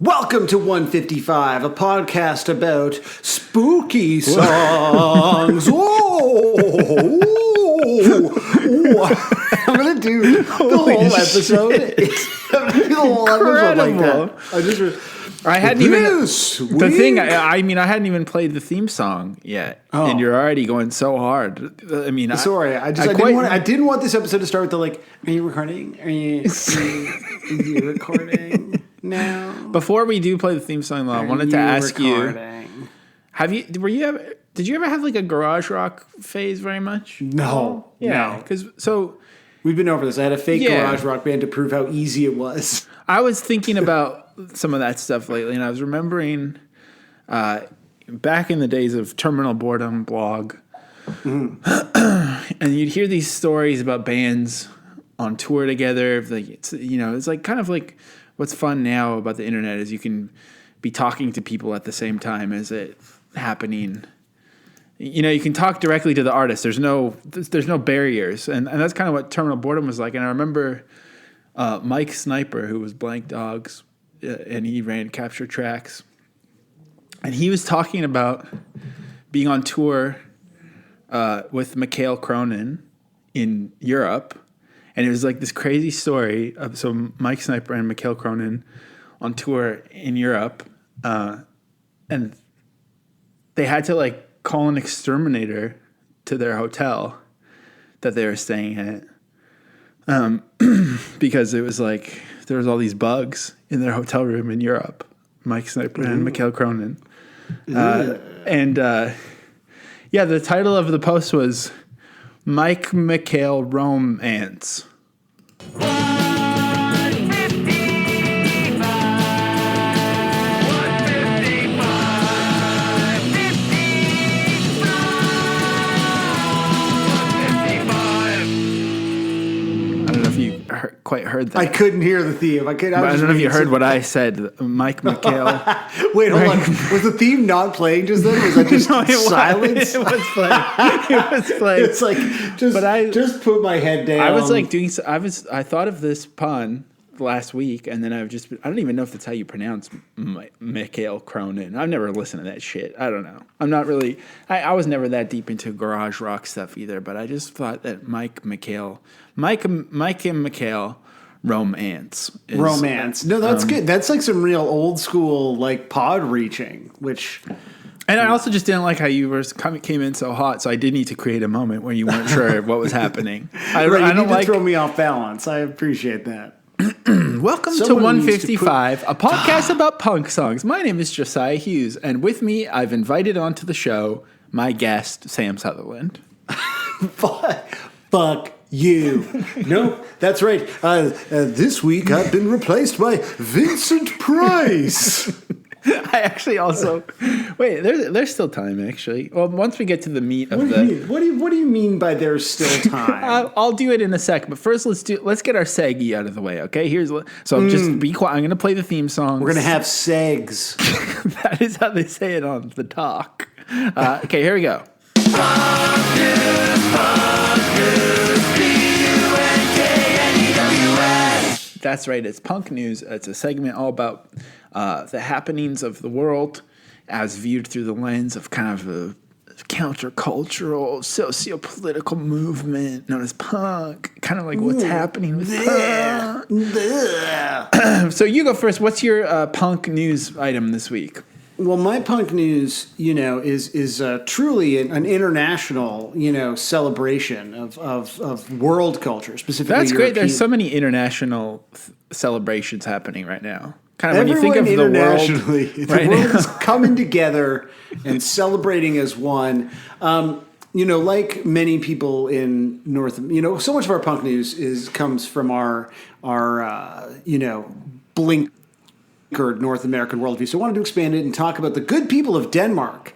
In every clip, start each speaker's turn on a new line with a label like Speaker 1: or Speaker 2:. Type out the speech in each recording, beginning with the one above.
Speaker 1: Welcome to 155, a podcast about spooky songs. I'm going to do the whole episode. The whole episode like that.
Speaker 2: I hadn't even the thing. I hadn't even played the theme song yet, and you're already going so hard. I mean,
Speaker 1: sorry, I didn't want this episode to start with the like. Are you recording? Are you recording now?
Speaker 2: Before we do play the theme song, though, I wanted to ask you: Did you ever have like a garage rock phase very much?
Speaker 1: No,
Speaker 2: yeah, because
Speaker 1: we've been over this. I had a fake garage rock band to prove how easy it was.
Speaker 2: I was thinking about some of that stuff lately, and I was remembering back in the days of Terminal Boredom blog, and you'd hear these stories about bands on tour together. Like it's like kind of like what's fun now about the internet is you can be talking to people at the same time as it happening. You can talk directly to the artist. There's no barriers, and that's kind of what Terminal Boredom was like. And I remember Mike Sniper, who was Blank Dogs, and he ran Capture Tracks, and he was talking about being on tour with Mikhail Cronin in Europe, and it was like this crazy story of Mike Sniper and Mikhail Cronin on tour in Europe, and they had to like call an exterminator to their hotel that they were staying at. Because it was like there was all these bugs in their hotel room in Europe. Mike Sniper and Mikhail Cronin. The title of the post was Mike Mikhail Romance. Quite heard that.
Speaker 1: I couldn't hear the theme. I don't
Speaker 2: know if you heard what I said. Mike Mikhail.
Speaker 1: Wait, hold on. Was the theme not playing just then? Was that just silence?
Speaker 2: It was playing. It was playing.
Speaker 1: It's like just put my head down.
Speaker 2: I was like I thought of this pun last week, and then I don't even know if that's how you pronounce Mikhail Cronin. I've never listened to that shit. I don't know. I'm not really. I was never that deep into garage rock stuff either. But I just thought that Mike and Mikhail romance.
Speaker 1: No, that's good. That's like some real old school like pod reaching, which.
Speaker 2: And I also just didn't like how you came in so hot, so I did need to create a moment where you weren't sure what was happening.
Speaker 1: I don't like throw me off balance. I appreciate that.
Speaker 2: Welcome to 155, a podcast about punk songs. My name is Josiah Hughes, and with me, I've invited onto the show my guest, Sam Sutherland.
Speaker 1: Fuck you. No, that's right. This week, I've been replaced by Vincent Price.
Speaker 2: I actually also wait. There's still time. Actually, well, once we get to the meat of
Speaker 1: what do you mean by there's still time?
Speaker 2: I'll do it in a sec. But first, let's get our seggy out of the way. Okay, just be quiet. I'm gonna play the theme song.
Speaker 1: We're gonna have segs.
Speaker 2: That is how they say it on the talk. Okay, here we go. That's right. It's Punk News. It's a segment all about the happenings of the world as viewed through the lens of kind of a countercultural, socio-political movement known as punk. Kind of like what's happening with punk. So you go first. What's your punk news item this week?
Speaker 1: Well, my punk news, is truly an international, celebration of world culture, specifically.
Speaker 2: That's
Speaker 1: European.
Speaker 2: great. There's so many international celebrations happening right now. Kind of when you think of the world,
Speaker 1: the world is coming together and celebrating as one. Like many people in so much of our punk news comes from our blink. North American worldview. So I wanted to expand it and talk about the good people of Denmark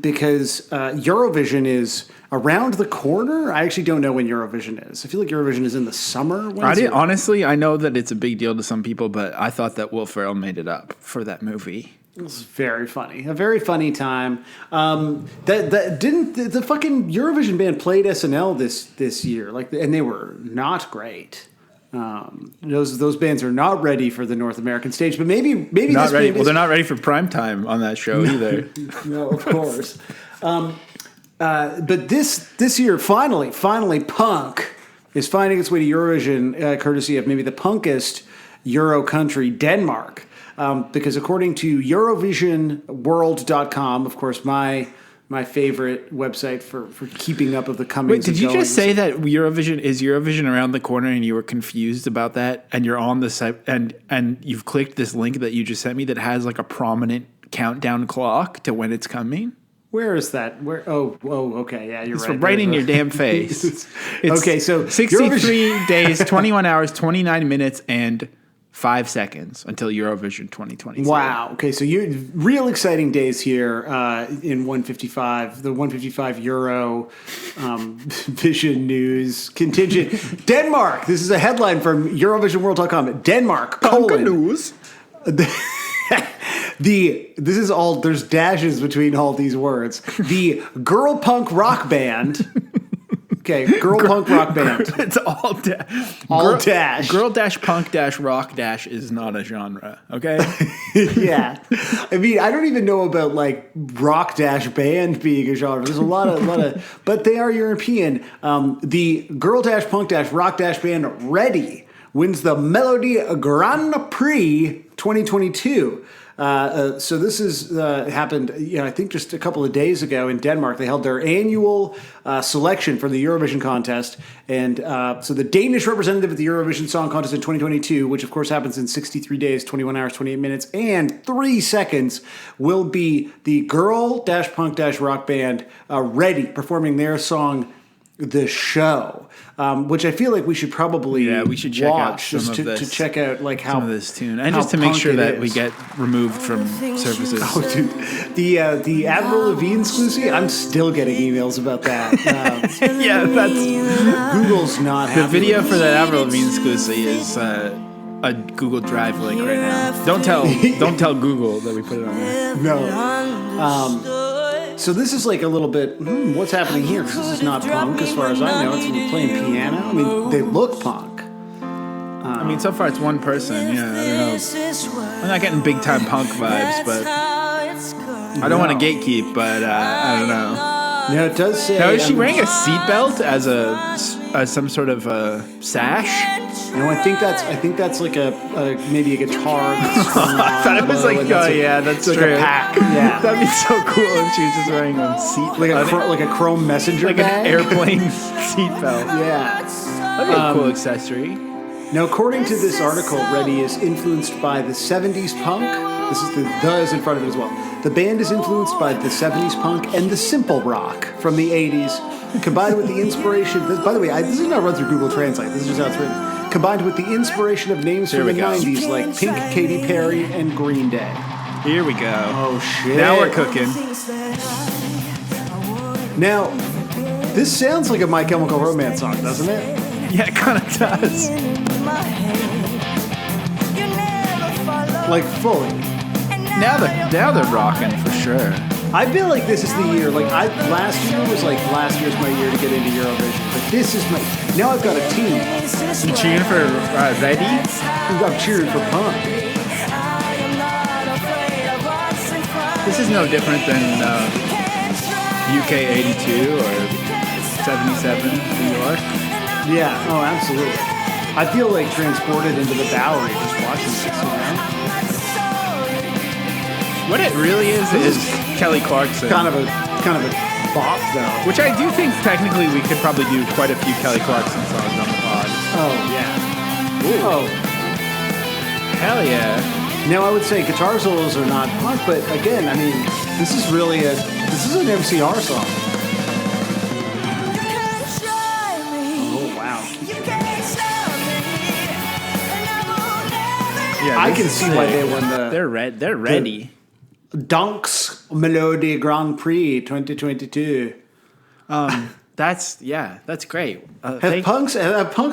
Speaker 1: because Eurovision is around the corner. I actually don't know when Eurovision is. I feel like Eurovision is in the summer.
Speaker 2: Honestly, I know that it's a big deal to some people, but I thought that Will Ferrell made it up for that movie.
Speaker 1: It was very funny. A very funny time. The fucking Eurovision band played SNL this year, and they were not great. Those bands are not ready for the North American stage, but maybe
Speaker 2: Not
Speaker 1: this
Speaker 2: ready.
Speaker 1: band
Speaker 2: Well,
Speaker 1: is,
Speaker 2: they're not ready for prime time on that show either.
Speaker 1: no, of course. But this year, finally, punk is finding its way to Eurovision, courtesy of maybe the punkest Euro country, Denmark. Because according to EurovisionWorld.com, of course, my favorite website for keeping up of the comings.
Speaker 2: Wait, did you just say that Eurovision around the corner and you were confused about that and you're on the site and you've clicked this link that you just sent me that has like a prominent countdown clock to when it's coming?
Speaker 1: Where is that? Where? Oh, okay. Yeah, you're
Speaker 2: It's
Speaker 1: right.
Speaker 2: right in your damn face. It's
Speaker 1: okay, so
Speaker 2: 63 days, 21 hours, 29 minutes, and 5 seconds until Eurovision 2022.
Speaker 1: Wow. Okay, so you real exciting days here in 155, the 155 Euro Vision News contingent. Denmark. This is a headline from EurovisionWorld.com. Denmark, colon.
Speaker 2: News.
Speaker 1: There's dashes between all these words. The girl punk rock band. Okay, punk rock band.
Speaker 2: It's all
Speaker 1: dash.
Speaker 2: Girl dash punk dash rock dash is not a genre. Okay.
Speaker 1: Yeah, I mean, I don't even know about like rock dash band being a genre. There's a lot of, but they are European. The girl dash punk dash rock dash band Ready wins the Melody Grand Prix 2022. So this is happened, I think just a couple of days ago in Denmark. They held their annual selection for the Eurovision contest. And so the Danish representative at the Eurovision Song Contest in 2022, which of course happens in 63 days, 21 hours, 28 minutes, and 3 seconds, will be the girl-punk-rock band Ready, performing their song The Show, which I feel like we should probably
Speaker 2: we should check out
Speaker 1: watch
Speaker 2: some
Speaker 1: just
Speaker 2: of this,
Speaker 1: to check out like how
Speaker 2: some of this tune and
Speaker 1: how
Speaker 2: just to make
Speaker 1: punk
Speaker 2: sure
Speaker 1: it
Speaker 2: that
Speaker 1: is.
Speaker 2: we get removed from services.
Speaker 1: Oh, dude, the Avril Lavigne exclusive. I'm still getting emails about that.
Speaker 2: Yeah, that's
Speaker 1: Google's not
Speaker 2: the
Speaker 1: happy
Speaker 2: video
Speaker 1: with
Speaker 2: for that Avril Lavigne exclusive is a Google Drive link right now. Don't tell Google that we put it on there.
Speaker 1: No. So this is like a little bit, what's happening here? This is not punk as far as I know. It's playing piano. I mean, they look punk.
Speaker 2: I mean, so far it's one person. Yeah, I don't know. I'm not getting big time punk vibes, but I don't want to gatekeep. But I don't know.
Speaker 1: No, it does say.
Speaker 2: Now, is she wearing a seatbelt as some sort of sash?
Speaker 1: No, I think that's like a maybe a guitar.
Speaker 2: I thought it was like, that's
Speaker 1: like
Speaker 2: true.
Speaker 1: a pack. Yeah,
Speaker 2: That'd be so cool if she was just wearing a seat,
Speaker 1: like a chrome messenger
Speaker 2: like
Speaker 1: bag.
Speaker 2: an airplane seatbelt.
Speaker 1: Yeah,
Speaker 2: That'd be a cool accessory.
Speaker 1: Now, according to this article, Ready is influenced by the 70s punk. This is the is in front of it as well. The band is influenced by the 70s punk and the simple rock from the 80s, combined with the inspiration. By the way, this is not run through Google Translate. This is just how it's written. Combined with the inspiration of names from the 90s like Pink, Katy Perry, and Green Day.
Speaker 2: Here we go.
Speaker 1: Oh, shit.
Speaker 2: Now we're cooking.
Speaker 1: Now, this sounds like a My Chemical Romance song, doesn't it?
Speaker 2: Yeah, it kind of does.
Speaker 1: Like, fully.
Speaker 2: Now they're rocking for sure.
Speaker 1: I feel like this is the year. Like, last year's my year to get into Eurovision. But this is now I've got a team.
Speaker 2: You cheering for Ready?
Speaker 1: I'm cheering for punk.
Speaker 2: This is no different than UK 82 or 77 New York.
Speaker 1: Yeah, oh, absolutely. I feel like transported into the Bowery just watching this,
Speaker 2: What it really is Kelly Clarkson.
Speaker 1: Kind of a bop, though.
Speaker 2: Which I do think technically we could probably do quite a few Kelly Clarkson songs on the pod.
Speaker 1: Oh, yeah.
Speaker 2: Ooh.
Speaker 1: Oh.
Speaker 2: Hell yeah.
Speaker 1: Now, I would say guitar solos are not punk, but again, I mean, this is an MCR song. Oh, wow.
Speaker 2: Yeah,
Speaker 1: I can see why they won the...
Speaker 2: They're ready.
Speaker 1: Dunks Melody Grand Prix 2022.
Speaker 2: That's great.
Speaker 1: Have punks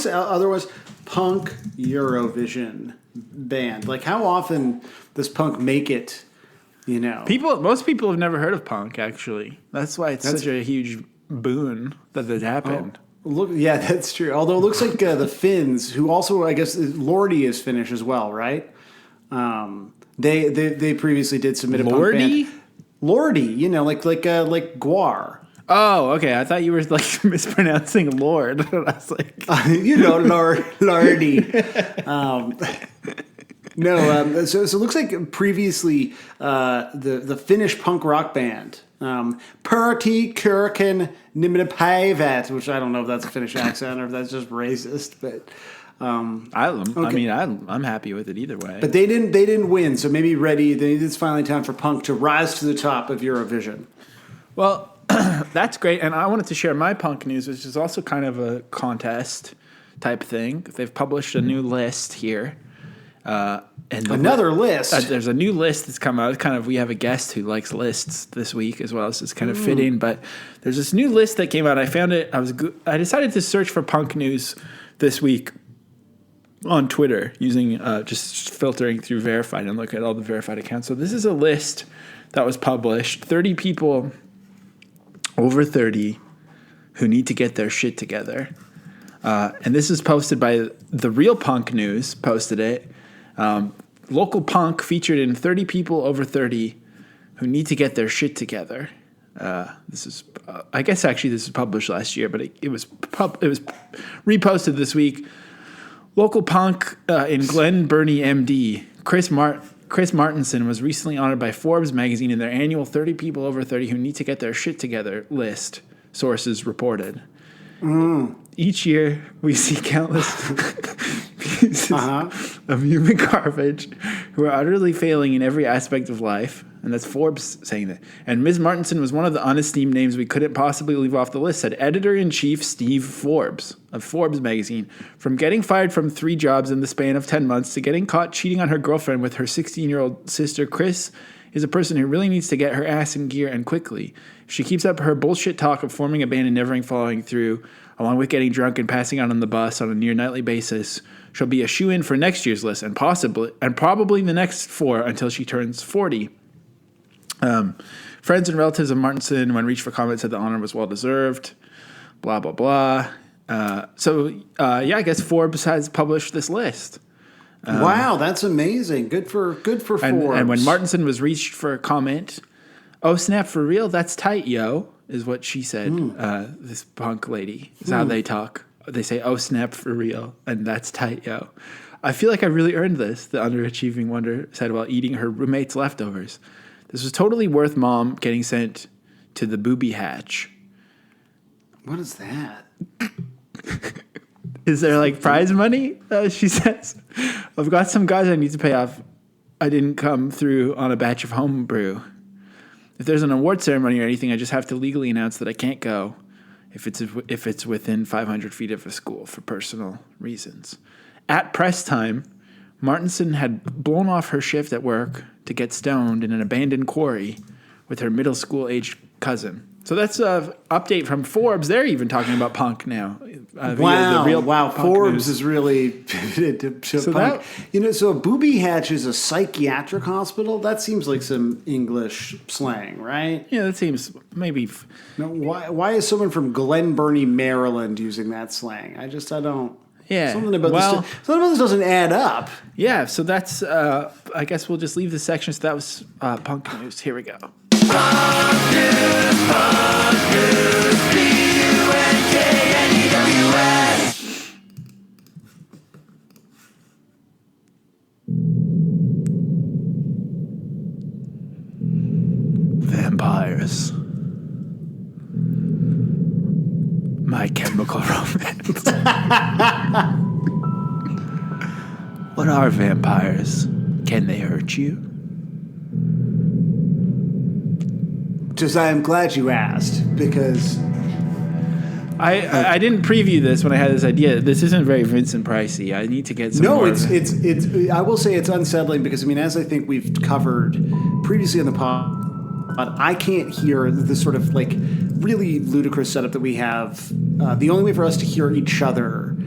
Speaker 1: otherwise punk Eurovision band? Like, how often does punk make it?
Speaker 2: Most people have never heard of punk. Actually, that's why it's such a huge boon that it happened.
Speaker 1: Look, yeah, that's true. Although it looks like the Finns, who also, I guess, Lordy is Finnish as well, right? They previously did submit a punk band. Lordy, like Guar.
Speaker 2: Oh, okay. I thought you were like mispronouncing Lord. I was like,
Speaker 1: Lordy. No, so it looks like previously the Finnish punk rock band, Pertti Kyrkan Nimenopäivät, which I don't know if that's a Finnish accent or if that's just racist, but
Speaker 2: I'm happy with it either way.
Speaker 1: But they didn't win, so maybe it's finally time for punk to rise to the top of Eurovision.
Speaker 2: Well, that's great, and I wanted to share my punk news, which is also kind of a contest type thing. They've published a new list here. And
Speaker 1: another list.
Speaker 2: There's a new list that's come out. Kind of, we have a guest who likes lists this week as well, so it's kind of fitting. But there's this new list that came out. I found it. I decided to search for punk news this week on Twitter using just filtering through verified and look at all the verified accounts. So this is a list that was published. 30 people over 30 who need to get their shit together. And this is posted by The Real Punk News, posted it. Local punk featured in 30 people over 30 who need to get their shit together. This is, I guess actually this was published last year, but it was reposted this week. Local punk in Glen Burnie, MD, Chris Martinson was recently honored by Forbes magazine in their annual 30 people over 30 who need to get their shit together list, sources reported. Each year, we see countless pieces of human garbage who are utterly failing in every aspect of life. And that's Forbes saying that. And Ms. Martinson was one of the unesteemed names we couldn't possibly leave off the list, said Editor-in-Chief Steve Forbes of Forbes magazine. From getting fired from 3 jobs in the span of 10 months to getting caught cheating on her girlfriend with her 16-year-old sister, Chris is a person who really needs to get her ass in gear and quickly. If she keeps up her bullshit talk of forming a band and never following through, along with getting drunk and passing out on the bus on a near nightly basis, she'll be a shoo-in for next year's list and probably the next 4 until she turns 40. Friends and relatives of Martinson, when reached for comment, said the honor was well-deserved, blah, blah, blah. I guess Forbes has published this list.
Speaker 1: Wow, that's amazing. Good for Forbes.
Speaker 2: And when Martinson was reached for a comment, "Oh, snap, for real? That's tight, yo," is what she said. This punk lady is how they talk. They say, "Oh, snap, for real," and "That's tight, yo." I feel like I really earned this, the underachieving wonder said while eating her roommate's leftovers. This was totally worth Mom getting sent to the booby hatch.
Speaker 1: What is that?
Speaker 2: Is there like prize money? She says, "I've got some guys I need to pay off. I didn't come through on a batch of homebrew. If there's an award ceremony or anything, I just have to legally announce that I can't go if it's within 500 feet of a school for personal reasons." At press time, Martinson had blown off her shift at work to get stoned in an abandoned quarry with her middle school-aged cousin. So that's an update from Forbes. They're even talking about punk now.
Speaker 1: Wow. Forbes is really pivoted to punk. So a booby hatch is a psychiatric hospital? That seems like some English slang, right?
Speaker 2: Yeah, that seems maybe.
Speaker 1: No, why is someone from Glen Burnie, Maryland using that slang? I don't.
Speaker 2: Yeah.
Speaker 1: Something about this doesn't add up.
Speaker 2: Yeah, so that's, I guess we'll just leave this section. So that was punk news. Here we go.
Speaker 3: Punk news, P-U-N-K-N-E-W-S.
Speaker 2: Vampires. My Chemical Romance. What are vampires? Can they hurt you?
Speaker 1: Josiah, I'm glad you asked, because
Speaker 2: I didn't preview this when I had this idea. This isn't very Vincent Pricey. I need to get some more.
Speaker 1: It's I will say it's unsettling because, as I think we've covered previously on the pod, I can't hear the sort of really ludicrous setup that we have. The only way for us to hear each other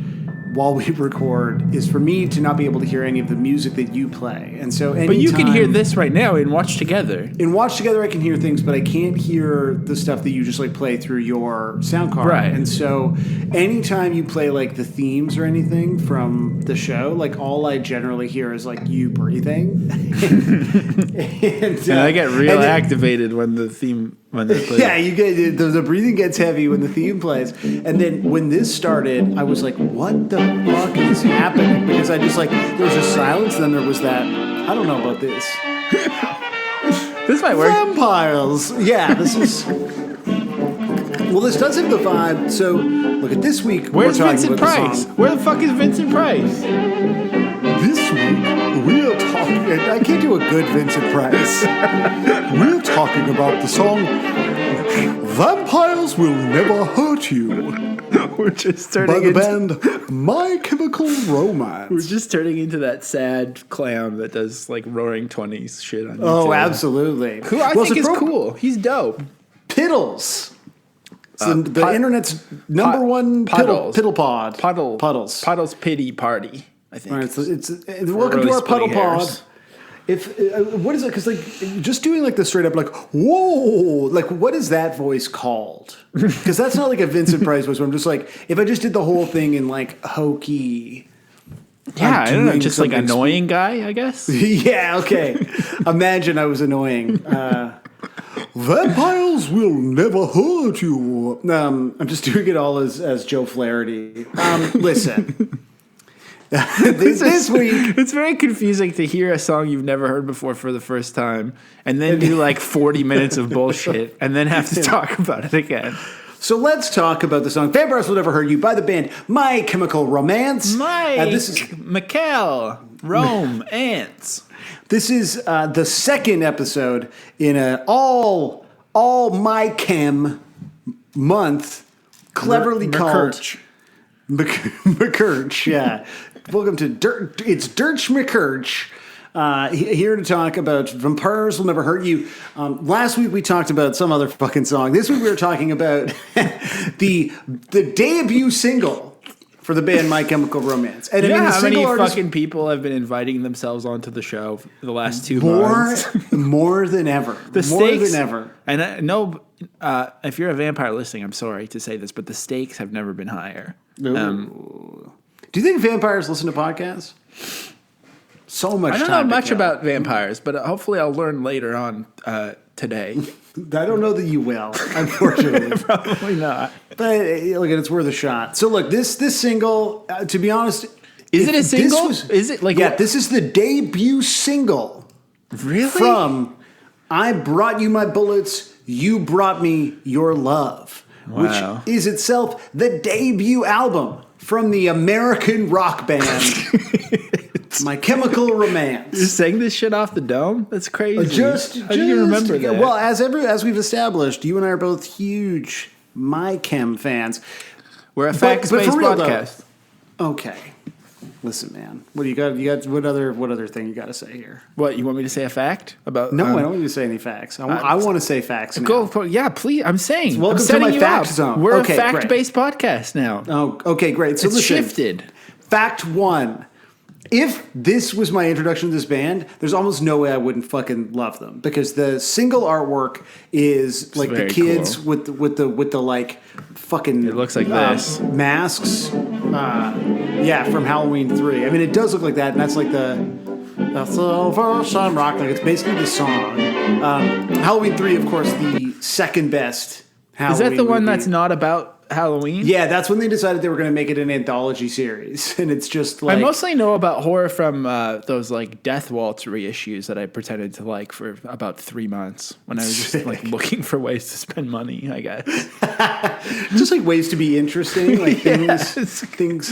Speaker 1: while we record is for me to not be able to hear any of the music that you play. And so
Speaker 2: But you can hear this right now and watch together.
Speaker 1: In Watch Together, I can hear things, but I can't hear the stuff that you just like play through your sound card.
Speaker 2: Right.
Speaker 1: And so anytime you play like the themes or anything from the show, like all I generally hear is like you breathing. and
Speaker 2: I get real activated when the theme when they play.
Speaker 1: Yeah, you get the breathing gets heavy when the theme plays. And then when this started, I was like, what the fuck is happening? Because I just like there was just silence, then there was that I don't know about this.
Speaker 2: This might work.
Speaker 1: Vampires. Yeah, this is. Well, this does have the vibe. So, look at this week.
Speaker 2: Where's
Speaker 1: we're talking
Speaker 2: Vincent
Speaker 1: about the
Speaker 2: Price?
Speaker 1: song.
Speaker 2: Where the fuck is Vincent Price?
Speaker 1: This week we are talking. I can't do a good Vincent Price. We're talking about the song "Vampires Will Never Hurt You"
Speaker 2: We're just
Speaker 1: by
Speaker 2: turning
Speaker 1: the
Speaker 2: into
Speaker 1: band My Chemical Romance.
Speaker 2: we're just turning into that sad clown that does like Roaring Twenties shit on YouTube.
Speaker 1: Oh, absolutely.
Speaker 2: Who I think is cool. He's dope.
Speaker 1: Piddles. The internet's number one
Speaker 2: Puddles.
Speaker 1: piddle pod.
Speaker 2: Puddles. Puddles pity party. I think.
Speaker 1: All right, so it's welcome
Speaker 2: really
Speaker 1: to our puddle
Speaker 2: splitting
Speaker 1: pod.
Speaker 2: hairs.
Speaker 1: If what is it? Because like just doing like the straight up like whoa, like what is that voice called? Because that's not like a Vincent Price voice. Where I'm just like if I just did the whole thing in like hokey.
Speaker 2: Yeah, I don't know,
Speaker 1: doing
Speaker 2: just like
Speaker 1: something
Speaker 2: annoying guy, I guess.
Speaker 1: Yeah, okay. Imagine I was annoying. Vampires will never hurt you. I'm just doing it all as Joe Flaherty. Listen. this week,
Speaker 2: It's very confusing to hear a song you've never heard before for the first time and then do like 40 minutes of bullshit and then have to talk about it again.
Speaker 1: so let's talk about the song "Vampires Will Never Hurt You" by the band My Chemical Romance. This is
Speaker 2: Mikkel, Rome, Ants.
Speaker 1: This is the second episode in an all My Chem month, cleverly called MCRch. Yeah, welcome to Dirt. It's Dirch MCRch. Here to talk about "Vampires Will Never Hurt You." Last week we talked about some other fucking song. This week we were talking about the debut single for the band My Chemical Romance. And
Speaker 2: You know
Speaker 1: the
Speaker 2: how many
Speaker 1: single artist
Speaker 2: fucking people have been inviting themselves onto the show for the last 2
Speaker 1: more
Speaker 2: months?
Speaker 1: more than ever.
Speaker 2: The
Speaker 1: more
Speaker 2: stakes,
Speaker 1: than ever.
Speaker 2: And I know if you're a vampire listening, I'm sorry to say this, but the stakes have never been higher.
Speaker 1: Do you think vampires listen to podcasts? So much.
Speaker 2: I don't
Speaker 1: time
Speaker 2: know
Speaker 1: to
Speaker 2: much
Speaker 1: kill.
Speaker 2: about vampires, but hopefully I'll learn later on today.
Speaker 1: I don't know that you will, unfortunately.
Speaker 2: Probably not.
Speaker 1: But look, it's worth a shot. So look, this single, to be honest,
Speaker 2: Is it a
Speaker 1: this
Speaker 2: single?
Speaker 1: was-
Speaker 2: Is it like
Speaker 1: yeah? This is the debut single
Speaker 2: really
Speaker 1: from "I Brought You My Bullets, You Brought Me Your Love,"
Speaker 2: Wow.
Speaker 1: which is itself the debut album from the American rock band My Chemical
Speaker 2: You're
Speaker 1: Romance.
Speaker 2: saying this shit off the dome? That's crazy. How do you
Speaker 1: Just-
Speaker 2: remember that?
Speaker 1: Well, as we've established, you and I are both huge My Chem fans.
Speaker 2: we're a
Speaker 1: but
Speaker 2: fact-based
Speaker 1: for real, though-
Speaker 2: podcast.
Speaker 1: Okay, listen, man. What do you got? You got what other thing you got to say here?
Speaker 2: What, you want me to say a fact about?
Speaker 1: No, I don't want you to say any facts. I want to say facts. Now.
Speaker 2: Yeah, please. I'm saying.
Speaker 1: Welcome
Speaker 2: I'm
Speaker 1: to
Speaker 2: setting
Speaker 1: my
Speaker 2: you
Speaker 1: fact
Speaker 2: up.
Speaker 1: zone.
Speaker 2: We're
Speaker 1: Okay,
Speaker 2: a fact-based podcast now.
Speaker 1: Oh, okay, great. So
Speaker 2: It's
Speaker 1: listen,
Speaker 2: shifted.
Speaker 1: Fact one. If this was my introduction to this band, there's almost no way I wouldn't fucking love them because the single artwork is like the
Speaker 2: very
Speaker 1: kids
Speaker 2: cool.
Speaker 1: with the like fucking
Speaker 2: It looks like this.
Speaker 1: masks. Yeah, from Halloween 3. I mean, it does look like that, and that's like the Silver Sun Rock. Like it's basically the song. Halloween 3, of course, the second best Halloween.
Speaker 2: Is that the one
Speaker 1: movie.
Speaker 2: that's not about Halloween?
Speaker 1: Yeah, that's when they decided they were going to make it an anthology series, and it's just like
Speaker 2: I mostly know about horror from those like Death Waltz reissues that I pretended to like for about 3 months when I was just like looking for ways to spend money, I guess.
Speaker 1: just like ways to be interesting, like things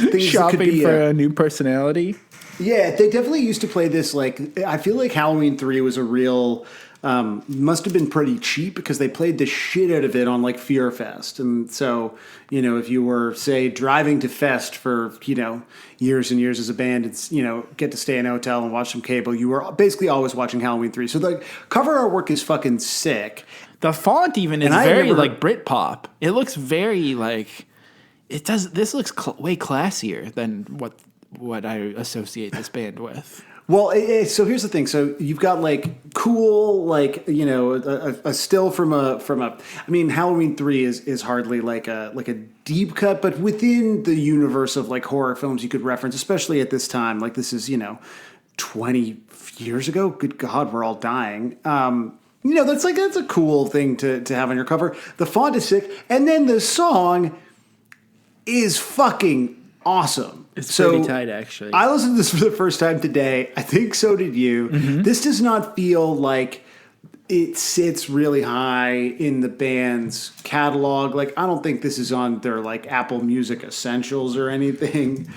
Speaker 1: that could
Speaker 2: Shopping
Speaker 1: be.
Speaker 2: for a new personality.
Speaker 1: Yeah, they definitely used to play this. Like, I feel like Halloween 3 was a real. Must have been pretty cheap because they played the shit out of it on like Fear Fest. And so, if you were, say, driving to Fest for, years and years as a band, it's, get to stay in a hotel and watch some cable, you were basically always watching Halloween 3. So the cover artwork is fucking sick.
Speaker 2: The font even is
Speaker 1: And I
Speaker 2: very
Speaker 1: remember-
Speaker 2: like Britpop. It looks very like it does. This looks way classier than what I associate this band with.
Speaker 1: Well, so here's the thing. So you've got like cool, like a still from a. I mean, Halloween 3 is hardly like a deep cut, but within the universe of like horror films, you could reference, especially at this time. Like this is 20 years ago. Good God, we're all dying. That's a cool thing to have on your cover. The font is sick, and then the song is fucking awesome.
Speaker 2: It's pretty tight, actually.
Speaker 1: I listened to this for the first time today. I think so did you. Mm-hmm. This does not feel like it sits really high in the band's catalog. Like, I don't think this is on their like Apple Music Essentials or anything.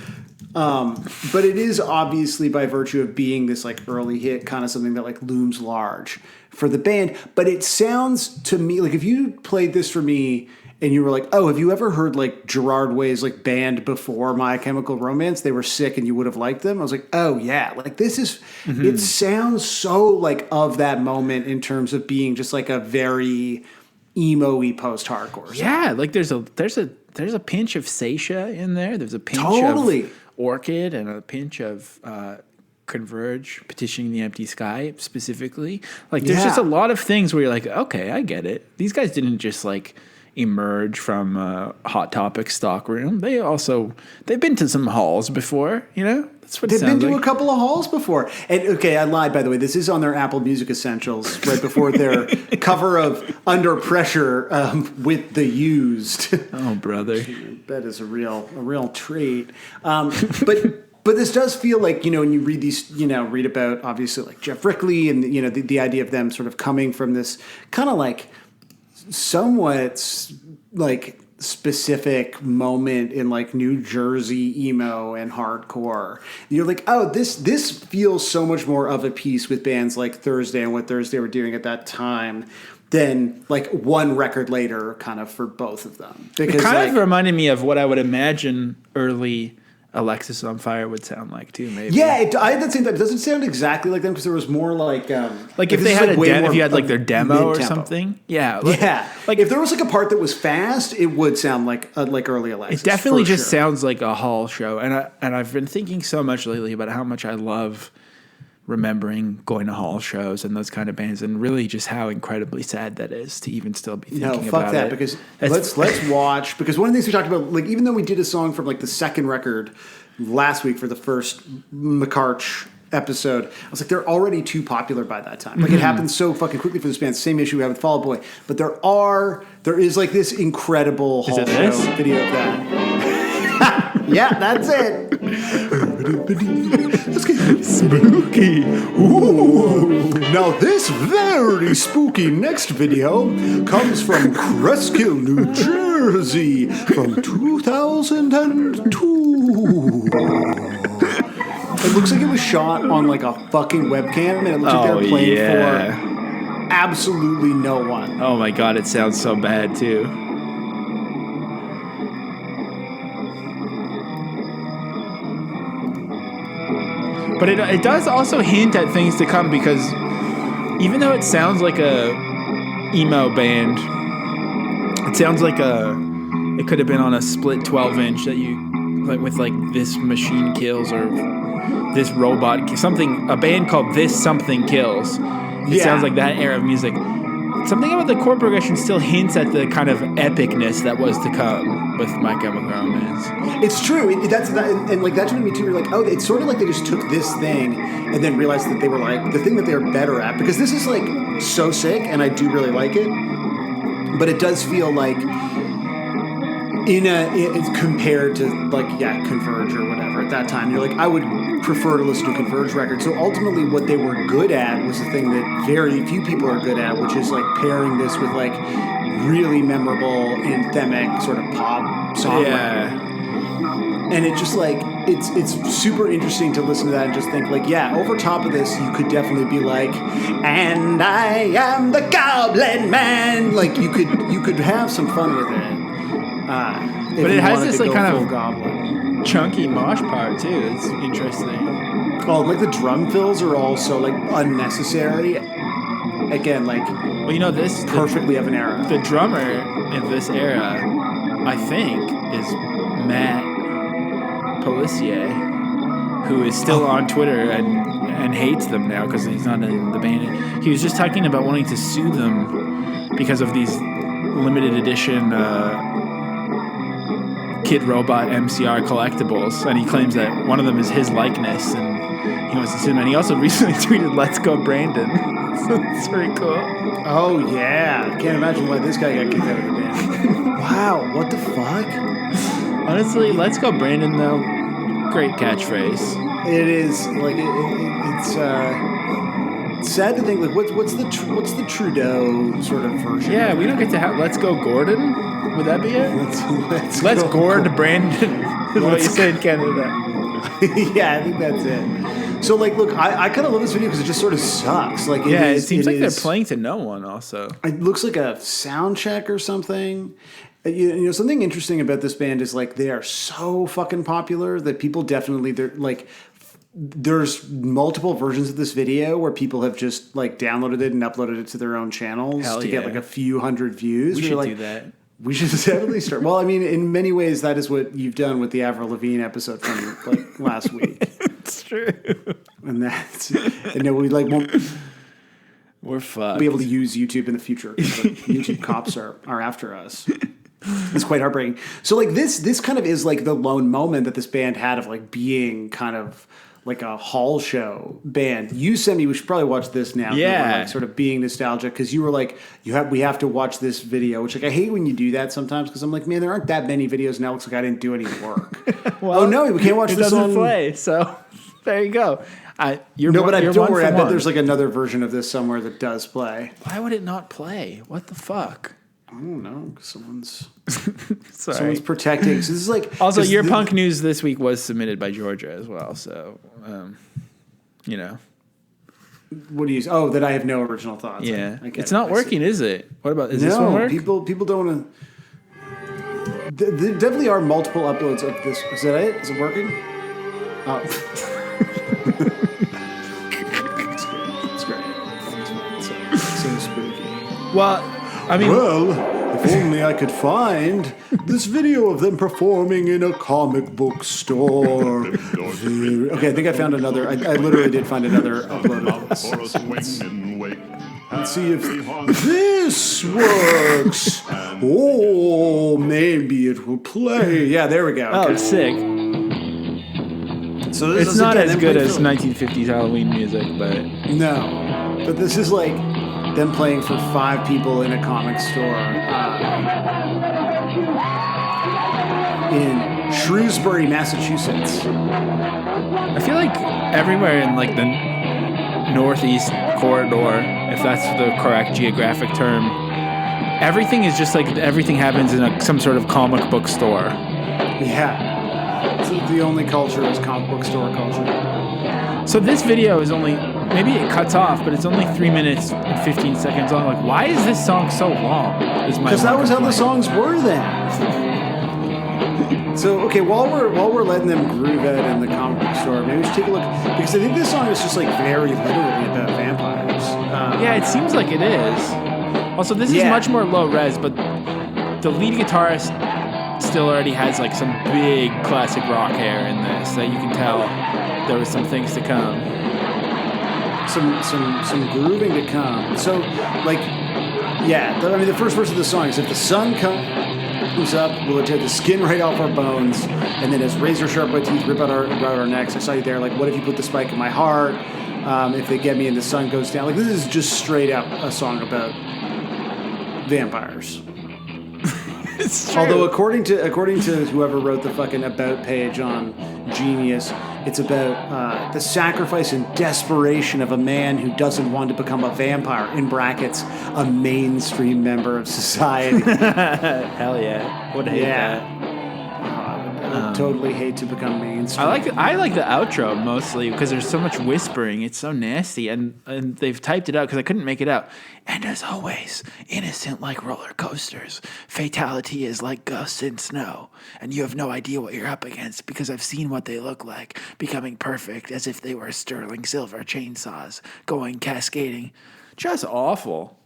Speaker 1: But it is obviously by virtue of being this like early hit, kind of something that like looms large for the band. But it sounds to me like if you played this for me and you were like, oh, have you ever heard like Gerard Way's like band before My Chemical Romance? They were sick and you would have liked them. I was like, oh yeah, like this is, it sounds so like of that moment in terms of being just like a very emo-y post-hardcore song.
Speaker 2: Yeah, like there's a pinch of Seisha in there. There's a pinch of Orchid and a pinch of Converge, Petitioning the Empty Sky specifically. Like there's just a lot of things where you're like, okay, I get it. These guys didn't just like emerge from Hot Topic stockroom. They've been to some halls before, That's what
Speaker 1: they've been to
Speaker 2: like.
Speaker 1: a couple of halls before. And okay, I lied, by the way. This is on their Apple Music Essentials right before their cover of Under Pressure with The Used.
Speaker 2: Oh, brother.
Speaker 1: That is a real treat. But this does feel like, when you read these, read about obviously like Jeff Rickley and, the idea of them sort of coming from this kind of like somewhat like specific moment in like New Jersey emo and hardcore. You're like, oh, this feels so much more of a piece with bands like Thursday and what Thursday were doing at that time than like one record later kind of for both of them. Because
Speaker 2: it kind of reminded me of what I would imagine early Alexis on Fire would sound like too, maybe.
Speaker 1: Yeah, I had that same thought. It doesn't sound exactly like them because there was more like
Speaker 2: if they had if you had like their demo or something. Yeah,
Speaker 1: like if there was like a part that was fast, it would sound like early Alexis.
Speaker 2: It definitely just sounds like a hall show, and I've been thinking so much lately about how much I love remembering going to hall shows and those kind of bands, and really just how incredibly sad that is to even still be thinking about it.
Speaker 1: No, fuck that, because let's watch, because one of the things we talked about, like even though we did a song from like the second record last week for the first MCRch episode, I was like, they're already too popular by that time. Like it happened so fucking quickly for this band. Same issue we have with Fall Out Boy, but there is like this incredible hall show video of that. Yeah, that's it. Let's get spooky. Ooh. Now this very spooky next video comes from Cresskill, New Jersey from 2002. It looks like it was shot on like a fucking webcam, and it looks like they were playing for absolutely no one.
Speaker 2: Oh my God, it sounds so bad too. But it does also hint at things to come, because even though it sounds like a emo band, it sounds like it could have been on a split 12-inch that you like with like This Machine Kills or This Robot, a band called This Something Kills. It sounds like that era of music. Something about the chord progression still hints at the kind of epicness that was to come with My Chemical Romance.
Speaker 1: It's true. And like that's what made me too. You're like, oh, it's sort of like they just took this thing and then realized that they were like the thing that they were better at, because this is like so sick and I do really like it, but it does feel like it's compared to like Converge or whatever at that time. You're like, I would prefer to listen to a Converge record. So ultimately what they were good at was the thing that very few people are good at, which is like pairing this with like really memorable anthemic sort of pop songwriting.
Speaker 2: Yeah.
Speaker 1: And it just like it's super interesting to listen to that and just think like, yeah, over top of this you could definitely be like, and I am the Goblin Man. Like you could have some fun with it.
Speaker 2: But it has this like kind of
Speaker 1: goblin.
Speaker 2: chunky mosh part too. It's interesting.
Speaker 1: Oh, like the drum fills are also like unnecessary. Again, like
Speaker 2: this
Speaker 1: perfectly of an era.
Speaker 2: The drummer in this era, I think, is Matt Policier, who is still on Twitter and hates them now because he's not in the band. He was just talking about wanting to sue them because of these limited edition Kid Robot MCR collectibles, and he claims that one of them is his likeness, and he wants to sue them. And he also recently tweeted, "Let's go, Brandon." So it's pretty cool.
Speaker 1: Oh, yeah. I can't imagine why this guy got kicked out of the band. Wow, what the fuck?
Speaker 2: Honestly, "Let's go, Brandon," though, great catchphrase.
Speaker 1: It is, like, it's sad to think, like, what's the Trudeau sort of version?
Speaker 2: Yeah, we don't get to have "Let's go, Gordon." Would that be it? Let's
Speaker 1: go,
Speaker 2: gourd Brandon. Is what you say in Canada.
Speaker 1: Yeah, I think that's it. So, like, look, I kind of love this video because it just sort of sucks. Like,
Speaker 2: it seems like they're playing to no one. Also,
Speaker 1: it looks like a sound check or something. You know, something interesting about this band is, like, they are so fucking popular that people definitely, there's multiple versions of this video where people have just, like, downloaded it and uploaded it to their own channels to get, like, a few hundred views.
Speaker 2: We should do that.
Speaker 1: We should definitely start. Well, I mean, in many ways, that is what you've done with the Avril Lavigne episode from, like, last week.
Speaker 2: It's true.
Speaker 1: And that's, and then we, like, won't
Speaker 2: We're fucked.
Speaker 1: be able to use YouTube in the future. YouTube cops are after us. It's quite heartbreaking. So, like, this kind of is, like, the lone moment that this band had of, like, being kind of like a hall show band. You sent me, we should probably watch this now.
Speaker 2: Yeah.
Speaker 1: We're, like, sort of being nostalgic because you were like, we have to watch this video, which, like, I hate when you do that sometimes because I'm like, man, there aren't that many videos now. It looks like I didn't do any work.
Speaker 2: Well,
Speaker 1: oh no, we can't watch
Speaker 2: it
Speaker 1: this
Speaker 2: doesn't
Speaker 1: on
Speaker 2: play. So there you go. You're
Speaker 1: no, but
Speaker 2: you're
Speaker 1: don't
Speaker 2: one
Speaker 1: worry.
Speaker 2: for
Speaker 1: I bet
Speaker 2: one.
Speaker 1: there's like another version of this somewhere that does play.
Speaker 2: Why would it not play? What the fuck?
Speaker 1: I don't know. 'Cause someone's
Speaker 2: Sorry.
Speaker 1: protecting. So this is like
Speaker 2: Also, your punk news this week was submitted by Georgia as well. So, you know.
Speaker 1: What do you? Oh, that I have no original thoughts.
Speaker 2: Yeah,
Speaker 1: I get
Speaker 2: it's
Speaker 1: it.
Speaker 2: not
Speaker 1: I
Speaker 2: working,
Speaker 1: see.
Speaker 2: is it? What about is
Speaker 1: No,
Speaker 2: this one work?
Speaker 1: people don't want to. There definitely are multiple uploads of this. Is that it? Is it working? Oh. It's great. It's so spooky.
Speaker 2: Well, I mean,
Speaker 1: Well, if only I could find this video of them performing in a comic book store. Okay, I think I found another. I literally did find another upload of this. Let's see if this works. Oh, maybe it will play. Yeah, there we go.
Speaker 2: oh,
Speaker 1: Okay.
Speaker 2: it's sick.
Speaker 1: So this
Speaker 2: It's
Speaker 1: is,
Speaker 2: not
Speaker 1: again,
Speaker 2: as
Speaker 1: them
Speaker 2: good
Speaker 1: playing
Speaker 2: as
Speaker 1: for-
Speaker 2: 1950s Halloween music, but
Speaker 1: No, but this is like them playing for 5 people in a comic store in Shrewsbury, Massachusetts.
Speaker 2: I feel like everywhere in like the northeast corridor, if that's the correct geographic term, everything is just like everything happens in some sort of comic book store.
Speaker 1: Yeah. So the only culture is comic book store culture.
Speaker 2: So this video is only, maybe it cuts off, but it's only 3 minutes and 15 seconds long. Like, why is this song so long?
Speaker 1: Because that was how the songs were then. So okay, while we're letting them groove out in the comic book store, maybe we should take a look because I think this song is just like very literally about vampires.
Speaker 2: Yeah, it seems like it is. Also, this is
Speaker 1: Yeah.
Speaker 2: much more low res, but the lead guitarist still already has like some big classic rock hair in this that you can tell there was some things to come.
Speaker 1: Some grooving to come. So like, yeah, I mean the first verse of the song is if the sun comes up, we'll tear the skin right off our bones, and then as razor sharp white teeth rip out our necks. I saw you there. Like, what if you put the spike in my heart? If they get me and the sun goes down. Like, this is just straight up a song about vampires.
Speaker 2: It's true.
Speaker 1: Although according to whoever wrote the fucking about page on Genius, it's about the sacrifice and desperation of a man who doesn't want to become a vampire, in brackets, a mainstream member of society.
Speaker 2: Hell yeah. Would hate that.
Speaker 1: I would totally hate to become mainstream.
Speaker 2: I like the outro mostly because there's so much whispering. It's so nasty, and they've typed it out because I couldn't make it out. And as always, innocent like roller coasters, fatality is like gusts in snow, and you have no idea what you're up against because I've seen what they look like, becoming perfect as if they were sterling silver chainsaws going cascading. Just awful.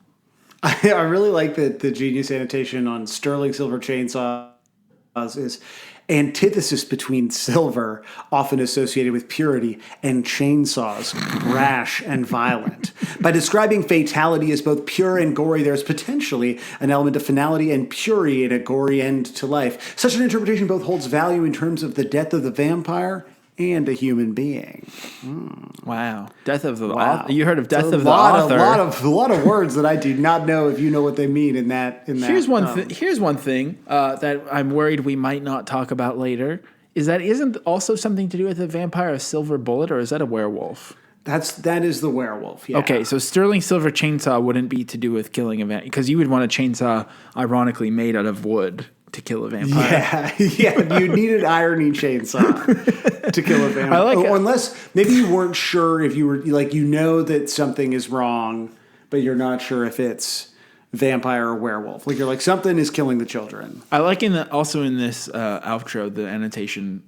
Speaker 1: I really like that the Genius annotation on sterling silver chainsaws is antithesis between silver, often associated with purity, and chainsaws, brash and violent. By describing fatality as both pure and gory, there's potentially an element of finality and purity in a gory end to life. Such an interpretation both holds value in terms of the death of the vampire and a human being.
Speaker 2: Wow. Death of the
Speaker 1: Wow.
Speaker 2: author. You heard of death
Speaker 1: It's a
Speaker 2: of the
Speaker 1: lot,
Speaker 2: author.
Speaker 1: A lot of words that I do not know if you know what they mean in that.
Speaker 2: Here's one thing that I'm worried we might not talk about later. Is that isn't also something to do with a vampire, a silver bullet, or is that a werewolf?
Speaker 1: That is the werewolf. Yeah.
Speaker 2: Okay, so sterling silver chainsaw wouldn't be to do with killing a vampire, because you would want a chainsaw, ironically, made out of wood to kill a vampire.
Speaker 1: Yeah. You need an irony chainsaw to kill a vampire.
Speaker 2: I like it.
Speaker 1: Unless maybe you weren't sure if you were like that something is wrong, but you're not sure if it's vampire or werewolf. Like you're like something is killing the children.
Speaker 2: I like also in this outro the annotation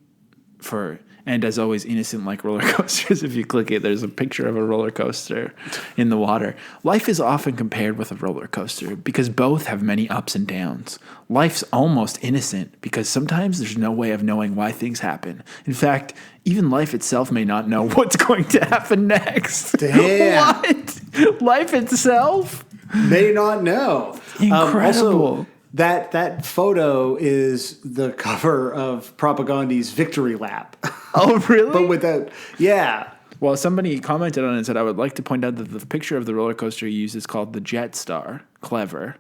Speaker 2: for "and as always innocent like roller coasters." If you click it, there's a picture of a roller coaster in the water. Life is often compared with a roller coaster because both have many ups and downs. Life's almost innocent because sometimes there's no way of knowing why things happen. In fact, even life itself may not know what's going to happen next.
Speaker 1: Damn.
Speaker 2: What? Life itself?
Speaker 1: May not know.
Speaker 2: Incredible.
Speaker 1: Also, that photo is the cover of Propagandi's Victory Lap.
Speaker 2: Oh, really?
Speaker 1: But without, yeah.
Speaker 2: Well, somebody commented on it and said, I would like to point out that the picture of the roller coaster you use is called the Jet Star. Clever.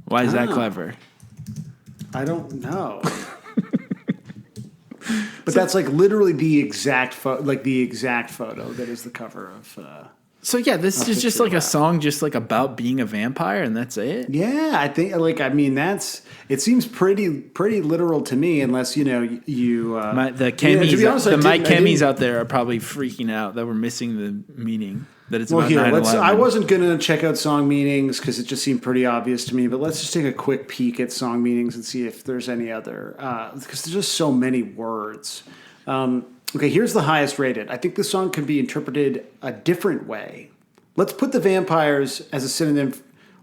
Speaker 2: Why is that clever?
Speaker 1: I don't know. But that's like literally the exact photo that is the cover of.
Speaker 2: So yeah, this is just like a song, just like about being a vampire, and that's it.
Speaker 1: Yeah, I think it seems pretty literal to me, unless you.
Speaker 2: The chemies,
Speaker 1: to be honest,
Speaker 2: the Mike
Speaker 1: I didn't-
Speaker 2: chemies out there are probably freaking out that we're missing the meaning. That it's
Speaker 1: Well,
Speaker 2: about
Speaker 1: here,
Speaker 2: 9/11.
Speaker 1: I wasn't going to check out song meanings because it just seemed pretty obvious to me. But let's just take a quick peek at song meanings and see if there's any other, because there's just so many words. Okay, here's the highest rated. I think this song could be interpreted a different way. Let's put the vampires as a synonym.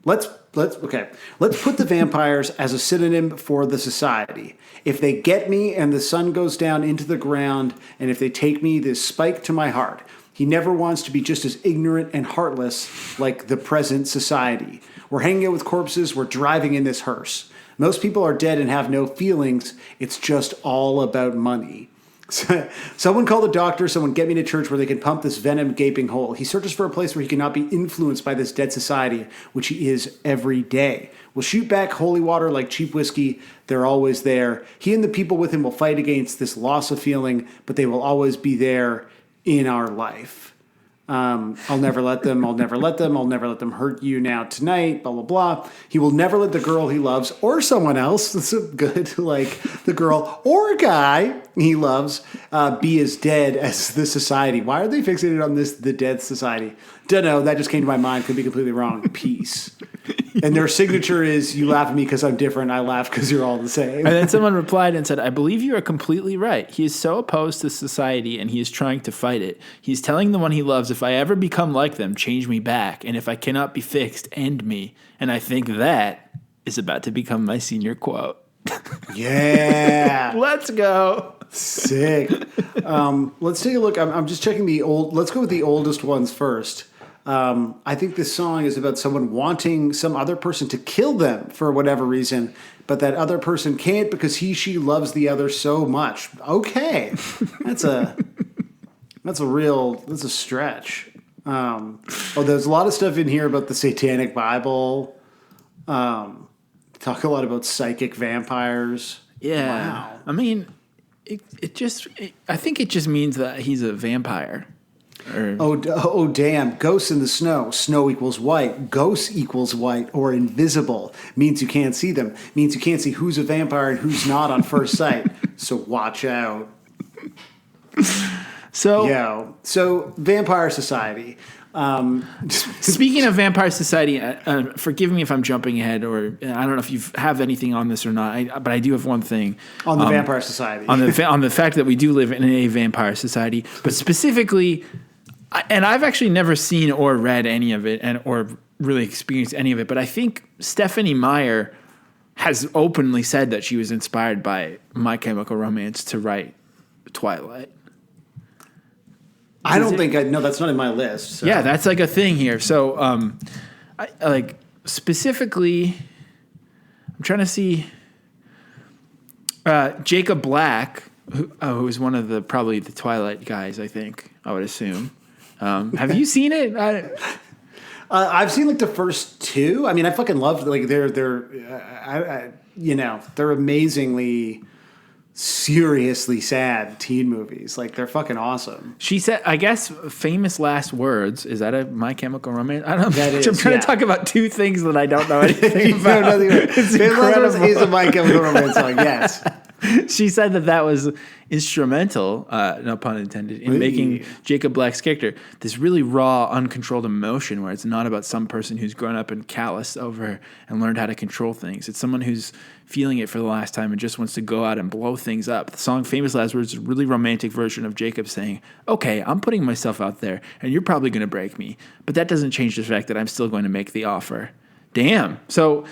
Speaker 1: Let's put the vampires as a synonym for the society. If they get me and the sun goes down into the ground, and if they take me, this spike to my heart. He never wants to be just as ignorant and heartless like the present society. We're hanging out with corpses. We're driving in this hearse. Most people are dead and have no feelings. It's just all about money. Someone call the doctor. Someone get me to church where they can pump this venom gaping hole. He searches for a place where he cannot be influenced by this dead society, which he is every day. We'll shoot back holy water like cheap whiskey. They're always there. He and the people with him will fight against this loss of feeling, but they will always be there in our life. I'll never let them. I'll never let them. I'll never let them hurt you now tonight. Blah, blah, blah. He will never let the girl he loves or someone else, that's good, like the girl or a guy he loves, be as dead as the society. Why are they fixated on the dead society? Don't know. That just came to my mind. Could be completely wrong. Peace. And their signature is, you laugh at me because I'm different. I laugh because you're all the same.
Speaker 2: And then someone replied and said, I believe you are completely right. He is so opposed to society and he is trying to fight it. He's telling the one he loves, if I ever become like them, change me back. And if I cannot be fixed, end me. And I think that is about to become my senior quote.
Speaker 1: Yeah.
Speaker 2: Let's go.
Speaker 1: Sick. Let's take a look. I'm just checking let's go with the oldest ones first. I think this song is about someone wanting some other person to kill them for whatever reason, but that other person can't because she loves the other so much. Okay. That's a stretch. There's a lot of stuff in here about the Satanic Bible. Talk a lot about psychic vampires.
Speaker 2: Yeah.
Speaker 1: Wow.
Speaker 2: I mean, I think it just means that he's a vampire.
Speaker 1: Damn. Ghosts in the snow. Snow equals white. Ghost equals white or invisible. Means you can't see them. Means you can't see who's a vampire and who's not on first sight. So watch out. So Vampire Society.
Speaker 2: Speaking of Vampire Society, forgive me if I'm jumping ahead, or I don't know if you have anything on this or not, but I do have one thing.
Speaker 1: On the Vampire Society.
Speaker 2: on the fact that we do live in a vampire society, but specifically, and I've actually never seen or read any of it or really experienced any of it, but I think Stephanie Meyer has openly said that she was inspired by My Chemical Romance to write Twilight.
Speaker 1: I don't think no, that's not in my list. So.
Speaker 2: Yeah, that's like a thing here. So, I like specifically, I'm trying to see Jacob Black, who's one of probably the Twilight guys. I think I would assume. Have you seen it?
Speaker 1: I've seen like the first two. I mean, I fucking love like they're they're amazingly seriously sad teen movies. Like they're fucking awesome.
Speaker 2: She said, I guess, famous last words. Is that a My Chemical Romance? I don't know.
Speaker 1: That is,
Speaker 2: I'm trying to talk about two things that I don't know anything about. It's incredible.
Speaker 1: Is a My Chemical Romance song. Yes.
Speaker 2: She said that was instrumental, no pun intended, in making Jacob Black's character this really raw, uncontrolled emotion where it's not about some person who's grown up and calloused over and learned how to control things. It's someone who's feeling it for the last time and just wants to go out and blow things up. The song Famous Last Words is a really romantic version of Jacob saying, okay, I'm putting myself out there and you're probably going to break me, but that doesn't change the fact that I'm still going to make the offer. Damn. So,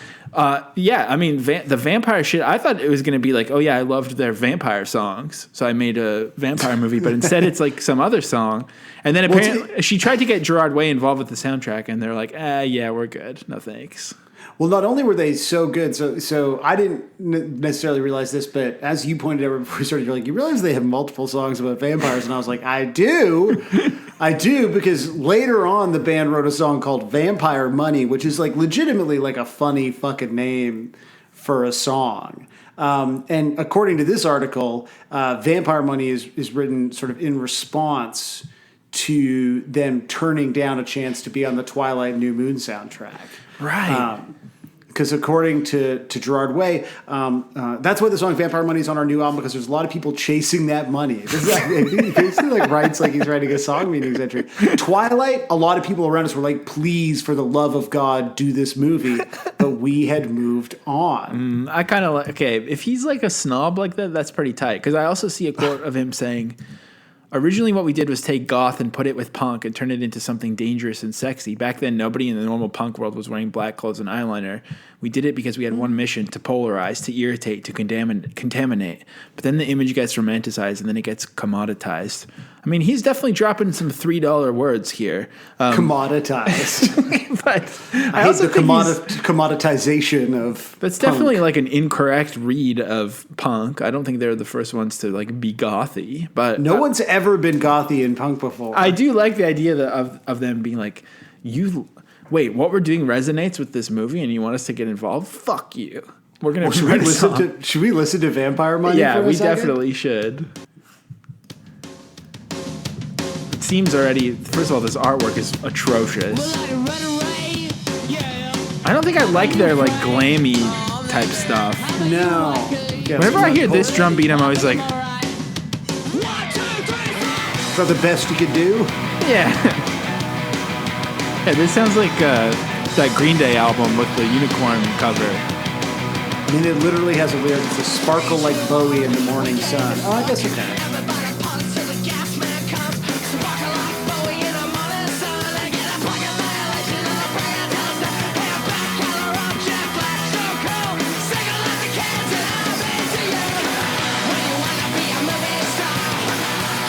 Speaker 2: yeah, I mean, the vampire shit, I thought it was going to be like, oh, yeah, I loved their vampire songs. So I made a vampire movie, but instead it's like some other sone. And then apparently she tried to get Gerard Way involved with the soundtrack, and they're like, yeah, we're good. No thanks.
Speaker 1: Well, not only were they so good, so I didn't necessarily realize this, but as you pointed out before we started, you're like, you realize they have multiple songs about vampires, and I was like, I do, because later on the band wrote a song called Vampire Money, which is like legitimately like a funny fucking name for a song. And according to this article, Vampire Money is written sort of in response to them turning down a chance to be on the Twilight New Moon soundtrack.
Speaker 2: Right.
Speaker 1: Because according to Gerard Way, that's why the song Vampire Money is on our new album, because there's a lot of people chasing that money. He basically like writes like he's writing a song meanings entry. Twilight, a lot of people around us were like, please, for the love of God, do this movie. But we had moved on.
Speaker 2: I kind of like, okay, if he's like a snob like that, that's pretty tight. Because I also see a quote of him saying, originally what we did was take goth and put it with punk and turn it into something dangerous and sexy. Back then, nobody in the normal punk world was wearing black clothes and eyeliner. We did it because we had one mission: to polarize, to irritate, to contaminate. But then the image gets romanticized and then it gets commoditized. I mean, he's definitely dropping some $3 words here.
Speaker 1: Commoditized.
Speaker 2: But
Speaker 1: I also think commoditization of
Speaker 2: That's
Speaker 1: punk.
Speaker 2: definitely like an incorrect read of punk. I don't think they're the first ones to like be gothy. But
Speaker 1: No one's ever been gothy in punk before.
Speaker 2: I do like the idea of them being like, wait, what we're doing resonates with this movie and you want us to get involved? Fuck you. We're going to write a song.
Speaker 1: Should we listen to Vampire Money
Speaker 2: Yeah,
Speaker 1: for a
Speaker 2: we
Speaker 1: second?
Speaker 2: definitely should. It seems already, first of all, this artwork is atrocious. I don't think I like their like glammy type stuff.
Speaker 1: No.
Speaker 2: Whenever I hear this drum beat, I'm always like,
Speaker 1: For the best you could do?
Speaker 2: yeah. Yeah, this sounds like that Green Day album with the unicorn cover.
Speaker 1: I mean, it literally has a lyric that's a sparkle like Bowie in the morning sun. Oh, I guess it can.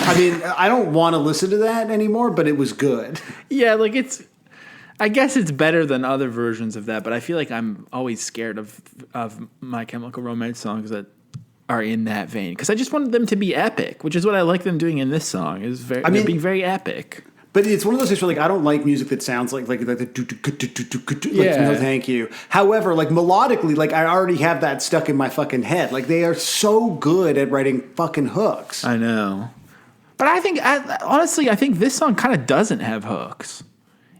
Speaker 1: I mean, I don't want to listen to that anymore, but it was good.
Speaker 2: Yeah, like I guess it's better than other versions of that, but I feel like I'm always scared of My Chemical Romance songs that are in that vein, because I just wanted them to be epic, which is what I like them doing in this song. They're being very epic.
Speaker 1: But it's one of those things where like I don't like music that sounds like the
Speaker 2: Yeah.
Speaker 1: no thank you. However, like melodically, like I already have that stuck in my fucking head. Like they are so good at writing fucking hooks.
Speaker 2: I know. But honestly, I think this song kind of doesn't have hooks.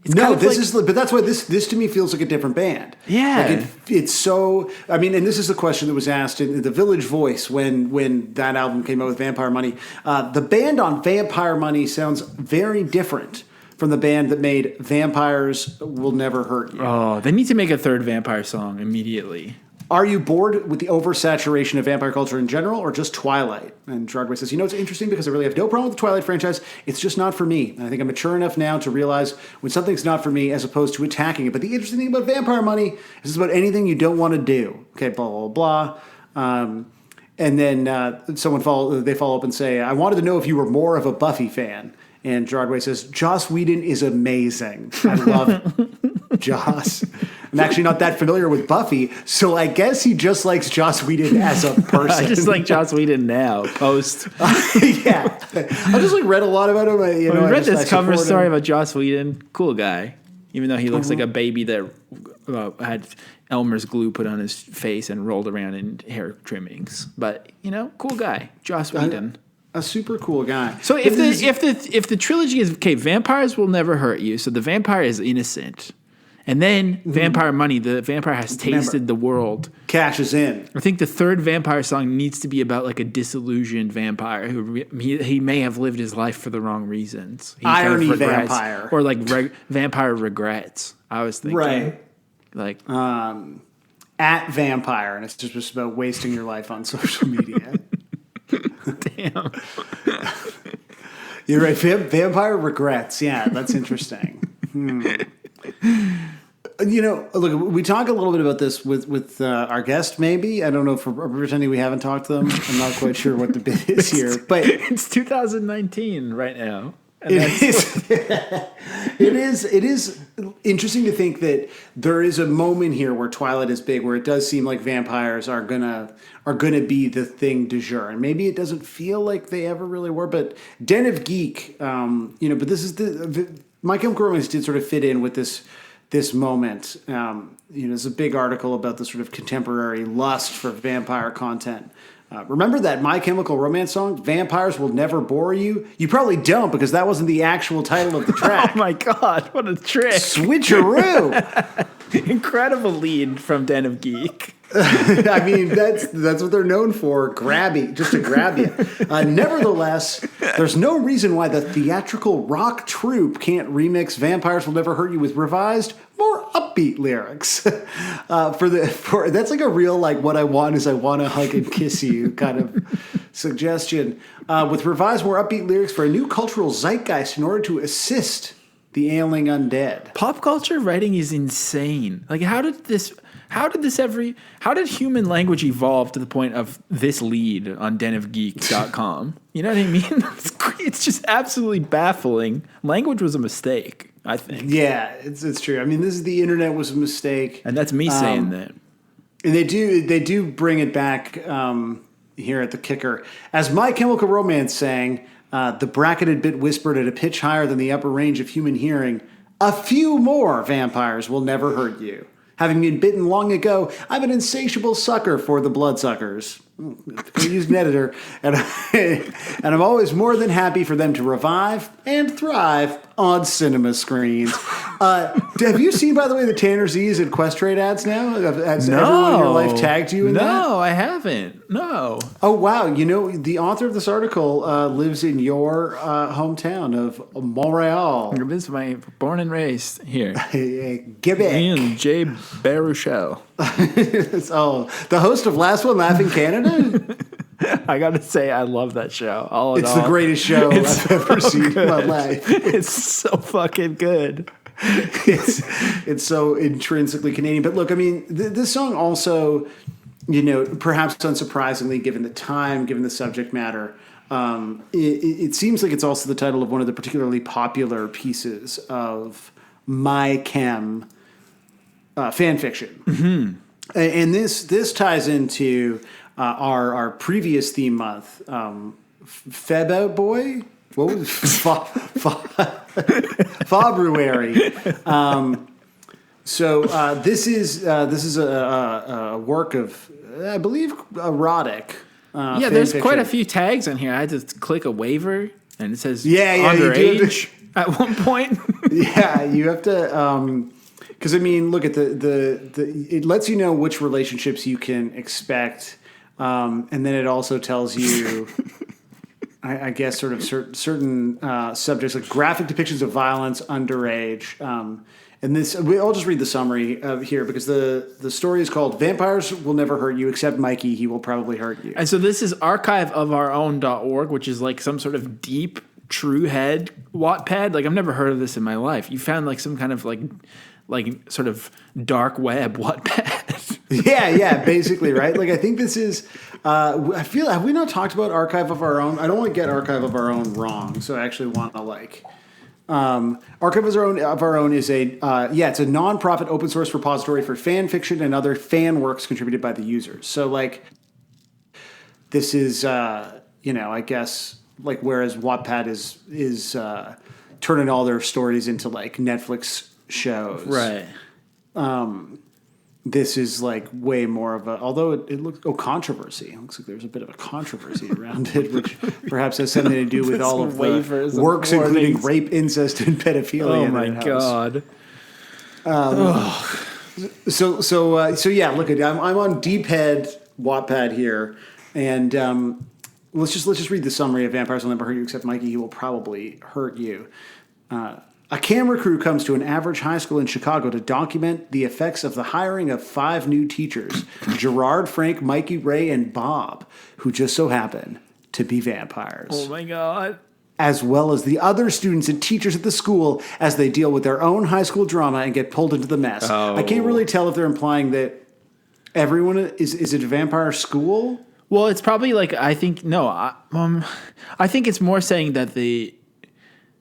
Speaker 2: It's
Speaker 1: No,
Speaker 2: kind of
Speaker 1: this
Speaker 2: like,
Speaker 1: is, but that's why this to me feels like a different band.
Speaker 2: Yeah.
Speaker 1: like it's so. I mean, and this is the question that was asked in the Village Voice when that album came out with Vampire Money. The band on Vampire Money sounds very different from the band that made Vampires Will Never Hurt You.
Speaker 2: Oh, they need to make a third vampire song immediately.
Speaker 1: Are you bored with the oversaturation of vampire culture in general, or just Twilight? And Gerard Way says, it's interesting because I really have no problem with the Twilight franchise. It's just not for me. And I think I'm mature enough now to realize when something's not for me as opposed to attacking it. But the interesting thing about Vampire Money is it's about anything you don't want to do. Okay, blah, blah, blah. And then they follow up and say, I wanted to know if you were more of a Buffy fan. And Gerard Way says, Joss Whedon is amazing. I love Joss. I'm actually not that familiar with Buffy, so I guess he just likes Joss Whedon as a person.
Speaker 2: I just like Joss Whedon now. Post.
Speaker 1: Yeah, I just read a lot about him.
Speaker 2: I read this cover story about Joss Whedon. Cool guy, even though he looks like a baby that had Elmer's glue put on his face and rolled around in hair trimmings. But cool guy, Joss Whedon.
Speaker 1: A super cool guy.
Speaker 2: So if the trilogy is vampires will never hurt you. So the vampire is innocent. And then Vampire Money, the vampire has tasted the world.
Speaker 1: Cashes in.
Speaker 2: I think the third vampire song needs to be about a disillusioned vampire who he may have lived his life for the wrong reasons.
Speaker 1: Irony vampire.
Speaker 2: Or vampire regrets. I was thinking.
Speaker 1: Right. At vampire, and it's just about wasting your life on social media.
Speaker 2: Damn.
Speaker 1: You're right. Vampire regrets. Yeah, that's interesting. Look, we talk a little bit about this with our guest, maybe. I don't know if we're pretending we haven't talked to them. I'm not quite sure what the bit is here. But
Speaker 2: it's 2019 right now.
Speaker 1: It is interesting to think that there is a moment here where Twilight is big, where it does seem like vampires are gonna be the thing du jour, and maybe it doesn't feel like they ever really were. But Den of Geek, but this is My Chemical Romance did sort of fit in with this moment. There's a big article about the sort of contemporary lust for vampire content. Remember that My Chemical Romance song, Vampires Will Never Bore You? You probably don't, because that wasn't the actual title of the track.
Speaker 2: Oh my God, what a trick.
Speaker 1: Switcheroo.
Speaker 2: Incredible lead from Den of Geek.
Speaker 1: I mean, that's what they're known for, just to grab you. Nevertheless, there's no reason why the theatrical rock troupe can't remix Vampires Will Never Hurt You with revised, more upbeat lyrics. That's a real, what I want is I want to hug and kiss you kind of suggestion. With revised, more upbeat lyrics for a new cultural zeitgeist in order to assist the ailing undead.
Speaker 2: Pop culture writing is insane. How did human language evolve to the point of this lead on denofgeek.com? You know what I mean? It's just absolutely baffling. Language was a mistake, I think.
Speaker 1: Yeah, it's true. I mean, the internet was a mistake.
Speaker 2: And that's me saying that.
Speaker 1: And they do bring it back here at the kicker. As My Chemical Romance sang, the bracketed bit whispered at a pitch higher than the upper range of human hearing, a few more vampires will never hurt you. Having been bitten long ago, I'm an insatiable sucker for the bloodsuckers. I used an editor, and I'm always more than happy for them to revive and thrive on cinema screens. Have you seen, by the way, the Tanner Z's and Questrade ads now? Has everyone in your life tagged you in that?
Speaker 2: No, I haven't. No.
Speaker 1: Oh, wow. The author of this article lives in your hometown of Montreal.
Speaker 2: This is my born and raised here.
Speaker 1: Quebec.
Speaker 2: Me and Jay Baruchel.
Speaker 1: The host of Last One Laughing Canada?
Speaker 2: I gotta say, I love that show.
Speaker 1: It's the greatest show I've ever seen in my life.
Speaker 2: It's so fucking good.
Speaker 1: It's so intrinsically Canadian. But look, I mean, this song also, perhaps unsurprisingly, given the time, given the subject matter, it seems like it's also the title of one of the particularly popular pieces of My Chem fan fiction. Mm-hmm. And this ties into our previous theme month, Feb Out Boy. What was February? This is a work of, I believe, erotic.
Speaker 2: There's quite a few tags on here. I had to click a waiver, and it says
Speaker 1: underage
Speaker 2: at one point.
Speaker 1: Yeah, you have to. Because look at it lets you know which relationships you can expect, and then it also tells you, I guess, sort of certain subjects like graphic depictions of violence, underage, And I'll just read the summary here because the story is called "Vampires Will Never Hurt You Except Mikey. He Will Probably Hurt You."
Speaker 2: And so this is archiveofourown.org, which is like some sort of deep true head Wattpad. Like I've never heard of this in my life. You found like some kind of like sort of dark web Wattpad.
Speaker 1: yeah, basically, right? Like I think this is. I feel have we not talked about Archive of Our Own? I don't want to get Archive of Our Own wrong, so I actually want to like. Archive of Our Own is it's a non-profit open source repository for fan fiction and other fan works contributed by the users. So like, this is I guess like whereas Wattpad is turning all their stories into like Netflix shows,
Speaker 2: Right.
Speaker 1: This is like way more of although it looks controversy. It looks like there's a bit of a controversy around it, which perhaps has something to do with all of the works, including rape, incest, and pedophilia.
Speaker 2: Oh my god!
Speaker 1: So yeah, look at I'm on Deep Head Wattpad here, and let's just read the summary of Vampires Will Never Hurt You Except Mikey. He Will Probably Hurt You. A camera crew comes to an average high school in Chicago to document the effects of the hiring of 5 new teachers, Gerard, Frank, Mikey, Ray, and Bob, who just so happen to be vampires.
Speaker 2: Oh my god.
Speaker 1: As well as the other students and teachers at the school as they deal with their own high school drama and get pulled into the mess.
Speaker 2: Oh.
Speaker 1: I can't really tell if they're implying that everyone is it a vampire school?
Speaker 2: Well, it's probably like I think it's more saying that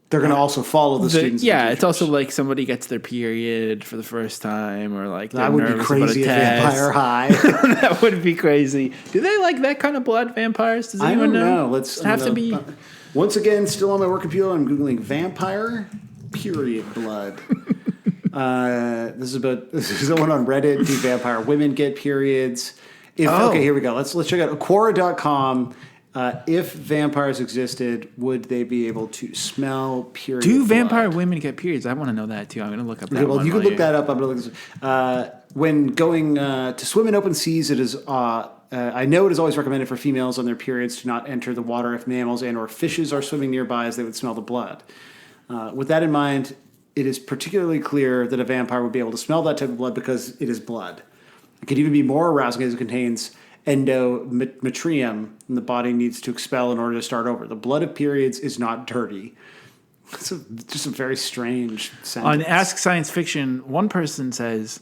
Speaker 1: they're going to also follow the students.
Speaker 2: Yeah, it's also like somebody gets their period for the first time, or like
Speaker 1: that would be crazy at Vampire High.
Speaker 2: That would be crazy. Do they like that kind of blood, vampires? Does anyone know?
Speaker 1: Let's
Speaker 2: to be.
Speaker 1: Once again, still on my work computer, I'm googling vampire period blood. This is the one on Reddit. Do vampire women get periods? Okay, here we go. Let's check out Quora.com. If vampires existed, would they be able to smell period
Speaker 2: Do
Speaker 1: blood?
Speaker 2: vampire women get periods? I want to know that too. I'm going to look up that.
Speaker 1: Well, you can look that up. I'm going to look. When going to swim in open seas, it is. I know it is always recommended for females on their periods to not enter the water if mammals and/or fishes are swimming nearby, as they would smell the blood. With that in mind, it is particularly clear that a vampire would be able to smell that type of blood because it is blood. It could even be more arousing as it contains endometrium, and the body needs to expel in order to start over. The blood of periods is not dirty. It's just a very strange sentence.
Speaker 2: On Ask Science Fiction, one person says,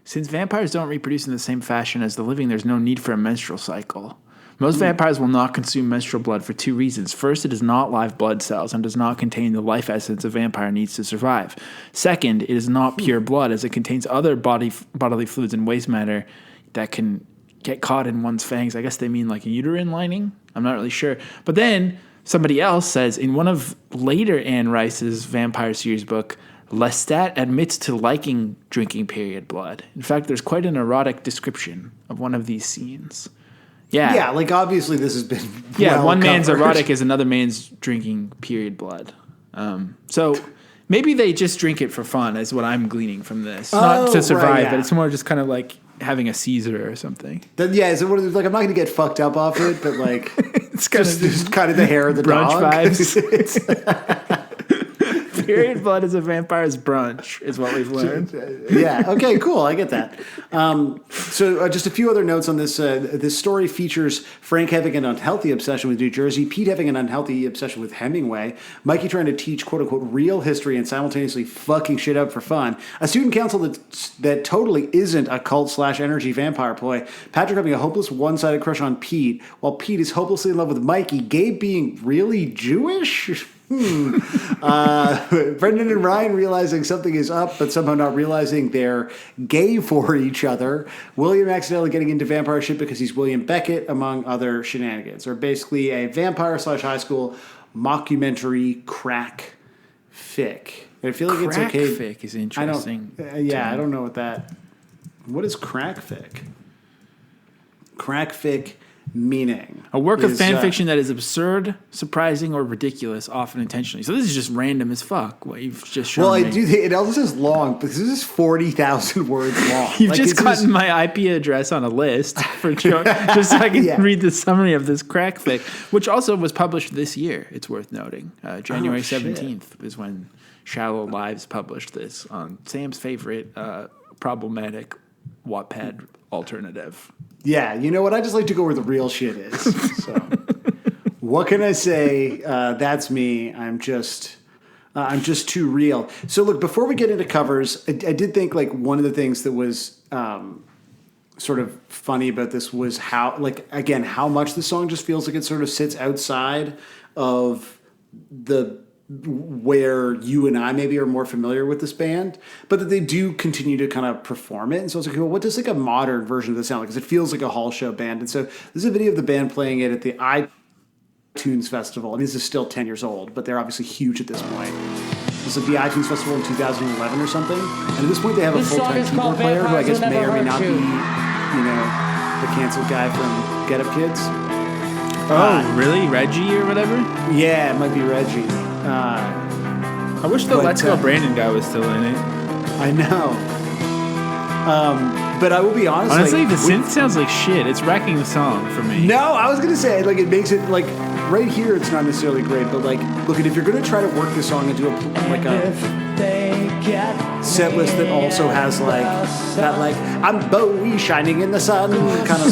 Speaker 2: since vampires don't reproduce in the same fashion as the living, there's no need for a menstrual cycle. Most vampires will not consume menstrual blood for 2 reasons. First, it is not live blood cells and does not contain the life essence a vampire needs to survive. Second, it is not pure blood, as it contains other bodily fluids and waste matter that can get caught in one's fangs. I guess they mean like a uterine lining. I'm not really sure. But then somebody else says in one of later Anne Rice's vampire series book, Lestat admits to liking drinking period blood. In fact, there's quite an erotic description of one of these scenes. Yeah.
Speaker 1: Yeah, like obviously this has been
Speaker 2: one man's erotic is another man's drinking period blood. So maybe they just drink it for fun is what I'm gleaning from this. Not to survive,
Speaker 1: right, yeah.
Speaker 2: but it's more just kind of like having a Caesar or something.
Speaker 1: So like I'm not going to get fucked up off it, but like
Speaker 2: it's kind
Speaker 1: just kind of the hair of the
Speaker 2: brunch
Speaker 1: dog.
Speaker 2: Vibes. Period blood is a vampire's brunch, is what we've learned.
Speaker 1: Yeah. Okay. Cool. I get that. So just a few other notes on this. This story features Frank having an unhealthy obsession with New Jersey, Pete having an unhealthy obsession with Hemingway, Mikey trying to teach "quote unquote" real history and simultaneously fucking shit up for fun, a student council that totally isn't a cult/energy vampire ploy, Patrick having a hopeless one-sided crush on Pete, while Pete is hopelessly in love with Mikey, Gabe being really Jewish. Brendan and Ryan realizing something is up, but somehow not realizing they're gay for each other. William accidentally getting into vampire shit because he's William Beckett, among other shenanigans. Or basically a vampire/high school mockumentary crack fic. I feel like it's okay.
Speaker 2: Crack fic is interesting.
Speaker 1: I don't know what that. What is crack fic? Crack fic. Meaning
Speaker 2: a work of fan fiction that is absurd, surprising, or ridiculous, often intentionally. So this is just random as fuck. What you've just shown.
Speaker 1: Well,
Speaker 2: me.
Speaker 1: It also says long, but this is 40,000 words long.
Speaker 2: You've just gotten my IP address on a list for just so I can read the summary of this crack fic, which also was published this year. It's worth noting. January 17th is when Shallow Lives published this on Sam's favorite problematic Wattpad alternative.
Speaker 1: Yeah, you know what? I just like to go where the real shit is. So, what can I say? That's me. I'm just too real. So, look, before we get into covers, I did think like one of the things that was sort of funny about this was how, like, again, how much the song just feels like it sort of sits outside of where you and I maybe are more familiar with this band, but that they do continue to kind of perform it. And so I was like, well, what does like a modern version of this sound like? Because it feels like a hall show band. And so this is a video of the band playing it at the iTunes Festival. I mean, this is still 10 years old, but they're obviously huge at this point. This is the iTunes Festival in 2011 or something. And at this point, they have a full-time keyboard player who I guess may or may not be, you know, the canceled guy from Get Up Kids.
Speaker 2: Oh, really? Reggie or whatever?
Speaker 1: Yeah, it might be Reggie.
Speaker 2: I wish the Let's Go Brandon guy was still in it.
Speaker 1: I know. But I will be honest.
Speaker 2: Honestly, the synth sounds like shit. It's wrecking the song for me.
Speaker 1: No, I was gonna say like it makes it like right here. It's not necessarily great, but like look at if you're gonna try to work this song into a set list that also has like that like I'm Bowie shining in the sun kind of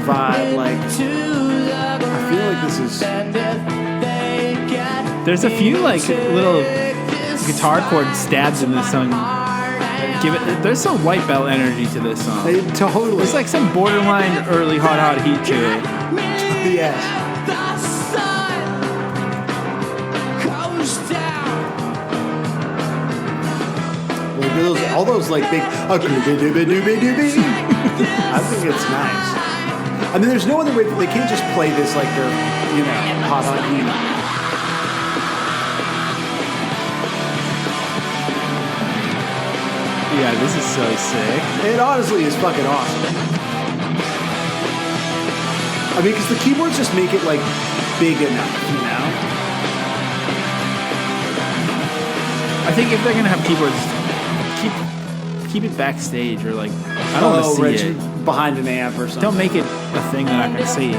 Speaker 1: vibe. Like I feel like this is.
Speaker 2: There's a few like little guitar chord stabs in this song. There's some white belt energy to this song.
Speaker 1: Totally.
Speaker 2: There's like some borderline early hot heat to it.
Speaker 1: Yeah. Like all those like big. I think it's nice. I mean, there's no other way. They can't just play this like they're, you know, hot heat.
Speaker 2: Yeah, this is so sick.
Speaker 1: It honestly is fucking awesome. I mean, because the keyboards just make it, like, big enough, you know?
Speaker 2: I think if they're going to have keyboards, keep it backstage or, like, I don't want to see it.
Speaker 1: Behind an amp or something.
Speaker 2: Don't make it a thing that I can see.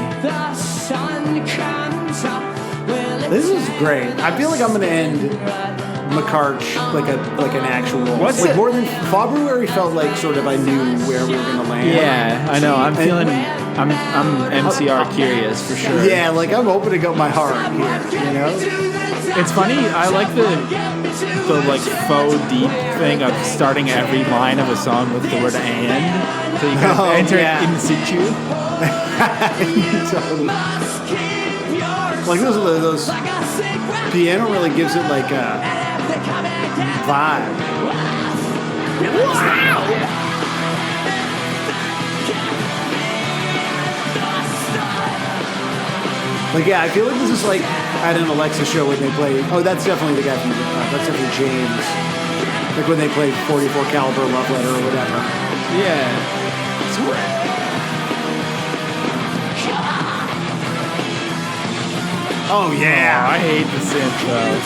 Speaker 1: This is great. I feel like I'm going to end MCRch like an actual more than February felt like sort of I knew where we were gonna land.
Speaker 2: Yeah, I know. I'm MCR curious for sure.
Speaker 1: Yeah, like I'm opening up my heart here, you know?
Speaker 2: It's funny, I like the like faux deep thing of starting every line of a song with the word and. So you kind of enter it in situ.
Speaker 1: Totally. Like those piano really gives it like a vibe. Wow. Like yeah, I feel like this is like at an Alexa show when they play. Oh, that's definitely the guy from. That's definitely James. Like when they play 44 caliber Love Letter or whatever.
Speaker 2: Yeah.
Speaker 1: Oh yeah.
Speaker 2: Oh, I hate the synth though.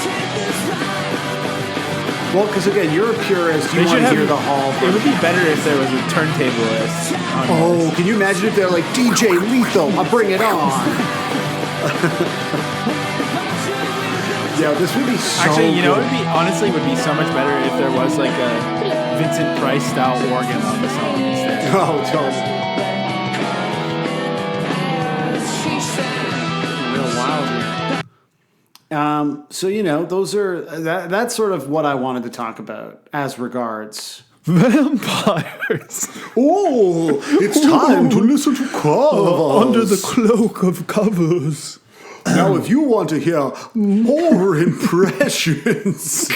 Speaker 1: Well, because again, you're a purist. You want to hear the hall.
Speaker 2: It would be better if there was a turntablist.
Speaker 1: Oh, can you imagine if they're like DJ Lethal? I'll bring it on. Yeah, this would be so.
Speaker 2: Actually, you know,
Speaker 1: good.
Speaker 2: it would be so much better if there was like a Vincent Price style organ on the song instead.
Speaker 1: Oh, totally. Real wild here. So you know, those are that's sort of what I wanted to talk about as regards
Speaker 2: vampires.
Speaker 1: Oh, it's time to listen to covers
Speaker 2: under the cloak of covers.
Speaker 1: Now, if you want to hear more impressions,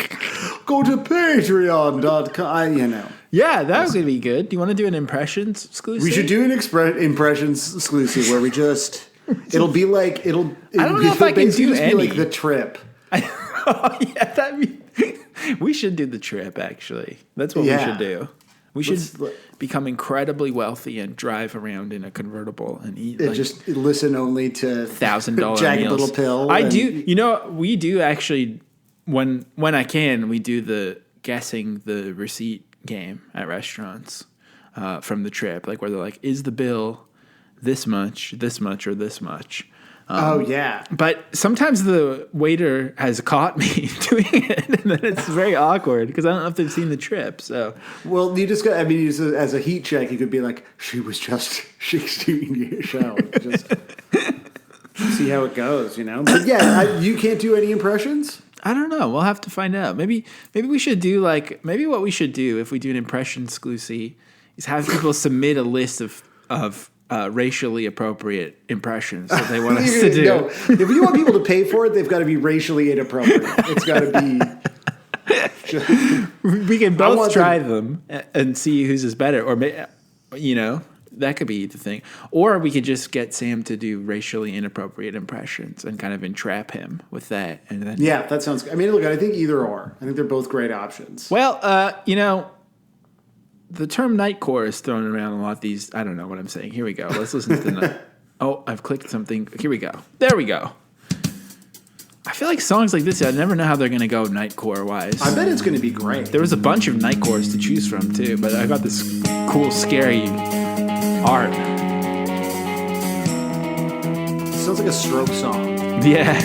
Speaker 1: go to Patreon.com. You know.
Speaker 2: Yeah, that was gonna be good. Do you want to do an impressions exclusive?
Speaker 1: We should do an impressions exclusive where we just. It'll be like it'll.
Speaker 2: I don't know if I can do any.
Speaker 1: Be like the trip.
Speaker 2: Oh yeah, we should do the trip. Actually, that's what we should do. We should become incredibly wealthy and drive around in a convertible and eat. Like,
Speaker 1: just listen only to
Speaker 2: $1,000
Speaker 1: Jagged
Speaker 2: meals.
Speaker 1: Little Pill.
Speaker 2: I do. You know, we do actually. When I can, we do the guessing the receipt game at restaurants from the trip, like where they're like, "Is the bill this much, or this much?"
Speaker 1: Oh, yeah.
Speaker 2: But sometimes the waiter has caught me doing it, and then it's very awkward because I don't know if they've seen the trip. So,
Speaker 1: Well, you just got, I mean, as a heat check, you could be like, she was just 16 years old. Just see how it goes, you know? But yeah, you can't do any impressions?
Speaker 2: I don't know. We'll have to find out. Maybe we should do maybe what we should do if we do an impression exclusive is have people submit a list of racially appropriate impressions that they want us to do.
Speaker 1: No, if you want people to pay for it, they've got to be racially inappropriate. It's got to be.
Speaker 2: We can both try them and see whose is better, or that could be the thing. Or we could just get Sam to do racially inappropriate impressions and kind of entrap him with that, and then
Speaker 1: that sounds. I mean, look, I think either or. I think they're both great options.
Speaker 2: Well, the term nightcore is thrown around a lot these. I don't know what I'm saying. Here we go. Let's listen to the. Oh, I've clicked something. Here we go. There we go. I feel like songs like this, I never know how they're going to go nightcore wise.
Speaker 1: I bet it's going to be great.
Speaker 2: There was a bunch of nightcores to choose from too, but I got this cool, scary art.
Speaker 1: Sounds like a Stroke song.
Speaker 2: Yeah.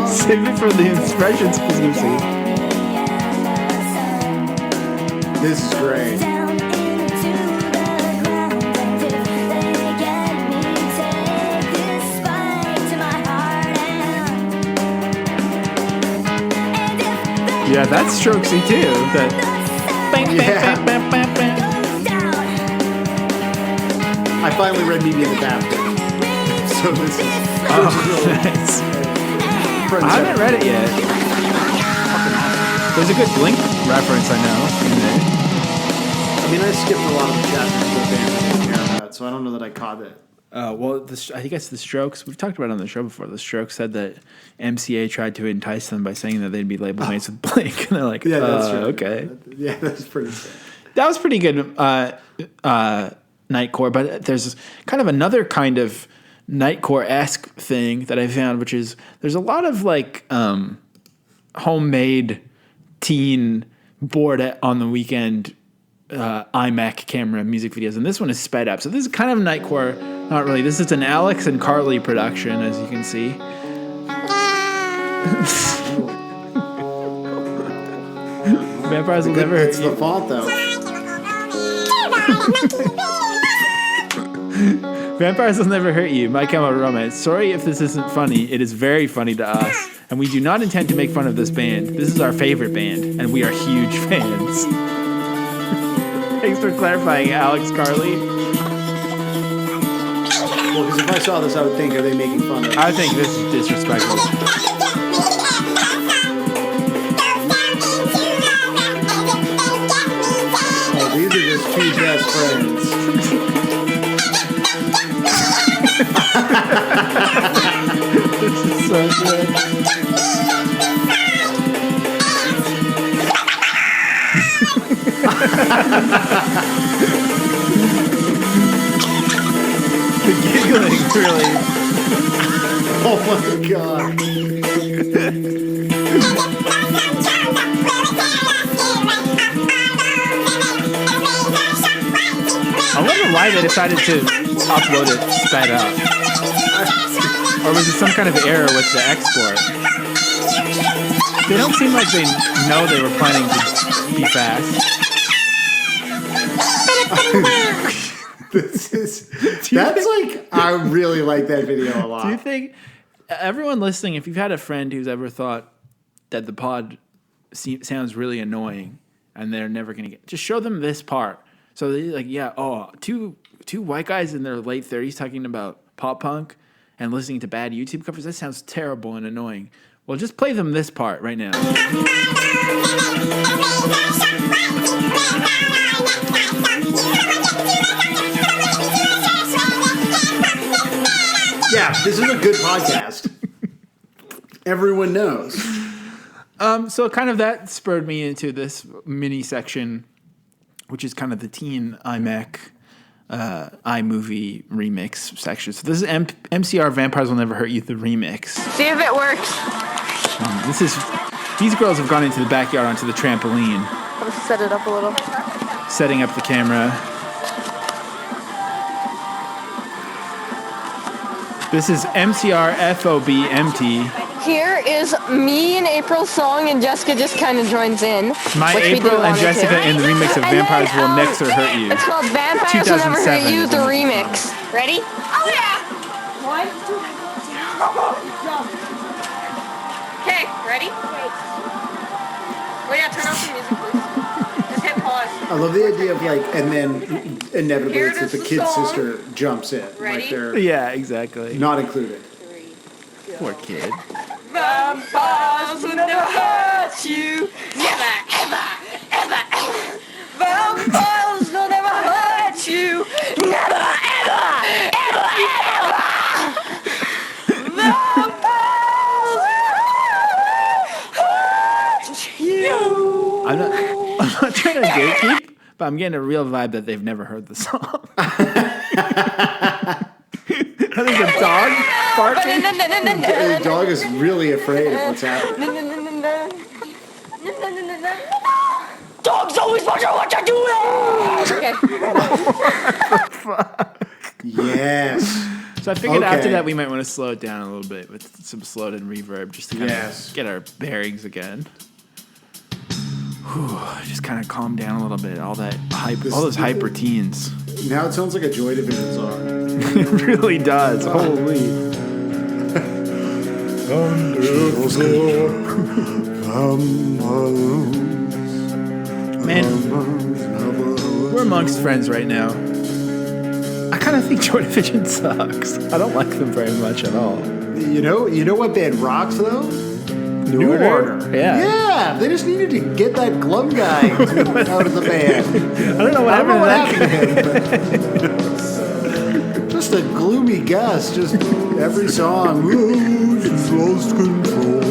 Speaker 2: Save it for the expressions exclusive.
Speaker 1: This is great.
Speaker 2: Yeah, that's Strokesy too. That.
Speaker 1: I finally read Media in the Bathroom. So this is.
Speaker 2: Nice. I haven't read it yet. There's a good Blink reference, I know.
Speaker 1: I mean, I skipped a lot of the chapters of the band I didn't care about, so I don't know that I caught it.
Speaker 2: Well, I guess the Strokes, we've talked about it on the show before. The Strokes said that MCA tried to entice them by saying that they'd be label mates with Blink. And they're like,
Speaker 1: that's true.
Speaker 2: Okay.
Speaker 1: Yeah, that's pretty sick.
Speaker 2: That was pretty good nightcore, but there's kind of another kind of nightcore-esque thing that I found, which is there's a lot of like homemade teen bored on the weekend iMac camera music videos, and this one is sped up. So this is kind of nightcore, not really. This is an Alex and Carly production, as you can see. Vampires will never hurt
Speaker 1: It's
Speaker 2: you.
Speaker 1: the fault, though.
Speaker 2: Vampires will never hurt you. My Chemical Romance. Sorry if this isn't funny. It is very funny to us, and we do not intend to make fun of this band. This is our favorite band, and we are huge fans. Thanks for clarifying, Alex Carly.
Speaker 1: Well, because if I saw this, I would think, are they making fun of it?
Speaker 2: I think this is disrespectful.
Speaker 1: Oh, these are just two best friends.
Speaker 2: This is so good. The giggling, really.
Speaker 1: Oh my god.
Speaker 2: I wonder why they decided to upload it sped up. Or was it some kind of error with the export? They don't seem like they know they were planning to be fast.
Speaker 1: I really like that video a lot.
Speaker 2: Do you think, everyone listening, if you've had a friend who's ever thought that the pod sounds really annoying and they're never going to get, just show them this part. So they're like, yeah, two white guys in their late 30s talking about pop punk and listening to bad YouTube covers, that sounds terrible and annoying. Well, just play them this part right now.
Speaker 1: Yeah, this is a good podcast. Everyone knows.
Speaker 2: So kind of that spurred me into this mini section, which is kind of the teen iMac iMovie remix section. So this is MCR Vampires Will Never Hurt You, the remix.
Speaker 4: See if it works.
Speaker 2: These girls have gone into the backyard onto the trampoline
Speaker 4: Let's set it up a little.
Speaker 2: Setting up the camera. This is MCRFOBMT.
Speaker 4: Here is me and April's song, and Jessica just kind of joins in.
Speaker 2: My
Speaker 4: which we
Speaker 2: April
Speaker 4: didn't
Speaker 2: and
Speaker 4: want her
Speaker 2: Jessica
Speaker 4: to.
Speaker 2: in the remix of
Speaker 4: And
Speaker 2: Vampires
Speaker 4: then,
Speaker 2: Will Next or Hurt You.
Speaker 4: It's called Vampires Will Never
Speaker 2: 2007
Speaker 4: Hurt You,
Speaker 2: is
Speaker 4: the
Speaker 2: when this
Speaker 4: remix. Ready? Oh yeah! 1, 2, jump. Okay, ready? Wait, yeah, turn off the music, please. Just hit pause.
Speaker 1: I love the idea of like, and then inevitably
Speaker 4: Here
Speaker 1: it's that
Speaker 4: is
Speaker 1: the
Speaker 4: the
Speaker 1: kid's
Speaker 4: song.
Speaker 1: sister jumps in.
Speaker 4: Ready?
Speaker 1: Like they're
Speaker 2: Yeah, exactly.
Speaker 1: not included.
Speaker 2: Poor kid.
Speaker 4: Vampires will never hurt you. Never, ever, ever, ever. Vampires will never hurt you. Never, ever, ever, ever. Vampires will hurt you.
Speaker 2: I'm not trying to gatekeep, but I'm getting a real vibe that they've never heard the song. There's a dog barking.
Speaker 1: The dog is really afraid of what's happening.
Speaker 4: Dogs always wonder what you're doing. Okay.
Speaker 1: Yes.
Speaker 2: So I figured
Speaker 1: Okay.
Speaker 2: after that we might want to slow it down a little bit with some slowed in reverb just to kind
Speaker 1: Yes.
Speaker 2: of get our bearings again. Whew, just kind of calm down a little bit. All those hyper teens.
Speaker 1: Now it sounds like a Joy Division song.
Speaker 2: It really does. Holy. Man, we're amongst friends right now. I kind of think Joy Division sucks. I don't like them very much at all.
Speaker 1: You know what band rocks though? New Order.
Speaker 2: Yeah.
Speaker 1: Yeah, they just needed to get that glum guy out of the band.
Speaker 2: I don't know what
Speaker 1: I don't know what
Speaker 2: happened to that.
Speaker 1: happened to him, but just a gloomy Gus, just every song. "Ooh, she's lost control."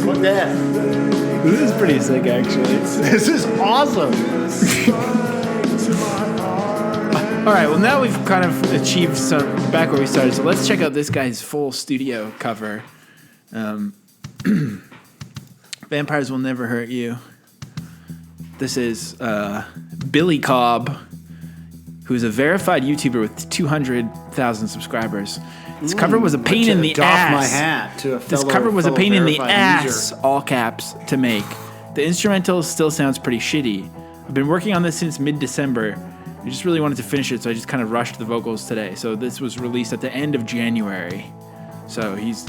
Speaker 1: Fuck that.
Speaker 2: This is pretty sick, actually.
Speaker 1: This is awesome.
Speaker 2: All right, well, now we've kind of achieved some back where we started, so let's check out this guy's full studio cover. Vampires Will Never Hurt You. This is Billy Cobb, who's a verified YouTuber with 200,000 subscribers. This cover was a pain in the
Speaker 1: Doff
Speaker 2: ass.
Speaker 1: my hat to a
Speaker 2: This
Speaker 1: fellow-
Speaker 2: cover was a
Speaker 1: fellow
Speaker 2: pain in the
Speaker 1: verified
Speaker 2: ass,
Speaker 1: user.
Speaker 2: all caps, to make. The instrumental still sounds pretty shitty. I've been working on this since mid-December. I just really wanted to finish it, so I just kind of rushed the vocals today. So this was released at the end of January. So he's...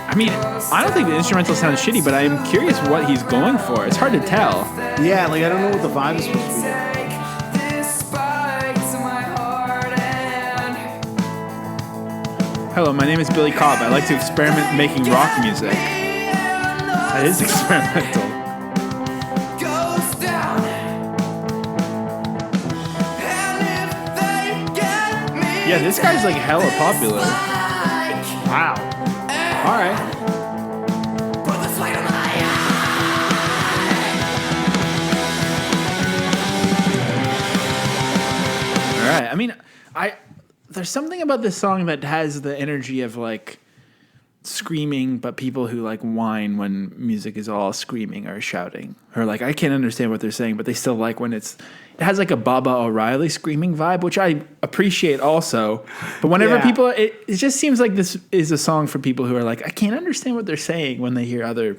Speaker 2: I mean, I don't think the instrumental sounds shitty, but I'm curious what he's going for. It's hard to tell.
Speaker 1: Yeah, like I don't know what the vibe is supposed to be.
Speaker 2: Hello, my name is Billy Cobb. I like to experiment making rock music. That is experimental. Yeah, this guy's like hella popular. Wow. All right. All right. I mean, there's something about this song that has the energy of like screaming, but people who like whine when music is all screaming or shouting, or like I can't understand what they're saying, but they still like when it has like a Baba O'Reilly screaming vibe, which I appreciate also. But whenever people, it just seems like this is a song for people who are like, I can't understand what they're saying when they hear other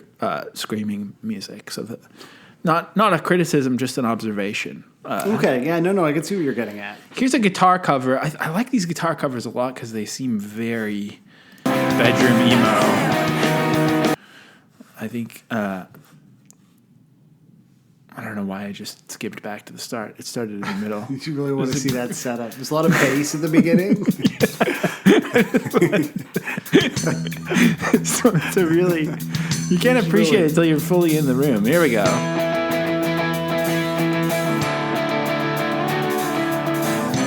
Speaker 2: screaming music. So not a criticism, just an observation.
Speaker 1: Okay, yeah, no, I can see what you're getting at.
Speaker 2: Here's a guitar cover. I like these guitar covers a lot because they seem very bedroom emo. I think, I don't know why I just skipped back to the start. It started in the middle.
Speaker 1: You really want to see that setup. There's a lot of bass at the beginning.
Speaker 2: So it's a really, you can't appreciate it until you're fully in the room. Here we go.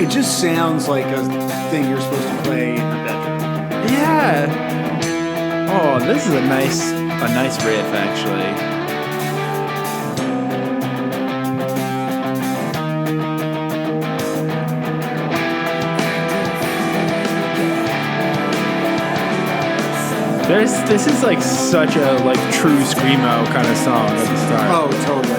Speaker 1: It just sounds like a thing you're supposed to play in the bedroom.
Speaker 2: Yeah. Oh, this is a nice riff, actually. This is like such a like true screamo kind of song at the start.
Speaker 1: Oh, totally.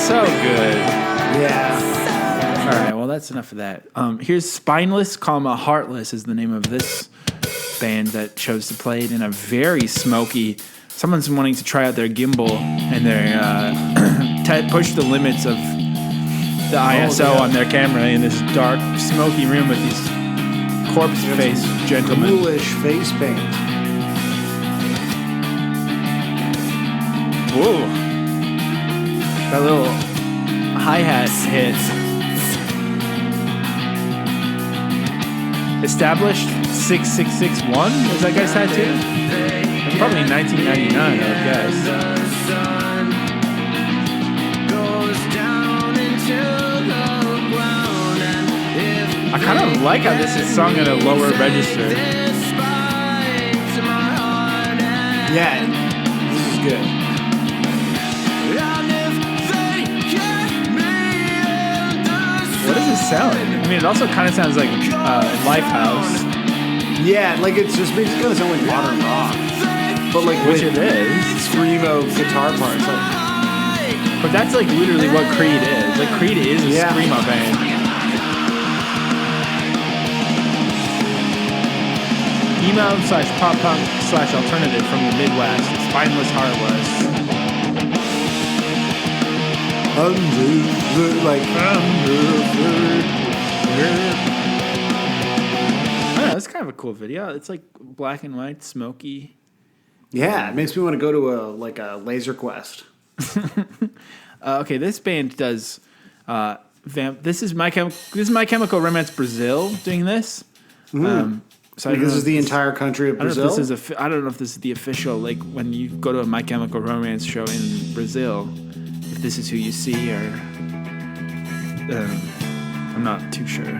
Speaker 2: So good.
Speaker 1: Yeah.
Speaker 2: All right, well that's enough of that. Here's Spineless, Heartless is the name of this band that chose to play it in a very smoky. Someone's wanting to try out their gimbal and their push the limits of the ISO on their camera in this dark, smoky room with these corpse face gentlemen.
Speaker 1: Ghoulish face paint.
Speaker 2: Whoa. That little hi-hat hit. Established 6661 is that guy's tattoo? Probably 1999, I would guess. I kind of like how this is sung at a lower register.
Speaker 1: Yeah, this is good.
Speaker 2: What does it sound? I mean, it also kind of sounds like Lifehouse.
Speaker 1: Yeah, like it just makes it kind of sound like modern rock. But like
Speaker 2: Which
Speaker 1: with
Speaker 2: it is.
Speaker 1: screamo guitar parts. Like,
Speaker 2: But that's like literally what Creed is. Like Creed is a
Speaker 1: Yeah.
Speaker 2: screamo band. Emo / pop punk / alternative from the Midwest. Spineless, Heartless. I don't know, it's kind of a cool video. It's like black and white, smoky.
Speaker 1: yeah, it makes me want to go to a laser quest.
Speaker 2: Okay, this band does. This is My Chemical Romance Brazil doing this. So I don't
Speaker 1: Like, this
Speaker 2: know
Speaker 1: is the
Speaker 2: if
Speaker 1: entire country of
Speaker 2: I don't know
Speaker 1: Brazil.
Speaker 2: if this is I don't know if this is the official, like when you go to a My Chemical Romance show in Brazil, if this is who you see or I'm not too sure.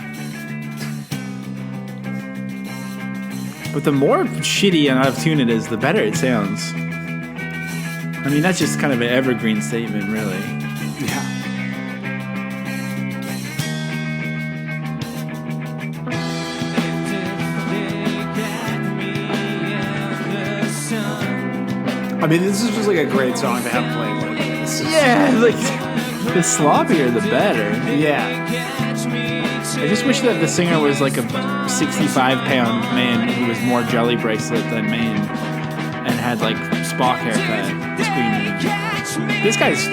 Speaker 2: But the more shitty and out of tune it is, the better it sounds. I mean, that's just kind of an evergreen statement, really.
Speaker 1: Yeah. I mean, this is just like a great song to have played. Like, this is,
Speaker 2: Yeah, like the sloppier, the better.
Speaker 1: yeah.
Speaker 2: I just wish that the singer was like a 65-pound man who was more Jelly Bracelet than Maine and had like Spock haircut. Screaming. This guy's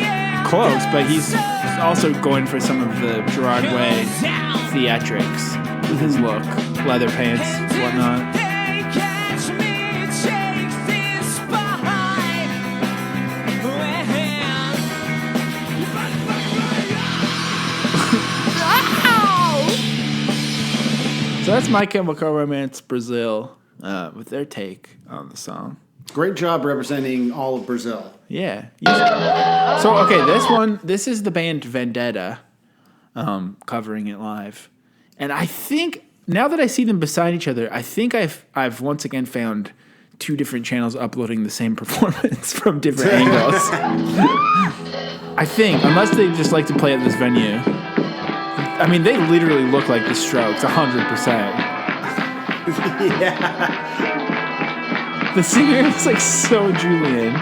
Speaker 2: close, but he's also going for some of the Gerard Way theatrics with his look, leather pants, whatnot. So that's My Chemical Romance Brazil with their take on the song.
Speaker 1: Great job representing all of Brazil.
Speaker 2: Yeah. So, okay, this is the band Vendetta covering it live. And I think, now that I see them beside each other, I think I've once again found two different channels uploading the same performance from different angles. I think, unless they just like to play at this venue. I mean, they literally look like the Strokes, 100%.
Speaker 1: Yeah.
Speaker 2: The singer is like so Julian.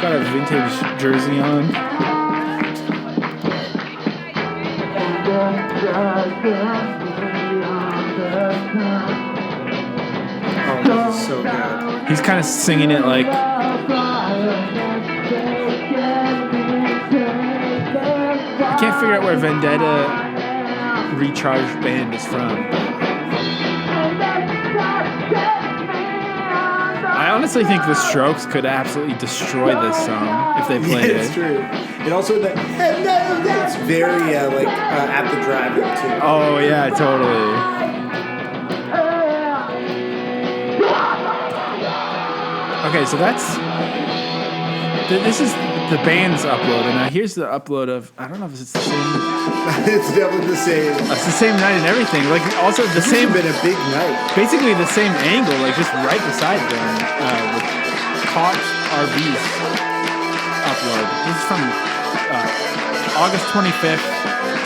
Speaker 2: Got a vintage jersey on.
Speaker 1: Oh, this is so good.
Speaker 2: He's kind of singing it like. I can't figure out where Vendetta Recharged Band is from. I honestly think the Strokes could absolutely destroy this song if they played
Speaker 1: It's
Speaker 2: it.
Speaker 1: true. It also, it's very at the drive-in too.
Speaker 2: Oh yeah, totally. Okay, so this is the band's upload, and now here's the upload of, I don't know if it's the same.
Speaker 1: It's definitely the same.
Speaker 2: It's the same night and everything. Like also the
Speaker 1: This
Speaker 2: same.
Speaker 1: has been a big night.
Speaker 2: Basically the same angle, like just right beside them. The Caught RVs upload. This is from August 25th,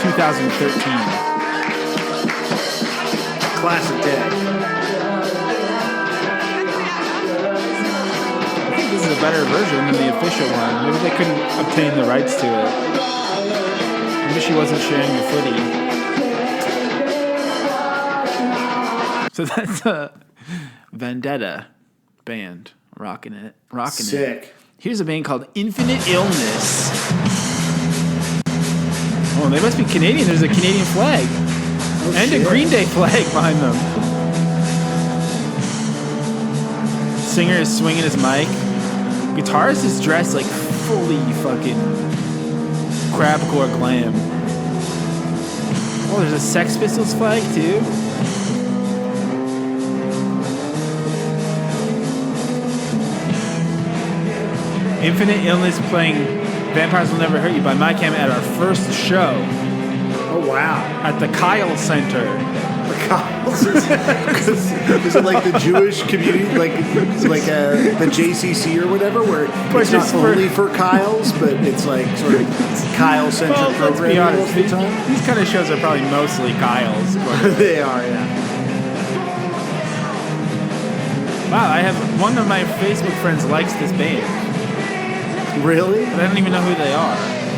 Speaker 2: 2013.
Speaker 1: Classic day.
Speaker 2: I think this is a better version than the official one. Maybe they couldn't obtain the rights to it. Maybe she wasn't sharing the footy. So that's a Vendetta band rocking it.
Speaker 1: Sick.
Speaker 2: Here's a band called Infinite Illness. Oh, they must be Canadian. There's a Canadian flag. And
Speaker 1: shit.
Speaker 2: a Green Day flag behind them. Singer is swinging his mic. Guitarist is dressed like fully fucking crabcore glam. Oh, there's a Sex Pistols flag too. Infinite Illness playing Vampires Will Never Hurt You by My Chem at our first show
Speaker 1: Oh, wow.
Speaker 2: at the Kyle Center.
Speaker 1: Is it like the Jewish community, like the JCC or whatever, where it's not only for Kyles, but it's like sort of Kyle-centric
Speaker 2: Well, let's be
Speaker 1: programming
Speaker 2: honest.
Speaker 1: most of the time?
Speaker 2: These kind of shows are probably mostly Kyle's. But
Speaker 1: They are, yeah.
Speaker 2: wow, I have one of my Facebook friends likes this band,
Speaker 1: Really?
Speaker 2: but I don't even know who they are.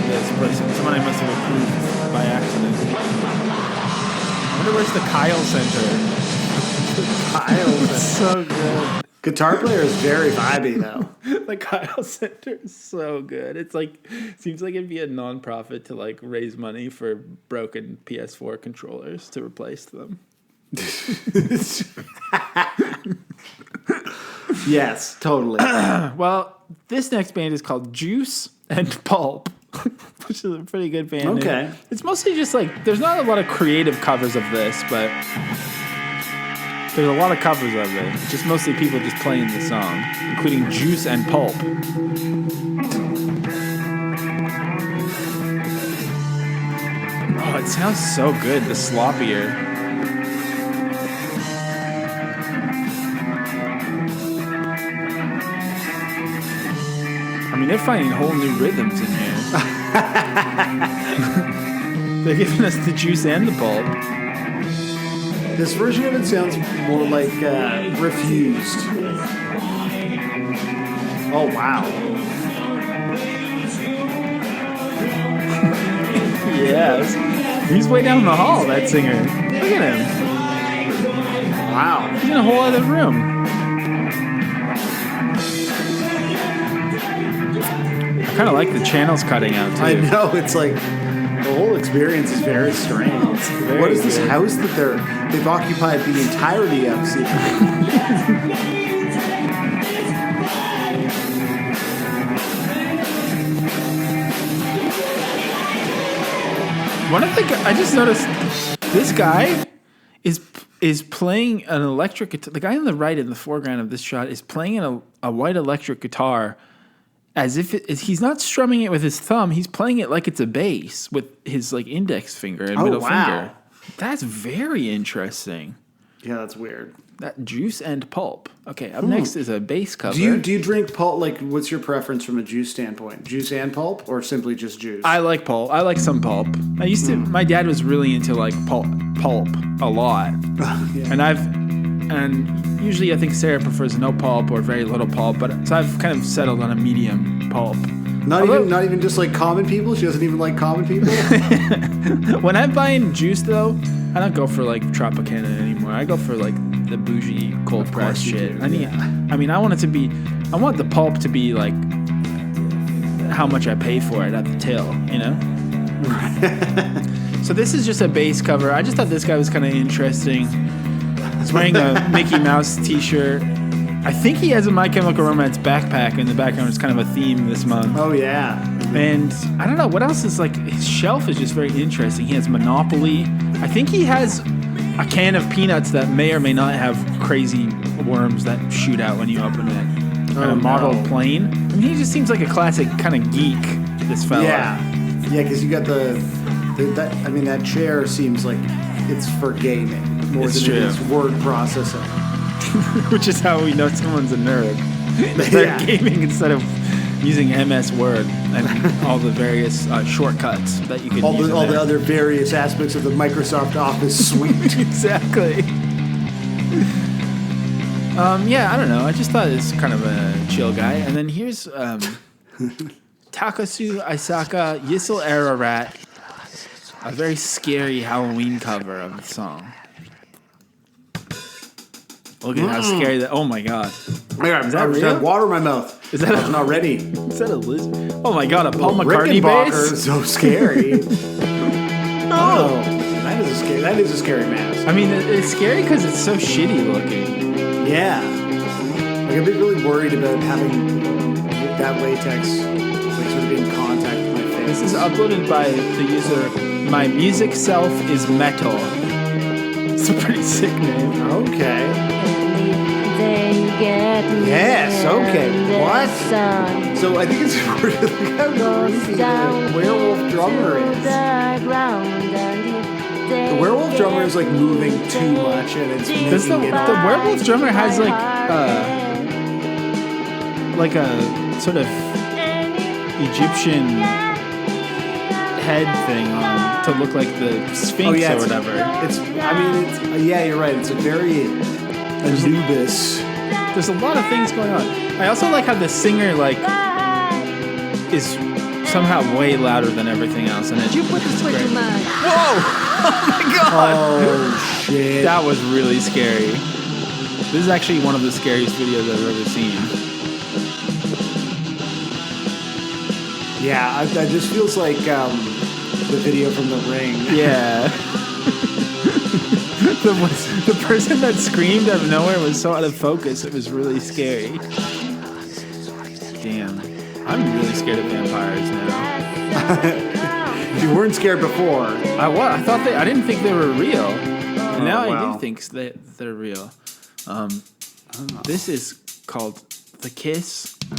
Speaker 2: This person, someone I must have approved by accident. I wonder where's the Kyle Center.
Speaker 1: Kyle.
Speaker 2: So good.
Speaker 1: Guitar player is very vibey, though.
Speaker 2: The Kyle Center is so good. It's like, seems like it'd be a non-profit to like raise money for broken PS4 controllers to replace them.
Speaker 1: Yes, totally.
Speaker 2: Well, this next band is called Juice and Pulp, which is a pretty good band name.
Speaker 1: Okay.
Speaker 2: It's mostly just like, there's not a lot of creative covers of this, but there's a lot of covers of it. It's just mostly people just playing the song, including Juice and Pulp. Oh, it sounds so good, the sloppier. I mean, they're finding whole new rhythms in here. They're giving us the juice and the pulp.
Speaker 1: This version of it sounds more like Refused. Oh, wow.
Speaker 2: Yes. He's way down the hall, that singer. Look at him.
Speaker 1: Wow.
Speaker 2: He's in a whole other room. I kind of like the channels cutting out, too.
Speaker 1: I know, it's like the whole experience is very strange.
Speaker 2: very
Speaker 1: What is this
Speaker 2: good.
Speaker 1: house that they've occupied the entirety of? See?
Speaker 2: One of the I just noticed this guy is playing an electric guitar. The guy on the right in the foreground of this shot is playing a white electric guitar as if he's not strumming it with his thumb. He's playing it like it's a bass with his like index finger and middle finger. That's very interesting.
Speaker 1: Yeah, that's weird.
Speaker 2: That Juice and Pulp. Okay, up next is a bass cover.
Speaker 1: Do you drink pulp? Like, what's your preference from a juice standpoint? Juice and pulp, or simply just juice?
Speaker 2: I like pulp. I like some pulp. I used to. My dad was really into like pulp a lot, and usually I think Sarah prefers no pulp or very little pulp. But so I've kind of settled on a medium pulp.
Speaker 1: not even just like common people. She doesn't even like common people.
Speaker 2: When I'm buying juice though, I don't go for like Tropicana anymore. I go for like the bougie cold press
Speaker 1: you
Speaker 2: shit.
Speaker 1: do,
Speaker 2: I want it to be. I want the pulp to be like how much I pay for it at the till. You know. So this is just a bass cover. I just thought this guy was kind of interesting. He's wearing a Mickey Mouse t-shirt. I think he has a My Chemical Romance backpack in the background. It's kind of a theme this month.
Speaker 1: Oh yeah.
Speaker 2: And I don't know, what else is like, his shelf is just very interesting. He has Monopoly. I think he has a can of peanuts that may or may not have crazy worms that shoot out when you open it. kind of modeled plane. I mean, he just seems like a classic kind of geek. This fella.
Speaker 1: Yeah, because you got that chair seems like it's for gaming more than it is word processing.
Speaker 2: Which is how we know someone's a nerd. They're gaming instead of using MS Word and all the various shortcuts that you can use.
Speaker 1: All the other various aspects of the Microsoft Office suite.
Speaker 2: Exactly. I don't know. I just thought it's kind of a chill guy. And then here's Takasu Aisaka Yisel Ararat, a very scary Halloween cover of the song. Look at how scary that. Oh my god.
Speaker 1: Oh my god,
Speaker 2: is that real?
Speaker 1: Water in my mouth.
Speaker 2: Is that
Speaker 1: I'm not ready?
Speaker 2: Is that a lizard? Oh my god, a Paul McCartney bass?
Speaker 1: Is so scary. Oh, that is a scary mask.
Speaker 2: I mean, it's scary because it's so shitty looking.
Speaker 1: Yeah. Like, I'd be really worried about having that latex sort of be in contact with my face.
Speaker 2: This is uploaded by the user My Music Self is Metal. It's a pretty sick name.
Speaker 1: Okay. Yes, okay. What? So I think it's really how creepy the werewolf drummer is. The werewolf drummer is like moving too much and it's making
Speaker 2: the werewolf drummer has like a sort of Egyptian head thing on to look like the Sphinx or whatever.
Speaker 1: You're right. It's a very Anubis.
Speaker 2: There's a lot of things going on. I also like how the singer is somehow way louder than everything else, and you put the switch in mine. Whoa! Oh my god!
Speaker 1: Oh shit!
Speaker 2: That was really scary. This is actually one of the scariest videos I've ever seen.
Speaker 1: Yeah, that just feels like the video from The Ring.
Speaker 2: Yeah. The person that screamed out of nowhere was so out of focus, it was really scary. Damn. I'm really scared of vampires now.
Speaker 1: You weren't scared before.
Speaker 2: I didn't think they were real. And now I do think that they're real. This is called The Kiss. I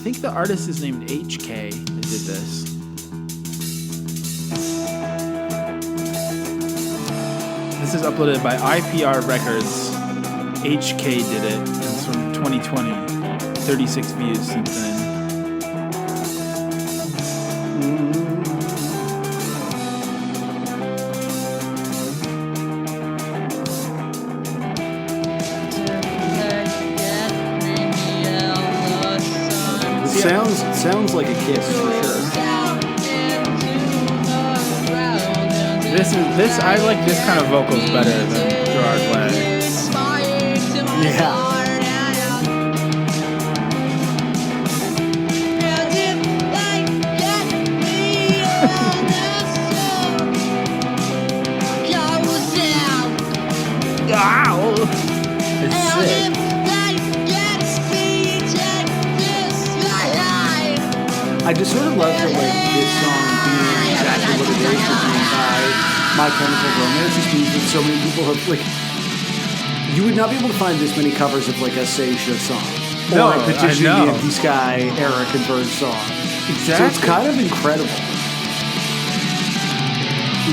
Speaker 2: think the artist is named a.k.a. that did this. This is uploaded by IPR Records. a.k.a. did it. It's from 2020. 36 views since then.
Speaker 1: Sounds like a Kiss for sure.
Speaker 2: This I like this kind of vocals better than Gerard Way.
Speaker 1: Yeah.
Speaker 2: Wow. It's sick.
Speaker 1: I just sort of love that, like, this song being exactly what it is, being by My Chemical Romance. Just means that so many people have, like, you would not be able to find this many covers of, like, a Seisha song.
Speaker 2: No,
Speaker 1: or a Petition
Speaker 2: I know.
Speaker 1: the Empty Sky era converged song.
Speaker 2: Exactly.
Speaker 1: So it's kind of incredible.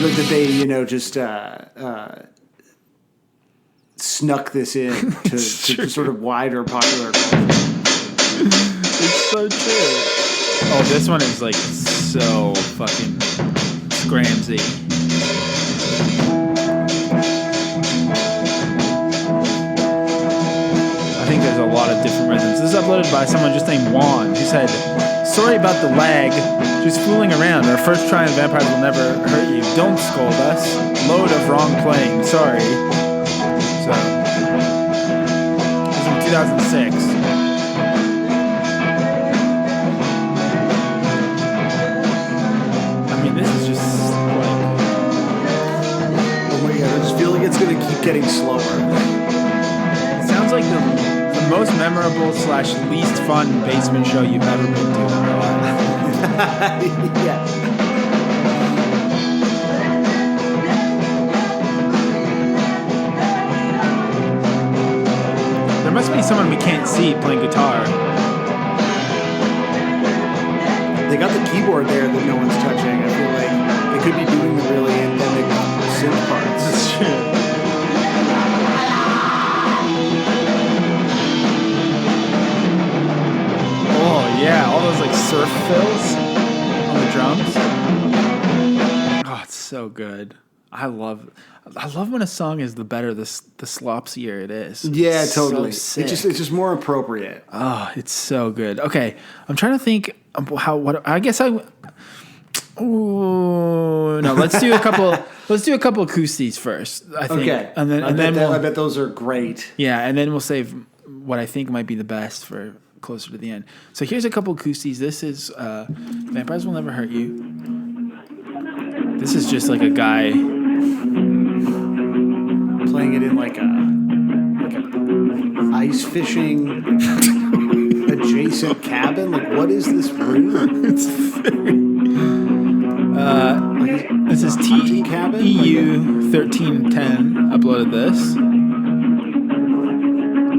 Speaker 1: Like that they, just snuck this in to sort of wider popular culture.
Speaker 2: It's so true. Oh, this one is like so fucking scramsy. I think there's a lot of different rhythms. This is uploaded by someone just named Juan, who said, "Sorry about the lag. Just fooling around. Our first try on vampires will never hurt you. Don't scold us. Load of wrong playing. Sorry." So, this is from 2006. This is just like...
Speaker 1: Oh my god, I just feel like it's going to keep getting slower.
Speaker 2: It sounds like the most memorable / least fun basement show you've ever been to in your life.
Speaker 1: Yeah.
Speaker 2: There must be someone we can't see playing guitar.
Speaker 1: They got the keyboard there that no one's touching. I feel like they could be doing the really endemic synth parts.
Speaker 2: That's true. Oh yeah, all those like surf fills on the drums. Oh, it's so good. I love when a song is the better, the slopsier it is.
Speaker 1: Yeah,
Speaker 2: It's
Speaker 1: totally.
Speaker 2: So
Speaker 1: It's
Speaker 2: sick.
Speaker 1: just more appropriate.
Speaker 2: Oh, it's so good. Okay, I'm trying to think of I guess I. Oh no, let's do a couple. Let's do a couple acousties first. I think.
Speaker 1: Okay.
Speaker 2: and then
Speaker 1: I bet those are great.
Speaker 2: yeah, and then we'll save what I think might be the best for closer to the end. So here's a couple acousties. This is Vampires Will Never Hurt You. This is just like a guy
Speaker 1: Playing it in like a ice fishing adjacent cabin. Like, what is this room?
Speaker 2: This is
Speaker 1: Hunting cabin?
Speaker 2: TEU 1310 uploaded this.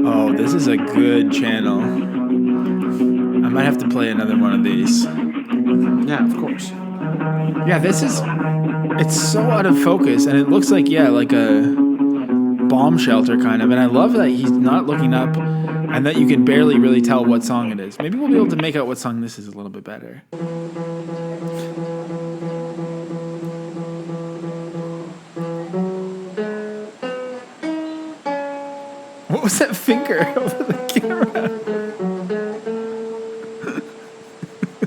Speaker 2: Oh, this is a good channel. I might have to play another one of these.
Speaker 1: Yeah, of course.
Speaker 2: Yeah, it's so out of focus, and it looks like like a bomb shelter kind of. And I love that he's not looking up, and that you can barely really tell what song it is. Maybe we'll be able to make out what song this is a little bit better. What was that finger over the camera?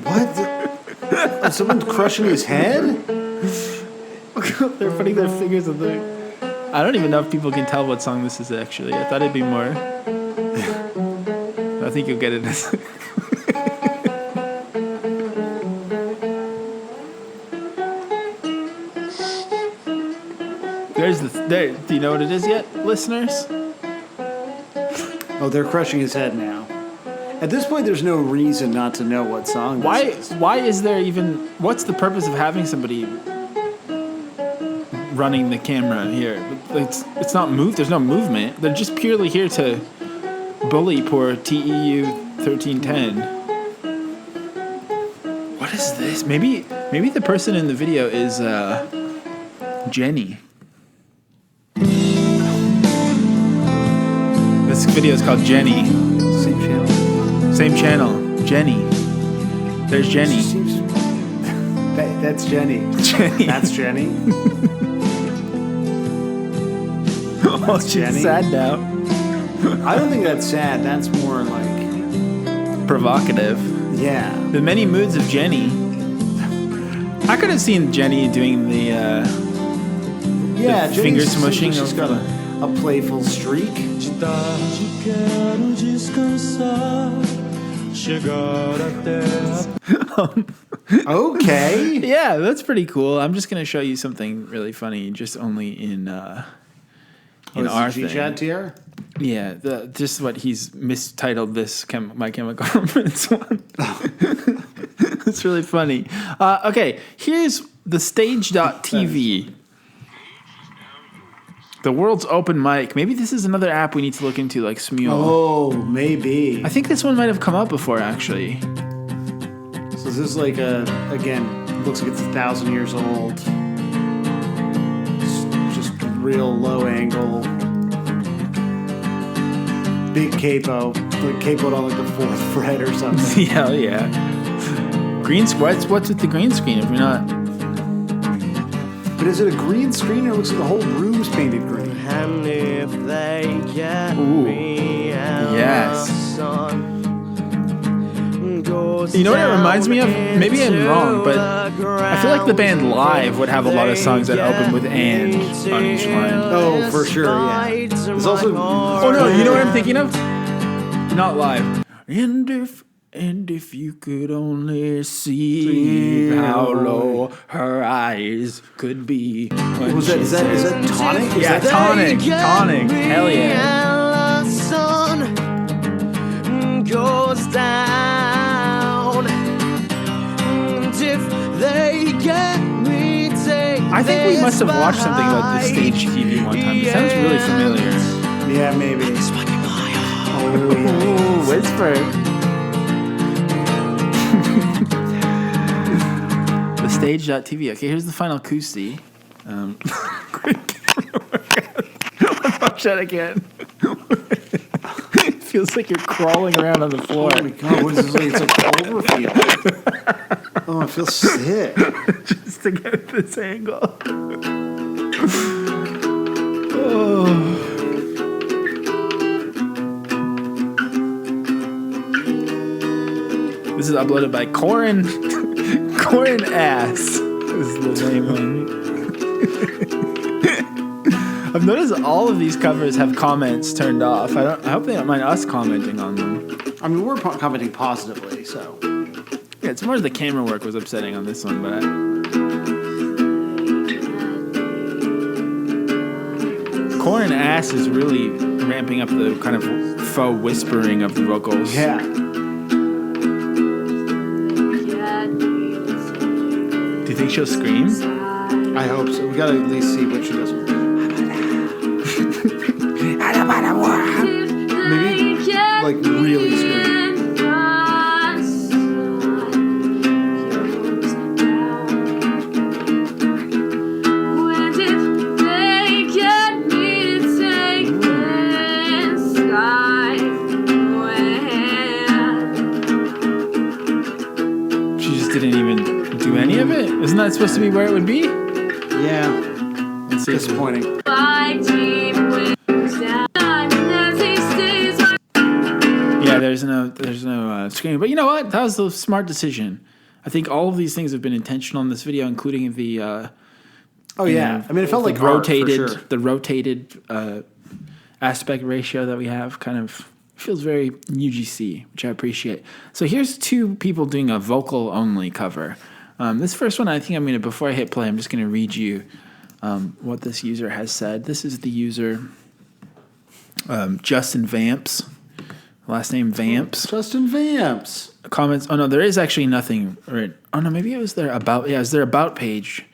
Speaker 1: What? Is someone crushing his head?
Speaker 2: They're putting their fingers on the. I don't even know if people can tell what song this is actually. I thought it'd be more. I think you'll get it. There. Do you know what it is yet, listeners?
Speaker 1: Oh, they're crushing his head now. At this point, there's no reason not to know what song this is.
Speaker 2: Why is there even? What's the purpose of having somebody running the camera here? It's not move. There's no movement. They're just purely here to bully poor TEU 1310. What is this? Maybe the person in the video is Jenny. This video is called Jenny.
Speaker 1: Same channel.
Speaker 2: Same channel. Jenny. There's Jenny.
Speaker 1: That's Jenny.
Speaker 2: Jenny.
Speaker 1: That's Jenny.
Speaker 2: Oh, she's
Speaker 1: Jenny.
Speaker 2: sad now.
Speaker 1: I don't think that's sad. That's more like,
Speaker 2: Provocative.
Speaker 1: yeah.
Speaker 2: The many moods of Jenny. I could have seen Jenny doing the
Speaker 1: Yeah,
Speaker 2: the
Speaker 1: Jenny
Speaker 2: finger
Speaker 1: seems like
Speaker 2: smushing
Speaker 1: She's
Speaker 2: of
Speaker 1: got a playful streak. Okay.
Speaker 2: Yeah, that's pretty cool. I'm just gonna show you something really funny, just only in our thing.
Speaker 1: G-Chat tier?
Speaker 2: Yeah, just what he's mistitled this My Chemical Romance one. It's really funny. Okay, here's the stage.tv. The world's open mic. Maybe this is another app we need to look into, like Smule.
Speaker 1: Oh, maybe.
Speaker 2: I think this one might have come up before, actually.
Speaker 1: So this is like again, looks like it's 1,000 years old. Just real low angle. Big capo. Like capoed on like the 4th fret or something.
Speaker 2: Yeah. Green screen. What's with the green screen if you're not?
Speaker 1: But is it a green screen or it looks like the whole room's painted green?
Speaker 3: And if they get
Speaker 2: Ooh.
Speaker 3: me out,
Speaker 2: Yes.
Speaker 3: sun goes
Speaker 2: You know what it reminds me of?
Speaker 3: down
Speaker 2: Maybe I'm
Speaker 3: into
Speaker 2: wrong, but
Speaker 3: the
Speaker 2: I feel like the band Live would have a lot of songs that open with "and" on each line.
Speaker 1: Oh, for sure, yeah. There's also-
Speaker 2: Oh no, you know what I'm thinking of? Not Live. And if you could only see how low her eyes could be. when
Speaker 1: Was that,
Speaker 2: she
Speaker 1: is that Tonic? Is
Speaker 2: Yeah,
Speaker 1: that
Speaker 2: Tonic. Hell yeah.
Speaker 3: And the sun goes down. And if they get me, take
Speaker 2: I think we must have watched something about this stage TV one time. It sounds really familiar.
Speaker 1: Yeah, maybe.
Speaker 2: Ooh, whisper. Stage.tv. Okay, here's the final acoustic. Great camera work. Watch that again. It feels like you're crawling around on the floor.
Speaker 1: Oh my god, what is this? It's like Cloverfield. Oh, I feel sick.
Speaker 2: Just to get this angle. Oh. This is uploaded by Corin Ass. Is the name on it. I've noticed all of these covers have comments turned off. I hope they don't mind us commenting on them.
Speaker 1: I mean, we're commenting positively, so.
Speaker 2: Yeah, it's more the camera work was upsetting on this one, but Corin Ass is really ramping up the kind of faux whispering of the vocals.
Speaker 1: Yeah.
Speaker 2: Do you think she'll scream?
Speaker 1: I hope so. We gotta at least see what she does. Maybe, like, really scream.
Speaker 2: She just didn't even do any of it? Isn't that supposed to be where it would be?
Speaker 1: Yeah.
Speaker 2: Let's see.
Speaker 1: Disappointing.
Speaker 2: Yeah, there's no screaming. But you know what? That was a smart decision. I think all of these things have been intentional in this video, including the
Speaker 1: Oh, yeah. I mean, it felt like art, for
Speaker 2: rotated,
Speaker 1: sure.
Speaker 2: the rotated aspect ratio that we have. Kind of feels very UGC, which I appreciate. So here's two people doing a vocal only cover. This first one, I think I'm gonna, before I hit play, I'm just gonna read you what this user has said. This is the user Justin Vamps. Last name Vamps.
Speaker 1: Justin Vamps.
Speaker 2: Comments. Oh no, there is actually nothing. Right. Oh no, maybe it was their about. Yeah, it was their about page.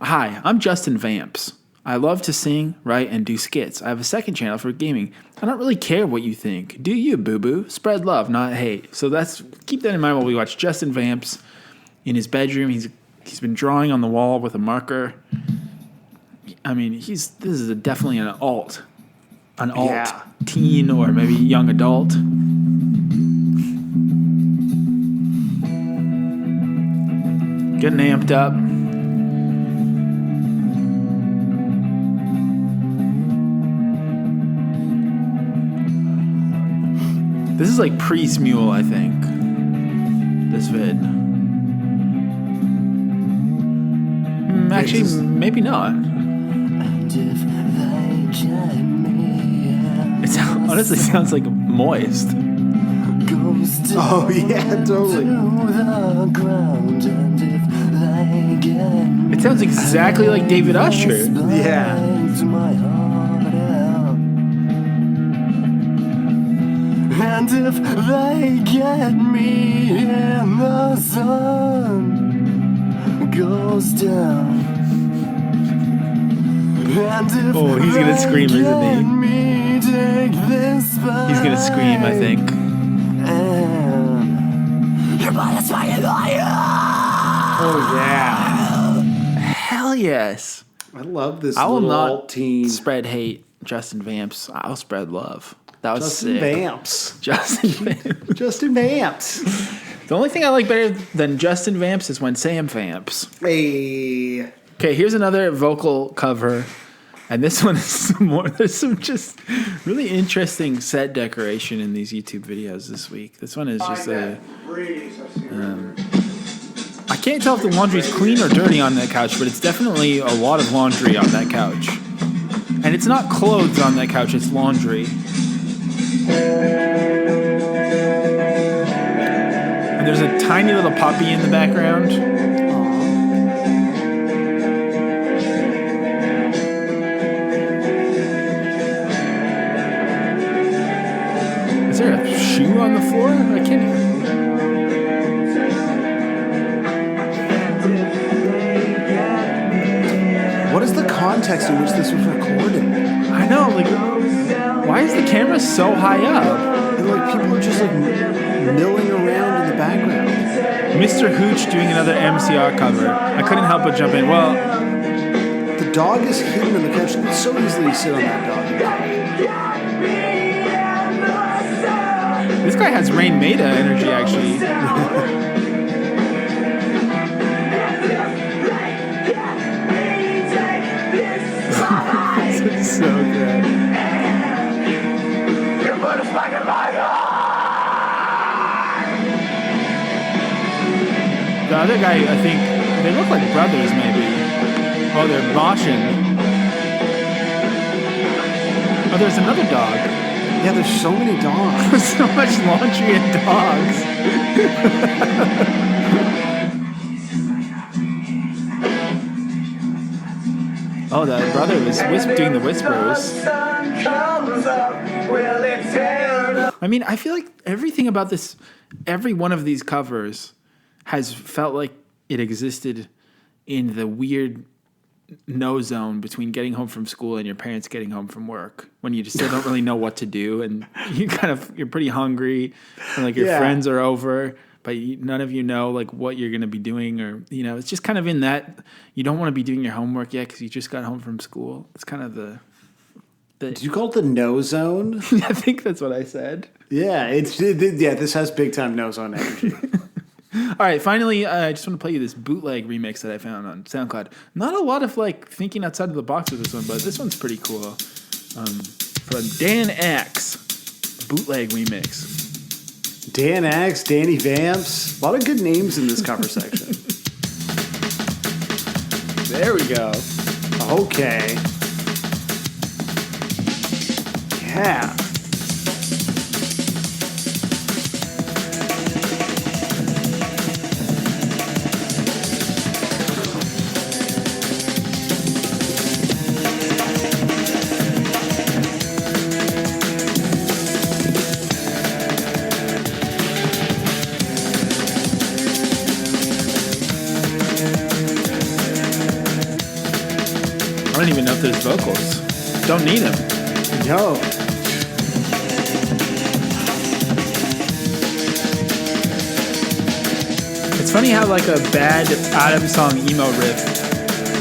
Speaker 2: Hi, I'm Justin Vamps. I love to sing, write, and do skits. I have a second channel for gaming. I don't really care what you think. Do you, boo-boo? Spread love, not hate. So keep that in mind while we watch Justin Vamps in his bedroom. He's been drawing on the wall with a marker. I mean, this is definitely an alt
Speaker 1: Yeah.
Speaker 2: teen or maybe young adult. Getting amped up. This is like pre-Smule, I think. This vid. Actually, maybe not. It honestly sounds like Moist.
Speaker 1: Oh, yeah, totally.
Speaker 2: It sounds exactly like David Usher.
Speaker 1: Yeah.
Speaker 3: And if they get me in the sun goes down. And if
Speaker 2: Oh, he's gonna scream, isn't he?
Speaker 3: me, take this
Speaker 2: He's gonna scream, I think.
Speaker 3: Your body's fighting fire.
Speaker 1: Oh, yeah.
Speaker 2: Hell yes.
Speaker 1: I love this
Speaker 2: I will
Speaker 1: little
Speaker 2: not
Speaker 1: alt-teen.
Speaker 2: spread hate, Justin Vamps. I'll spread love. That was
Speaker 1: Justin
Speaker 2: sick.
Speaker 1: Vamps.
Speaker 2: Justin Vamps.
Speaker 1: Justin Vamps.
Speaker 2: The only thing I like better than Justin Vamps is when Sam vamps.
Speaker 1: Hey.
Speaker 2: Okay, here's another vocal cover. And this one is some more. There's some just really interesting set decoration in these YouTube videos this week. This one is just a. I can't tell if the laundry's clean or dirty on that couch, but it's definitely a lot of laundry on that couch. And it's not clothes on that couch, it's laundry. And there's a tiny little puppy in the background. Is there a shoe on the floor? I can't.
Speaker 1: What is the context in which this was recorded?
Speaker 2: I know. Like, why is the camera so high up?
Speaker 1: And like people are just like milling around in the background.
Speaker 2: Mr. Hooch doing another MCR cover. I couldn't help but jump in. Well,
Speaker 1: The dog is hidden in the couch. You can so easily sit on that dog.
Speaker 2: this guy has Rain Maida energy, actually. This is so good. The other guy, I think, they look like brothers, maybe. Oh, they're moshing. Oh, there's another dog.
Speaker 1: Yeah, there's so many dogs.
Speaker 2: There's so much laundry and dogs. Oh, that brother was doing the whispers. I mean, I feel like everything about this, every one of these covers has felt like it existed in the weird no zone between getting home from school and your parents getting home from work, when you just still don't really know what to do, and you're pretty hungry, and like your friends are over, but none of you know like what you're going to be doing, or it's just kind of in that you don't want to be doing your homework yet because you just got home from school. It's kind of the
Speaker 1: Did you call it the no zone?
Speaker 2: I think that's what I said.
Speaker 1: Yeah, this has big time no zone energy.
Speaker 2: All right, finally, I just want to play you this bootleg remix that I found on SoundCloud. Not a lot of like thinking outside of the box with this one, but this one's pretty cool. From Dan X, bootleg remix.
Speaker 1: Dan X, Danny Vamps, a lot of good names in this cover section.
Speaker 2: There we go.
Speaker 1: Okay. Yeah.
Speaker 2: I don't even know if there's vocals. Don't need them.
Speaker 1: No.
Speaker 2: It's funny how like a bad Adam song emo riff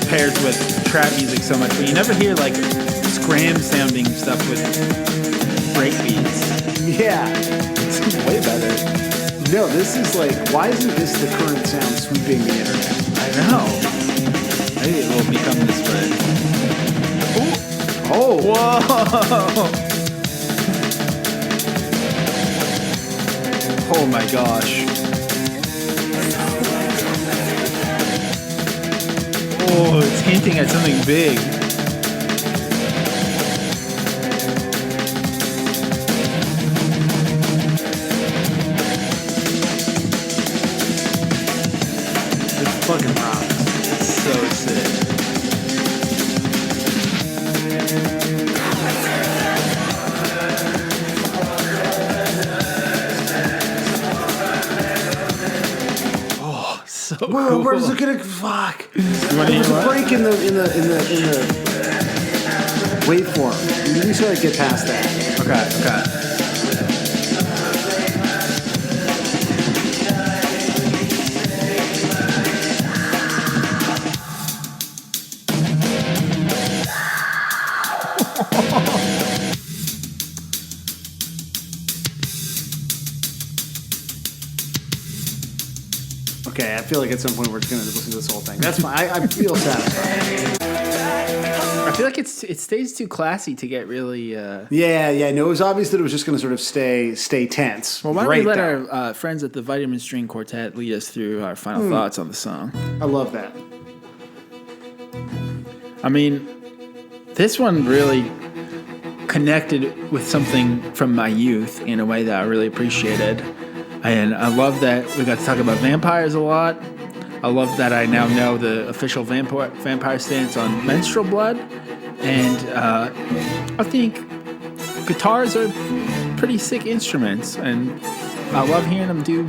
Speaker 2: pairs with trap music so much, but you never hear like scram sounding stuff with breakbeats.
Speaker 1: Yeah.
Speaker 2: It's way better.
Speaker 1: No, this is like, why isn't this the current sound sweeping the internet?
Speaker 2: I know. Maybe it will become this way.
Speaker 1: Oh.
Speaker 2: Whoa! Oh my gosh. Oh, it's hinting at something big.
Speaker 1: It's fucking rocks.
Speaker 2: It's so sick. So
Speaker 1: Whoa,
Speaker 2: cool.
Speaker 1: where's it gonna fuck?
Speaker 2: You wanna
Speaker 1: There's
Speaker 2: hear
Speaker 1: a
Speaker 2: what?
Speaker 1: break in the waveform. You just gotta get past that.
Speaker 2: Okay.
Speaker 1: Okay, I feel like at some point we're just gonna listen to this whole thing. That's fine. I feel satisfied.
Speaker 2: I feel like it stays too classy to get really.
Speaker 1: Yeah. No, it was obvious that it was just gonna sort of stay tense.
Speaker 2: Well, why don't
Speaker 1: Great,
Speaker 2: we let
Speaker 1: though.
Speaker 2: our friends at the Vitamin String Quartet lead us through our final thoughts on the song?
Speaker 1: I love that.
Speaker 2: I mean, this one really connected with something from my youth in a way that I really appreciated. And I love that we got to talk about vampires a lot. I love that I now know the official vampire stance on menstrual blood. And I think guitars are pretty sick instruments. And I love hearing them do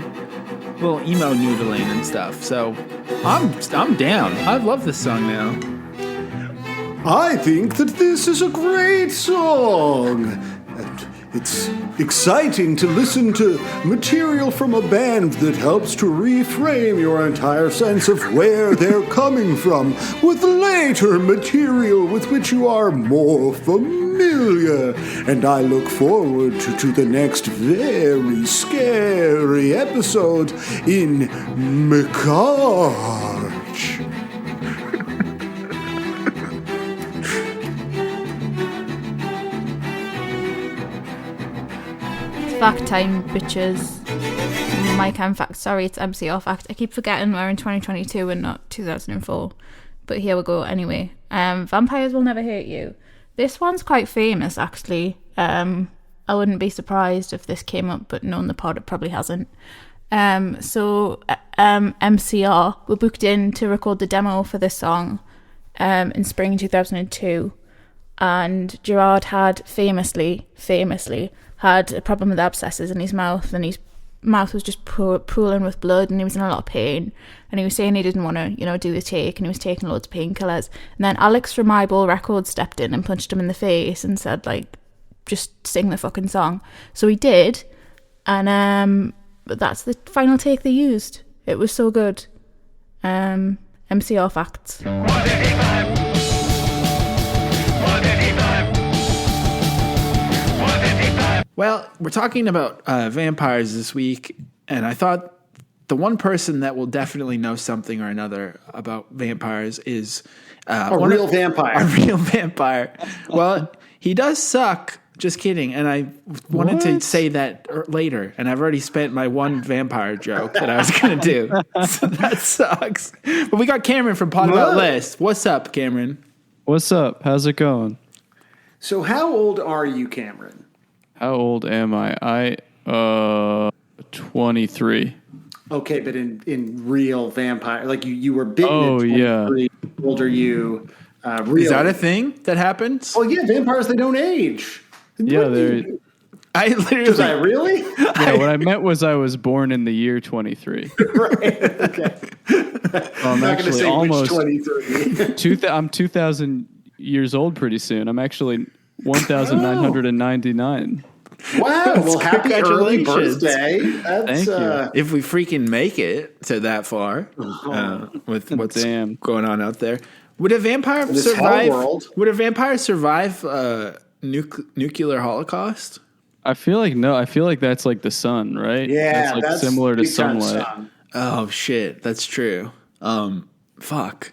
Speaker 2: little emo noodling and stuff. So I'm down. I love this song now.
Speaker 1: I think that this is a great song. And it's exciting to listen to material from a band that helps to reframe your entire sense of where they're coming from with later material with which you are more familiar. And I look forward to the next very scary episode in MCRch.
Speaker 5: Fact time, bitches. My cam fact. Sorry, it's MCR fact. I keep forgetting we're in 2022 and not 2004. But here we go anyway. Vampires will never hurt you. This one's quite famous, actually. I wouldn't be surprised if this came up, but no, on the pod it probably hasn't. MCR were booked in to record the demo for this song in spring 2002. And Gerard had famously had a problem with abscesses in his mouth, and his mouth was just pooling with blood, and he was in a lot of pain, and he was saying he didn't want to, do the take, and he was taking loads of painkillers. And then Alex from Eyeball Records stepped in and punched him in the face and said, like, just sing the fucking song. So he did, and that's the final take they used. It was so good. MCR facts.
Speaker 2: Well, we're talking about vampires this week, and I thought the one person that will definitely know something or another about vampires is
Speaker 1: a real vampire.
Speaker 2: A real vampire. Well, he does suck. Just kidding. And I wanted to say that later, and I've already spent my one vampire joke that I was going to do. So that sucks. But we got Cameron from Pod About List. What's up, Cameron?
Speaker 6: What's up? How's it going?
Speaker 1: So how old are you, Cameron?
Speaker 6: How old am I? 23.
Speaker 1: Okay, but in real vampire, like you were bitten
Speaker 6: Oh,
Speaker 1: at 23.
Speaker 6: yeah.
Speaker 1: How old are you? Real?
Speaker 2: Is that a thing that happens?
Speaker 1: Oh, yeah, vampires, they don't age.
Speaker 6: Yeah, they're...
Speaker 2: I literally...
Speaker 1: Was I really?
Speaker 6: Yeah, what I meant was I was born in the year 23.
Speaker 1: Right, okay.
Speaker 6: I'm
Speaker 1: not going to say
Speaker 6: almost
Speaker 1: which 23.
Speaker 6: I'm 2,000 years old pretty soon. I'm actually 1,999.
Speaker 1: Wow, well, happy early
Speaker 2: Congratulations.
Speaker 1: birthday. That's,
Speaker 6: Thank you.
Speaker 2: If we freaking make it to that far with what's
Speaker 6: Damn.
Speaker 2: going on out there, would a vampire
Speaker 1: this
Speaker 2: survive?
Speaker 1: whole world.
Speaker 2: Would a vampire survive nuclear holocaust?
Speaker 6: I feel like no. I feel like that's like the sun, right?
Speaker 1: Yeah,
Speaker 6: that's similar to
Speaker 1: big time
Speaker 6: sunlight.
Speaker 1: sun.
Speaker 2: Oh shit, that's true. Fuck.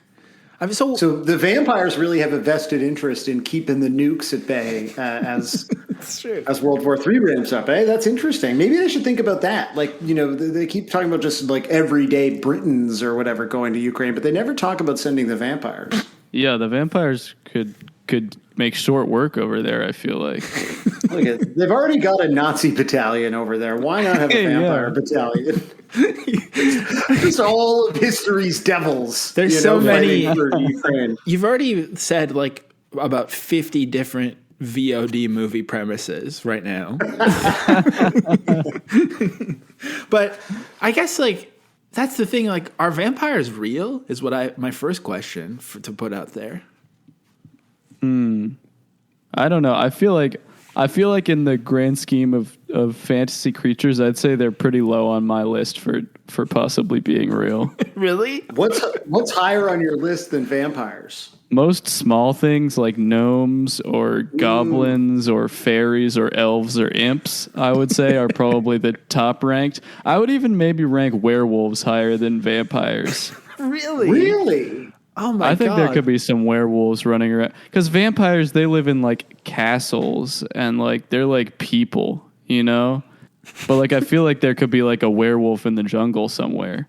Speaker 2: I mean, so
Speaker 1: So the vampires really have a vested interest in keeping the nukes at bay as
Speaker 2: that's true.
Speaker 1: as World War III ramps up. That's interesting. Maybe they should think about that. Like, they keep talking about just like everyday Britons or whatever going to Ukraine, but they never talk about sending the vampires.
Speaker 6: Yeah, the vampires could make short work over there, I feel like.
Speaker 1: Look at, they've already got a Nazi battalion over there. Why not have a vampire battalion? Just all of history's devils.
Speaker 2: There's so many.
Speaker 1: fighting for Ukraine.
Speaker 2: You've already said like about 50 different VOD movie premises right now. But I guess like that's the thing. Like, are vampires real? Is my first question to put out there.
Speaker 6: I don't know. I feel like in the grand scheme of fantasy creatures, I'd say they're pretty low on my list for possibly being real.
Speaker 2: Really?
Speaker 1: What's higher on your list than vampires?
Speaker 6: Most small things like gnomes or goblins or fairies or elves or imps, I would say, are probably the top ranked. I would even maybe rank werewolves higher than vampires.
Speaker 1: Really?
Speaker 2: Oh my god!
Speaker 6: I think there could be some werewolves running around because vampires, they live in like castles and like they're like people, But like I feel like there could be like a werewolf in the jungle somewhere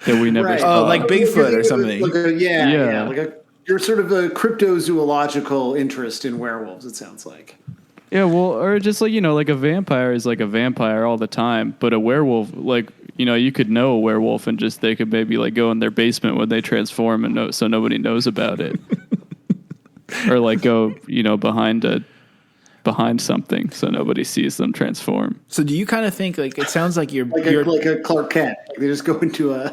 Speaker 6: that we never saw.
Speaker 2: Oh, like Bigfoot or something.
Speaker 1: Like
Speaker 6: Yeah.
Speaker 1: like you're sort of a cryptozoological interest in werewolves. It sounds like.
Speaker 6: Yeah, well, or just like like a vampire is like a vampire all the time, but a werewolf, like you could know a werewolf and just they could maybe like go in their basement when they transform and so nobody knows about it, or like go behind a behind something so nobody sees them transform.
Speaker 2: So do you kind of think like it sounds like you're
Speaker 1: like a Clark Kent. Like they just go into a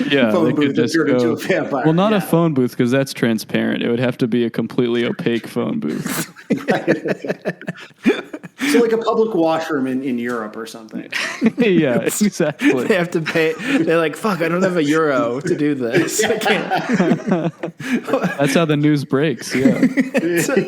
Speaker 6: Yeah,
Speaker 1: phone
Speaker 6: they could
Speaker 1: booth and
Speaker 6: just
Speaker 1: turn into
Speaker 6: go.
Speaker 1: a vampire.
Speaker 6: Well, not
Speaker 1: Yeah.
Speaker 6: a phone booth because that's transparent. It would have to be a completely opaque phone booth.
Speaker 1: So like a public washroom in Europe or something.
Speaker 6: Yeah, exactly.
Speaker 2: they have to pay. They're like, fuck, I don't have a euro to do this. I can't.
Speaker 6: That's how the news breaks. Yeah.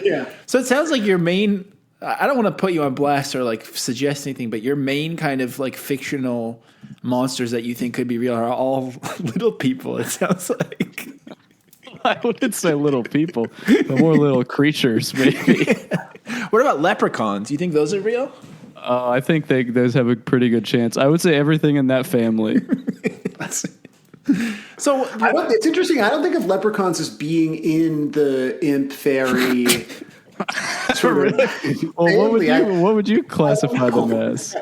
Speaker 1: Yeah.
Speaker 2: So it sounds like your main. I don't want to put you on blast or like suggest anything, but your main kind of like fictional monsters that you think could be real are all little people. It sounds like.
Speaker 6: I wouldn't say little people, but more little creatures, maybe.
Speaker 2: What about leprechauns? You think those are real?
Speaker 6: I think those have a pretty good chance. I would say everything in that family.
Speaker 2: So
Speaker 1: It's interesting. I don't think of leprechauns as being in the imp fairy. Sort of
Speaker 6: Well,
Speaker 1: family.
Speaker 6: what would you classify them as?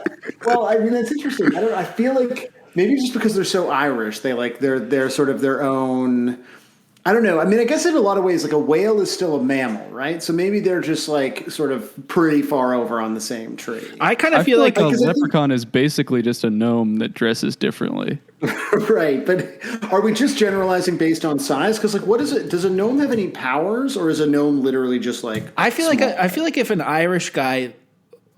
Speaker 1: Well, I mean, that's interesting. I feel like maybe just because they're so Irish, they're sort of their own. I don't know. I mean, I guess in a lot of ways, like a whale is still a mammal, right? So maybe they're just like sort of pretty far over on the same tree.
Speaker 2: I kind
Speaker 6: I
Speaker 2: of feel like
Speaker 6: a leprechaun is basically just a gnome that dresses differently.
Speaker 1: Right, but are we just generalizing based on size? Because like, what is it? Does a gnome have any powers, or is a gnome literally just like?
Speaker 2: I feel
Speaker 1: small?
Speaker 2: like if an Irish guy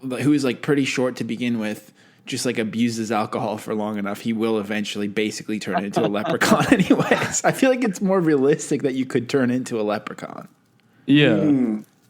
Speaker 2: who is like pretty short to begin with just like abuses alcohol for long enough, he will eventually basically turn into a leprechaun anyways. I feel like it's more realistic that you could turn into a leprechaun.
Speaker 6: Yeah.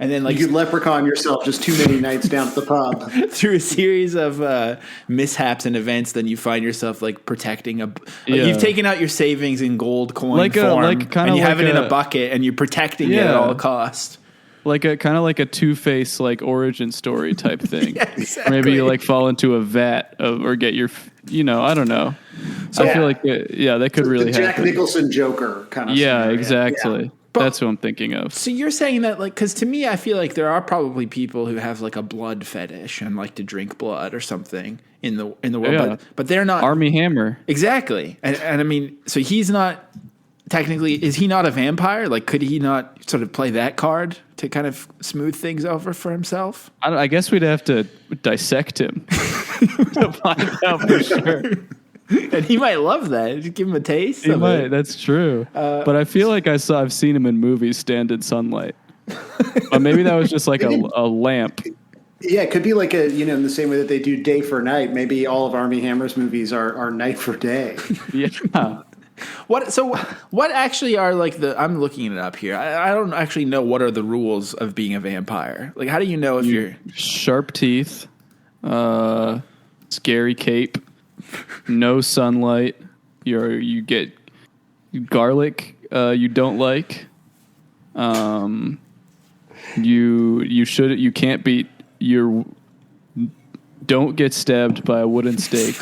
Speaker 2: And then like
Speaker 1: You could leprechaun yourself just too many nights down at the pub.
Speaker 2: through a series of mishaps and events, then you find yourself like protecting you've taken out your savings in gold coin form, and you have it in a bucket and you're protecting it at all costs.
Speaker 6: Like a kind of like a Two-Face like origin story type thing.
Speaker 2: Yeah, exactly.
Speaker 6: Maybe you like fall into a vat or get your, I don't know. So I feel like that could really
Speaker 1: the Jack
Speaker 6: happen.
Speaker 1: Nicholson Joker kind of.
Speaker 6: Yeah,
Speaker 1: scenario.
Speaker 6: exactly.
Speaker 1: Yeah.
Speaker 6: That's what I'm thinking of.
Speaker 2: So you're saying that like, because to me, I feel like there are probably people who have like a blood fetish and like to drink blood or something in the world,
Speaker 6: Yeah.
Speaker 2: but they're not
Speaker 6: Army Hammer.
Speaker 2: exactly. And I mean, so he's not technically, is he not a vampire? Like, could he not sort of play that card to kind of smooth things over for himself?
Speaker 6: I guess we'd have to dissect him to find out for sure.
Speaker 2: And he might love that. Just give him a taste.
Speaker 6: He
Speaker 2: of
Speaker 6: might.
Speaker 2: it.
Speaker 6: That's true. But I feel like I've seen him in movies stand in sunlight. But maybe that was just like a lamp.
Speaker 1: Yeah, it could be like in the same way that they do day for night. Maybe all of Army Hammer's movies are night for day.
Speaker 6: Yeah.
Speaker 2: What actually are like I'm looking it up here. I don't actually know what are the rules of being a vampire. Like, how do you know if you're
Speaker 6: Sharp teeth, scary cape, no sunlight. You get garlic. You don't like. You can't beat your. Don't get stabbed by a wooden stake.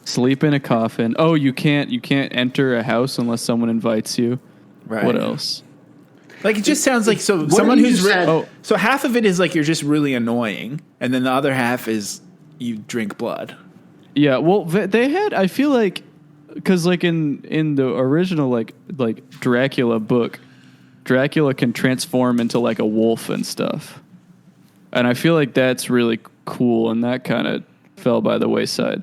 Speaker 6: Sleep in a coffin. Oh, you can't enter a house unless someone invites you.
Speaker 2: right?
Speaker 6: What else?
Speaker 2: Like, it just sounds like
Speaker 1: What
Speaker 2: someone
Speaker 1: if you
Speaker 2: who's
Speaker 1: said-
Speaker 2: so half of it is like you're just really annoying, and then the other half is you drink blood.
Speaker 6: Yeah, well, they had. I feel like because like in the original like Dracula book, Dracula can transform into like a wolf and stuff, and I feel like that's really cool, and that kind of fell by the wayside.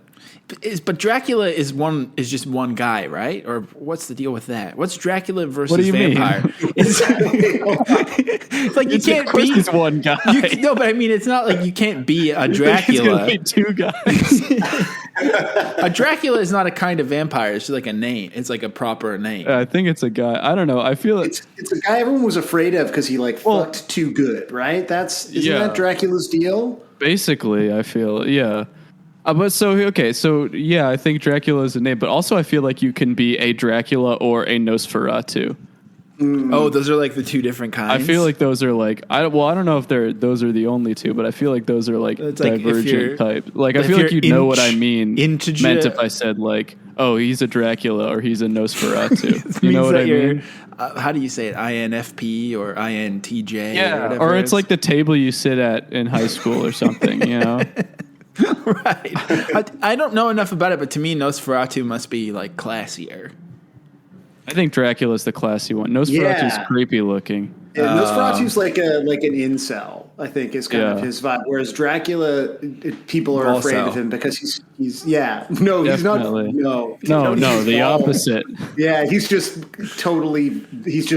Speaker 2: But Dracula is just one guy, right? Or what's the deal with that? What's Dracula versus
Speaker 6: What do you mean?
Speaker 2: vampire? It's like you can't
Speaker 6: Of course
Speaker 2: be.
Speaker 6: he's one guy.
Speaker 2: No, but I mean, it's not like you can't be a
Speaker 6: He's
Speaker 2: Dracula.
Speaker 6: gonna be two guys.
Speaker 2: A Dracula is not a kind of vampire. It's just like a name. It's like a proper name.
Speaker 6: I think it's a guy. I don't know. I feel
Speaker 1: It's a guy everyone was afraid of because he fucked too good, right? Isn't that Dracula's deal?
Speaker 6: basically. I feel But I think Dracula is a name, but also I feel like you can be a Dracula or a Nosferatu.
Speaker 2: Oh, those are like the two different kinds.
Speaker 6: I feel like those are like I don't know if those are the only two, but I feel like those are like
Speaker 2: It's like if
Speaker 6: divergent
Speaker 2: you're-
Speaker 6: type. Like I
Speaker 2: if
Speaker 6: feel like
Speaker 2: you're
Speaker 6: you'd know what I mean
Speaker 2: integer-
Speaker 6: meant if I said like, oh, he's a Dracula or he's a Nosferatu. You know
Speaker 2: means
Speaker 6: what
Speaker 2: that
Speaker 6: I
Speaker 2: you're-
Speaker 6: mean?
Speaker 2: How do you say it? INFP or INTJ?
Speaker 6: Yeah,
Speaker 2: whatever
Speaker 6: or
Speaker 2: it
Speaker 6: it's
Speaker 2: is?
Speaker 6: like the table you sit at in high school or something. You know?
Speaker 2: Right. I don't know enough about it, but to me, Nosferatu must be like classier.
Speaker 6: I think Dracula's the classy one. Nosferatu's
Speaker 1: Yeah.
Speaker 6: creepy looking.
Speaker 1: Nosferatu's like an incel, I think, is kind of his vibe. Whereas Dracula, people are afraid of him because he's no, he's not.
Speaker 6: Definitely.
Speaker 1: No,
Speaker 6: The opposite.
Speaker 1: Yeah, he's just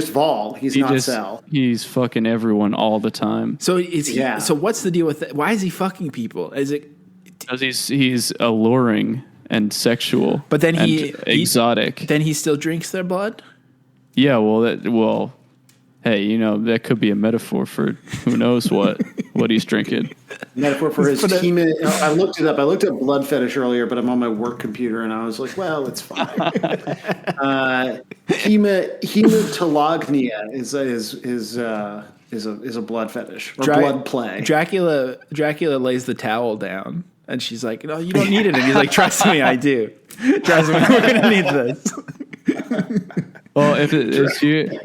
Speaker 1: Vol. He's not Cell.
Speaker 6: He's fucking everyone all the time.
Speaker 2: So is he, So what's the deal with that? Why is he fucking people? Is it
Speaker 6: because he's alluring and sexual,
Speaker 2: but then
Speaker 6: exotic.
Speaker 2: Then he still drinks their blood?
Speaker 6: Yeah, well, hey, that could be a metaphor for who knows what he's drinking.
Speaker 1: Metaphor for his I looked it up. I looked up blood fetish earlier, but I'm on my work computer, and I was like, well, it's fine. Hematolognia is a blood fetish or blood play.
Speaker 2: Dracula lays the towel down, and she's like, "No, you don't need it." And he's like, "Trust me, I do. Trust me, we're gonna need this."
Speaker 6: Well, if it's you.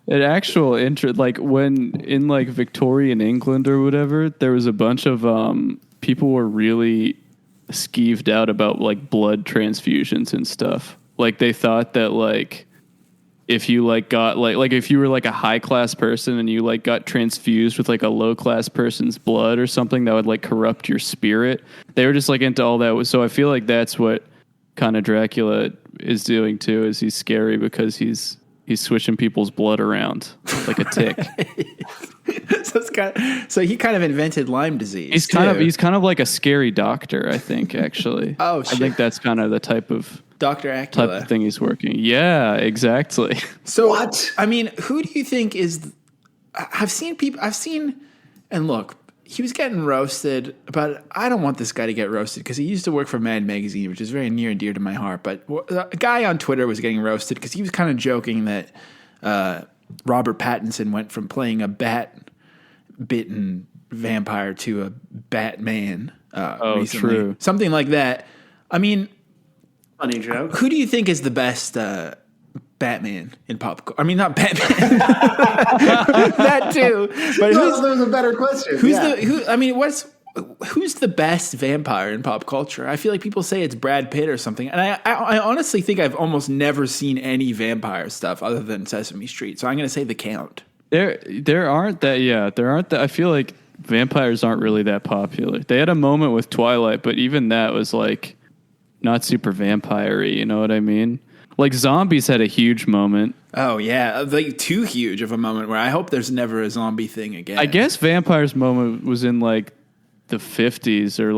Speaker 6: An actual interest, like when in like Victorian England or whatever, there was a bunch of people were really skeeved out about like blood transfusions and stuff. Like they thought that like if you like got like if you were like a high class person and you like got transfused with like a low class person's blood or something, that would like corrupt your spirit. They were just like into all that. So I feel like that's what kind of Dracula is doing too. Is he's scary because he's switching people's blood around like a tick.
Speaker 2: So he kind of invented Lyme disease.
Speaker 6: He's kind of like a scary doctor, I think, actually.
Speaker 2: Oh, shit.
Speaker 6: I think that's kind of the type of
Speaker 2: Dr. Acula.
Speaker 6: type of thing he's working. Yeah, exactly.
Speaker 2: So
Speaker 1: what?
Speaker 2: I mean, who do you think is and look, he was getting roasted, but I don't want this guy to get roasted because he used to work for Mad Magazine, which is very near and dear to my heart. But a guy on Twitter was getting roasted because he was kind of joking that Robert Pattinson went from playing a bat-bitten vampire to a Batman recently.
Speaker 6: True.
Speaker 2: Something like that. I mean,
Speaker 1: funny joke.
Speaker 2: Who do you think is the best Batman in pop culture? I mean, not Batman. That too. But
Speaker 1: that was a better question.
Speaker 2: Who's the best vampire in pop culture? I feel like people say it's Brad Pitt or something. And I honestly think I've almost never seen any vampire stuff other than Sesame Street. So I'm going to say The Count.
Speaker 6: There aren't that. I feel like vampires aren't really that popular. They had a moment with Twilight, but even that was like not super vampire-y, you know what I mean? Like zombies had a huge moment.
Speaker 2: Oh yeah, like too huge of a moment where I hope there's never a zombie thing again.
Speaker 6: I guess vampires moment was in like the 50s or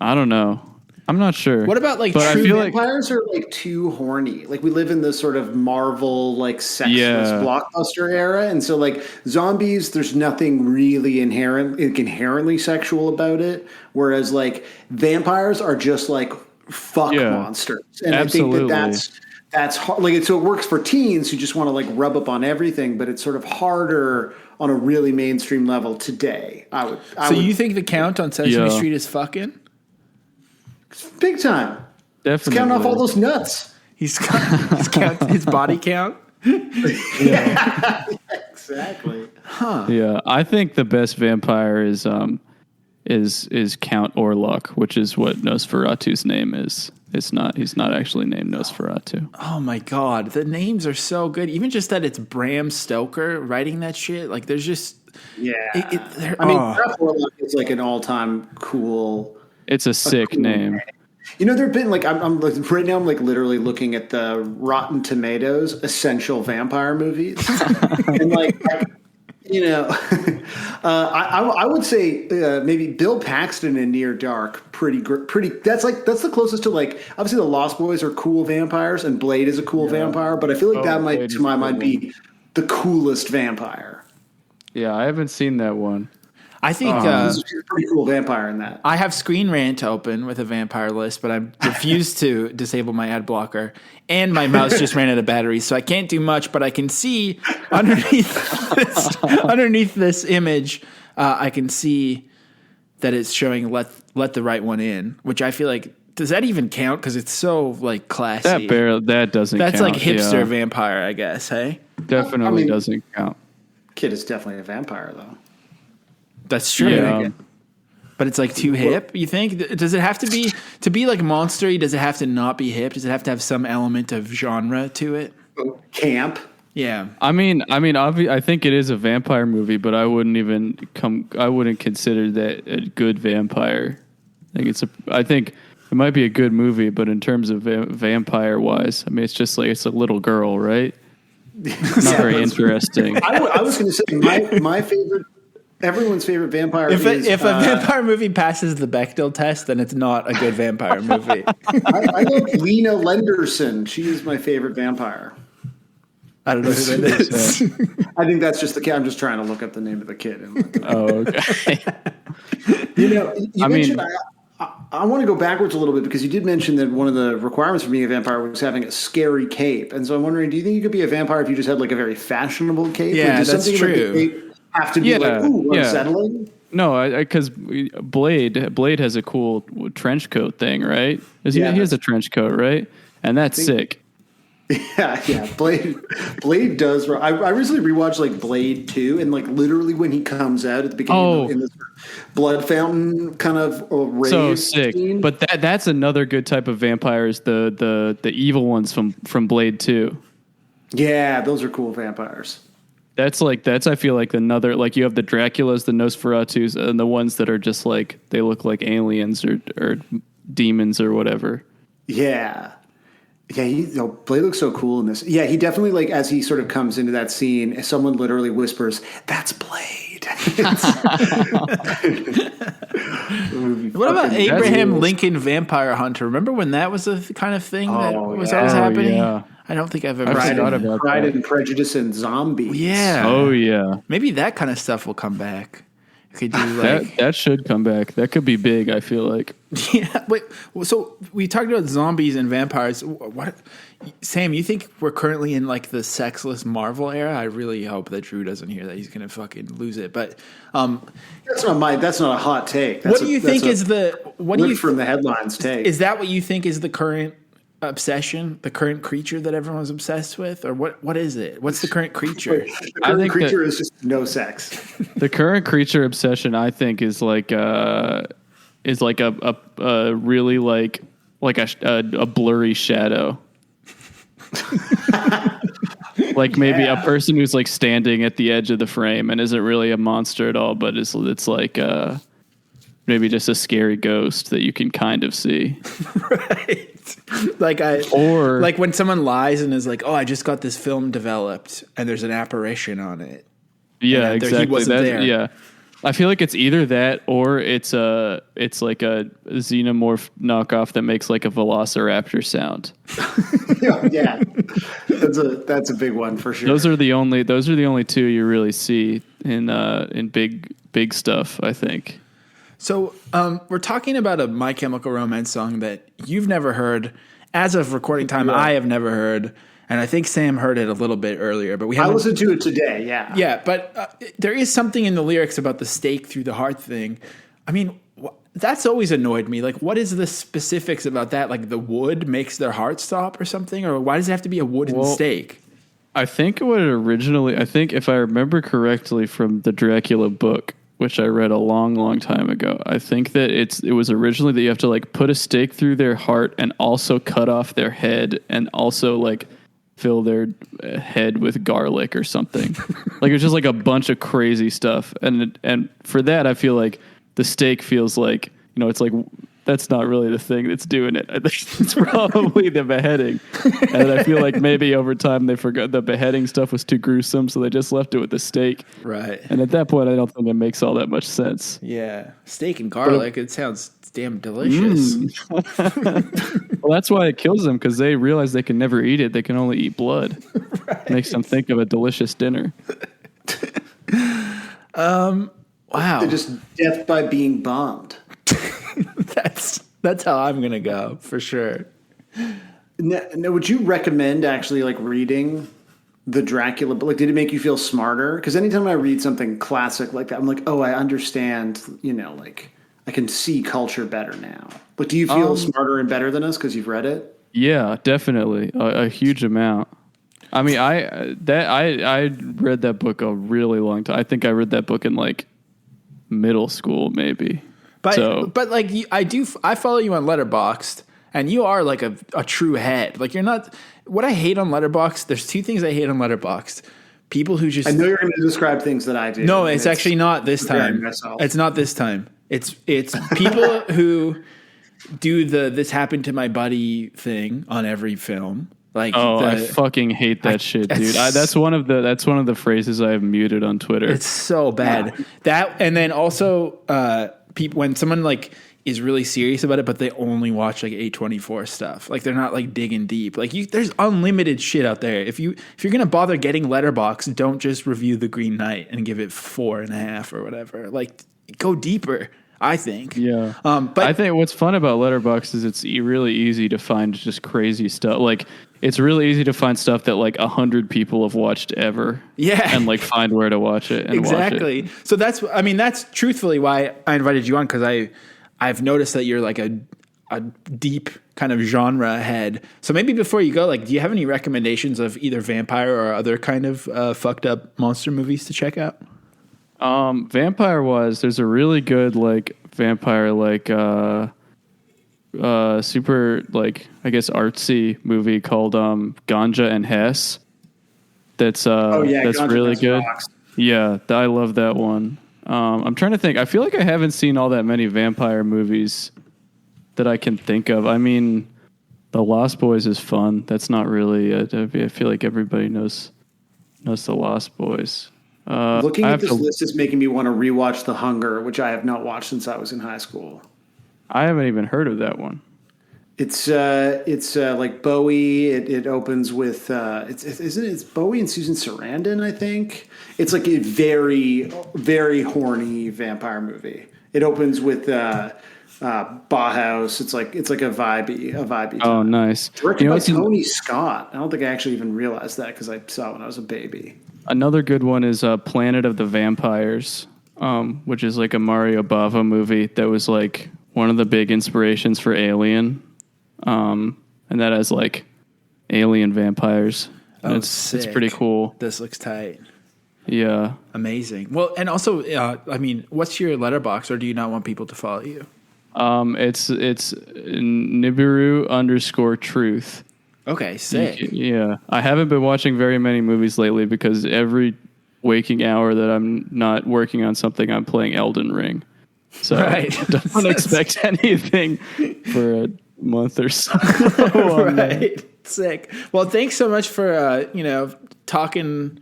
Speaker 6: I don't know. I'm not sure.
Speaker 2: What about like
Speaker 1: true vampires are like too horny. Like we live in this sort of Marvel like sexless blockbuster era, and so like zombies, there's nothing really inherently sexual about it. Whereas like vampires are just like fuck monsters, and
Speaker 6: absolutely.
Speaker 1: I think that's hard. Like so it works for teens who just want to like rub up on everything, but it's sort of harder on a really mainstream level today. You
Speaker 2: think The Count on Sesame Street is fucking?
Speaker 1: Big time.
Speaker 6: Definitely.
Speaker 1: He's counting off all those nuts.
Speaker 2: He's counting his body count.
Speaker 1: Yeah, exactly.
Speaker 2: Huh.
Speaker 6: Yeah, I think the best vampire is Count Orlok, which is what Nosferatu's name is. He's not actually named Nosferatu.
Speaker 2: Oh my god, the names are so good. Even just that it's Bram Stoker writing that shit. Like there's just
Speaker 1: Count Orlok is like an all-time cool.
Speaker 6: It's a sick name.
Speaker 1: You know, there've been like I'm right now. I'm like literally looking at the Rotten Tomatoes essential vampire movies, and I would say maybe Bill Paxton in Near Dark. Pretty. That's the closest to like obviously the Lost Boys are cool vampires and Blade is a cool vampire, but I feel like that might, to my mind, be the coolest vampire.
Speaker 6: Yeah, I haven't seen that one.
Speaker 2: I think
Speaker 1: he's a pretty cool vampire in that.
Speaker 2: I have Screen Rant open with a vampire list, but I refuse to disable my ad blocker, and my mouse just ran out of batteries, so I can't do much. But I can see underneath this image, I can see that it's showing "Let the Right One In," which I feel like does that even count? Because it's so like classy.
Speaker 6: That doesn't.
Speaker 2: That's
Speaker 6: count,
Speaker 2: like hipster vampire, I guess. Hey,
Speaker 6: definitely doesn't count.
Speaker 1: Kid is definitely a vampire, though.
Speaker 2: That's true.
Speaker 6: Yeah.
Speaker 2: But it's like too hip, you think? Does it have to be like monster-y? Does it have to not be hip? Does it have to have some element of genre to it?
Speaker 1: Camp.
Speaker 2: Yeah.
Speaker 6: I think it is a vampire movie, but I wouldn't consider that a good vampire. I think it might be a good movie, but in terms of vampire wise, I mean, it's just like it's a little girl, right? Not very interesting.
Speaker 1: I was going to say my favorite, everyone's favorite vampire.
Speaker 2: If a vampire movie passes the Bechdel test, then it's not a good vampire movie.
Speaker 1: I love Lena Lenderson. She is my favorite vampire.
Speaker 2: I don't know who that is.
Speaker 1: I think that's just the kid. I'm just trying to look up the name of the kid.
Speaker 6: Oh, okay.
Speaker 1: You mentioned. I want to go backwards a little bit because you did mention that one of the requirements for being a vampire was having a scary cape, and so I'm wondering, do you think you could be a vampire if you just had like a very fashionable cape?
Speaker 2: Yeah,
Speaker 1: does
Speaker 2: that's
Speaker 1: something
Speaker 2: true.
Speaker 1: Like the cape have to be unsettling?
Speaker 6: No, because Blade has a cool trench coat thing, right? He has a trench coat, right? And that's sick.
Speaker 1: Yeah. Blade does. I recently rewatched like Blade 2, and like literally when he comes out at the beginning in this blood fountain kind of rave
Speaker 6: so sick.
Speaker 1: Scene.
Speaker 6: But that's another good type of vampires, the evil ones from Blade 2.
Speaker 1: Yeah, those are cool vampires.
Speaker 6: That's I feel like another, like you have the Draculas, the Nosferatus, and the ones that are just like they look like aliens or demons or whatever.
Speaker 1: Yeah. Yeah, Blade looks so cool in this. Yeah, he definitely, like, as he sort of comes into that scene, someone literally whispers, "That's Blade."
Speaker 2: What about Abraham Lincoln Vampire Hunter? Remember when that was a kind of thing that was always happening?
Speaker 6: Yeah.
Speaker 2: I don't think I've ever
Speaker 1: Pride and Prejudice and Zombies.
Speaker 2: Yeah.
Speaker 6: Oh, yeah.
Speaker 2: Maybe that kind of stuff will come back. Could do like
Speaker 6: that should come back. That could be big, I feel like.
Speaker 2: Yeah. Wait. So we talked about zombies and vampires. What, Sam? You think we're currently in like the sexless Marvel era? I really hope that Drew doesn't hear that. He's gonna fucking lose it. But
Speaker 1: that's not a hot take.
Speaker 2: What do you think is
Speaker 1: from the headlines take?
Speaker 2: Is that what you think is the current obsession, the current creature that everyone's obsessed with, or what is it? What's the curent creature?
Speaker 1: The current creature is just no sex.
Speaker 6: The current creature obsession, I think, is like a really like a blurry shadow. Like maybe a person who's like standing at the edge of the frame and isn't really a monster at all, but it's like maybe just a scary ghost that you can kind of see.
Speaker 2: Right. Like when someone lies and is like, "Oh, I just got this film developed," and there's an apparition on it.
Speaker 6: Yeah, exactly.
Speaker 2: He wasn't there.
Speaker 6: Yeah, I feel like it's either that or it's like a xenomorph knockoff that makes like a velociraptor sound.
Speaker 1: Yeah, that's a big one for sure.
Speaker 6: Those are the only two you really see in big stuff, I think.
Speaker 2: So we're talking about a My Chemical Romance song that you've never heard. As of recording time, I have never heard, and I think Sam heard it a little bit earlier. But I
Speaker 1: listened to it today. Yeah,
Speaker 2: yeah. But there is something in the lyrics about the stake through the heart thing. I mean, that's always annoyed me. Like, what is the specifics about that? Like, the wood makes their heart stop or something, or why does it have to be a wooden stake?
Speaker 6: I think if I remember correctly from the Dracula book, which I read a long, long time ago, I think that it was originally that you have to like put a stake through their heart and also cut off their head and also like fill their head with garlic or something. Like it's just like a bunch of crazy stuff. And for that, I feel like the stake feels like, it's like, that's not really the thing that's doing it. I think it's probably the beheading. And I feel like maybe over time they forgot the beheading stuff was too gruesome, so they just left it with the steak.
Speaker 2: Right.
Speaker 6: And at that point, I don't think it makes all that much sense.
Speaker 2: Yeah. Steak and garlic, it sounds damn delicious.
Speaker 6: Well, that's why it kills them, because they realize they can never eat it. They can only eat blood. Right. Makes them think of a delicious dinner.
Speaker 2: Wow.
Speaker 1: They're just death by being bombed.
Speaker 2: That's how I'm gonna go for sure.
Speaker 1: Now, would you recommend actually like reading the Dracula book? Like, did it make you feel smarter? Because anytime I read something classic like that, I'm like, oh, I understand. Like I can see culture better now. But do you feel smarter and better than us because you've read it?
Speaker 6: Yeah, definitely, a huge amount. I mean, I read that book a really long time. I think I read that book in like middle school, maybe.
Speaker 2: But like I follow you on Letterboxd, And you are like a true head. Like you're not. What I hate on Letterboxd. There's two things I hate on Letterboxd. People who just.
Speaker 1: I know you're going to describe things that I do.
Speaker 2: No, it's actually not this time. It's not this time. It's people who do the "this happened to my buddy" thing on every film. Like,
Speaker 6: I fucking hate that shit, dude. That's one of the phrases I have muted on Twitter.
Speaker 2: It's so bad. Yeah. That, and then also people, when someone like is really serious about it, but they only watch like A24 stuff. Like they're not like digging deep. Like there's unlimited shit out there. If you're gonna bother getting Letterboxd, don't just review The Green Knight and give it 4.5 or whatever. Like go deeper. I think. Yeah. But
Speaker 6: I think what's fun about Letterboxd is it's really easy to find just crazy stuff. Like it's really easy to find stuff that like 100 people have watched ever.
Speaker 2: Yeah.
Speaker 6: And like find where to watch it. And
Speaker 2: exactly.
Speaker 6: Watch it.
Speaker 2: So that's truthfully why I invited you on, because I've noticed that you're like a deep kind of genre head. So maybe before you go, like, do you have any recommendations of either vampire or other kind of fucked up monster movies to check out?
Speaker 6: Vampire-wise, there's a really good like vampire like super like I guess artsy movie called Ganja and Hess. That's Ganja really good. Rocks. Yeah, I love that one. I'm trying to think. I feel like I haven't seen all that many vampire movies that I can think of. I mean, The Lost Boys is fun. That's not really. I feel like everybody knows The Lost Boys.
Speaker 1: Looking at this list is making me want to rewatch The Hunger, which I have not watched since I was in high school.
Speaker 6: I haven't even heard of that one.
Speaker 1: It's like Bowie. It opens with it's Bowie and Susan Sarandon, I think. It's like a very, very horny vampire movie. It opens with Bauhaus. It's like a vibey time.
Speaker 6: Oh, nice.
Speaker 1: Directed by Tony Scott. I don't think I actually even realized that because I saw it when I was a baby.
Speaker 6: Another good one is Planet of the Vampires, which is like a Mario Bava movie that was like one of the big inspirations for Alien. And that has like alien vampires.
Speaker 2: Oh,
Speaker 6: it's pretty cool.
Speaker 2: This looks tight.
Speaker 6: Yeah.
Speaker 2: Amazing. Well, and also, I mean, what's your letterbox, or do you not want people to follow you?
Speaker 6: It's Nibiru_truth.
Speaker 2: Okay, sick.
Speaker 6: Yeah. I haven't been watching very many movies lately because every waking hour that I'm not working on something, I'm playing Elden Ring. So
Speaker 2: right.
Speaker 6: Don't expect anything for a month or so.
Speaker 2: Right. Sick. Well, thanks so much for, talking.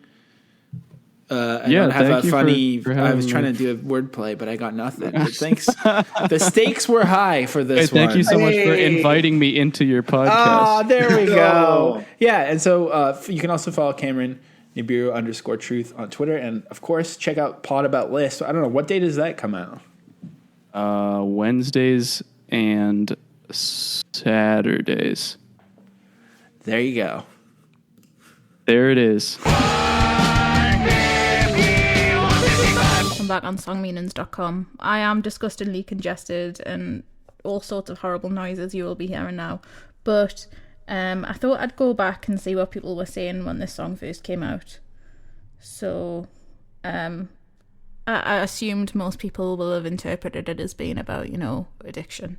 Speaker 6: Thank you
Speaker 2: funny.
Speaker 6: For
Speaker 2: I was trying to do a wordplay, but I got nothing. But thanks. The stakes were high for this one.
Speaker 6: Thank you so much for inviting me into your podcast.
Speaker 2: Oh, there we go. Yeah, and so you can also follow Cameron Nibiru_truth on Twitter, and of course check out Pod About List. I don't know, what day does that come out?
Speaker 6: Wednesdays and Saturdays.
Speaker 2: There you go.
Speaker 6: There it is.
Speaker 5: I'm back on songmeanings.com. I am disgustingly congested and all sorts of horrible noises you will be hearing now. But I thought I'd go back and see what people were saying when this song first came out. So I assumed most people will have interpreted it as being about, addiction.